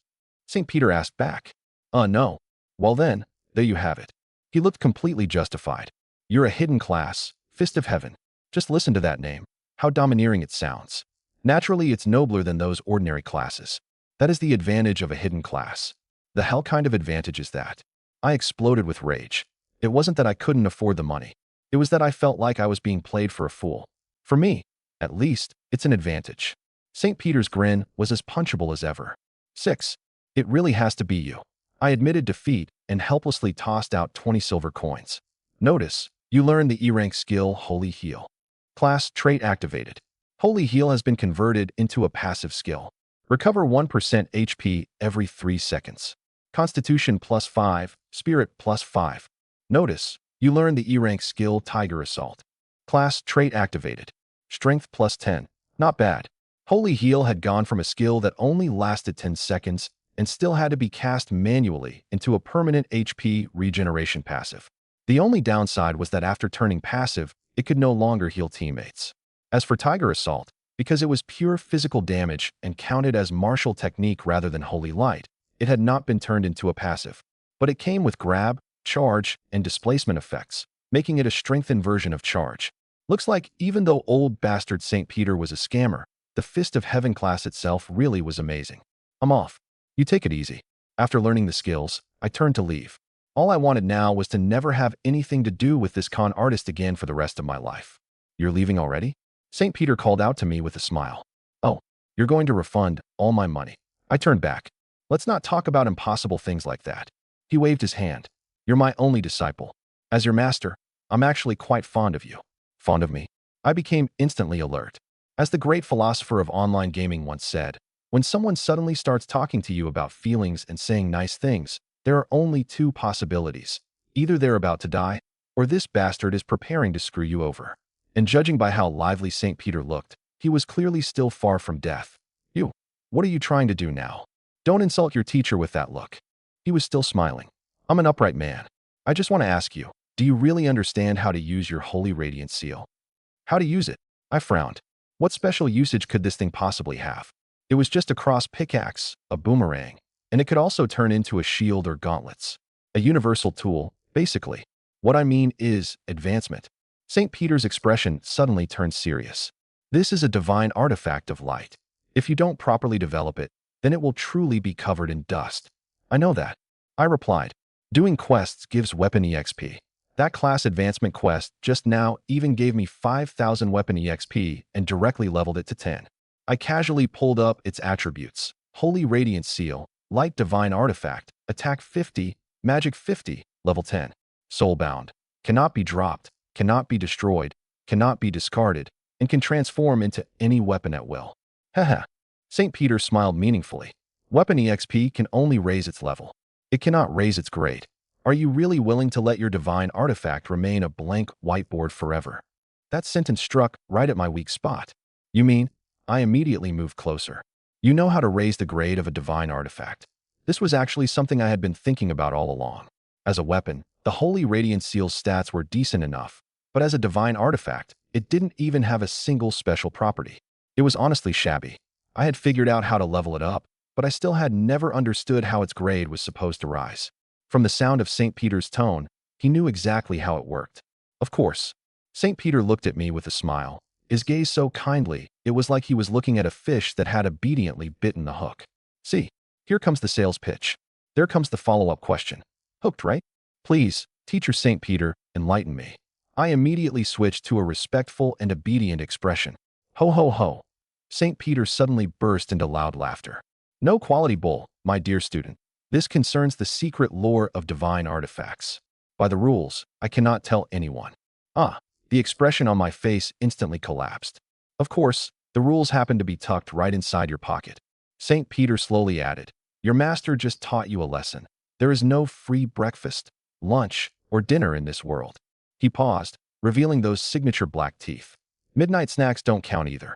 St. Peter asked back. No. Well then, there you have it. He looked completely justified. You're a hidden class, Fist of Heaven. Just listen to that name. How domineering it sounds. Naturally, it's nobler than those ordinary classes. That is the advantage of a hidden class. The hell kind of advantage is that? I exploded with rage. It wasn't that I couldn't afford the money. It was that I felt like I was being played for a fool. For me, at least, it's an advantage. St. Peter's grin was as punchable as ever. 6. It really has to be you. I admitted defeat and helplessly tossed out 20 silver coins. Notice, you learned the E-rank skill Holy Heal. Class trait activated. Holy Heal has been converted into a passive skill. Recover 1% HP every 3 seconds. Constitution +5, Spirit +5. Notice, you learned the E-rank skill Tiger Assault. Class trait activated. Strength +10. Not bad. Holy Heal had gone from a skill that only lasted 10 seconds and still had to be cast manually into a permanent HP regeneration passive. The only downside was that after turning passive, it could no longer heal teammates. As for Tiger Assault, because it was pure physical damage and counted as martial technique rather than Holy Light, it had not been turned into a passive. But it came with grab, charge, and displacement effects, making it a strengthened version of charge. Looks like even though old bastard St. Peter was a scammer, the Fist of Heaven class itself really was amazing. I'm off. You take it easy. After learning the skills, I turned to leave. All I wanted now was to never have anything to do with this con artist again for the rest of my life. You're leaving already? St. Peter called out to me with a smile. Oh, you're going to refund all my money. I turned back. Let's not talk about impossible things like that. He waved his hand. You're my only disciple. As your master, I'm actually quite fond of you. Fond of me? I became instantly alert. As the great philosopher of online gaming once said, when someone suddenly starts talking to you about feelings and saying nice things, there are only two possibilities. Either they're about to die, or this bastard is preparing to screw you over. And judging by how lively St. Peter looked, he was clearly still far from death. You, what are you trying to do now? Don't insult your teacher with that look. He was still smiling. I'm an upright man. I just want to ask you, do you really understand how to use your holy radiant seal? How to use it? I frowned. What special usage could this thing possibly have? It was just a cross pickaxe, a boomerang, and it could also turn into a shield or gauntlets. A universal tool, basically. What I mean is advancement. St. Peter's expression suddenly turned serious. This is a divine artifact of light. If you don't properly develop it, then it will truly be covered in dust. I know that. I replied. Doing quests gives weapon EXP. That class advancement quest just now even gave me 5,000 weapon EXP and directly leveled it to 10. I casually pulled up its attributes. Holy Radiant Seal, Light Divine Artifact, Attack 50, Magic 50, Level 10. Soulbound. Cannot be dropped, cannot be destroyed, cannot be discarded, and can transform into any weapon at will. Haha. St. Peter smiled meaningfully. Weapon EXP can only raise its level. It cannot raise its grade. Are you really willing to let your divine artifact remain a blank whiteboard forever? That sentence struck right at my weak spot. You mean? I immediately moved closer. You know how to raise the grade of a divine artifact. This was actually something I had been thinking about all along. As a weapon, the Holy Radiant Seal's stats were decent enough, but as a divine artifact, it didn't even have a single special property. It was honestly shabby. I had figured out how to level it up, but I still had never understood how its grade was supposed to rise. From the sound of St. Peter's tone, he knew exactly how it worked. Of course. St. Peter looked at me with a smile, his gaze so kindly, it was like he was looking at a fish that had obediently bitten the hook. See, here comes the sales pitch. There comes the follow-up question. Hooked, right? Please, Teacher St. Peter, enlighten me. I immediately switched to a respectful and obedient expression. Ho ho ho. St. Peter suddenly burst into loud laughter. No quality bull, my dear student. This concerns the secret lore of divine artifacts. By the rules, I cannot tell anyone. The expression on my face instantly collapsed. Of course, the rules happen to be tucked right inside your pocket. St. Peter slowly added, your master just taught you a lesson. There is no free breakfast, lunch, or dinner in this world. He paused, revealing those signature black teeth. Midnight snacks don't count either.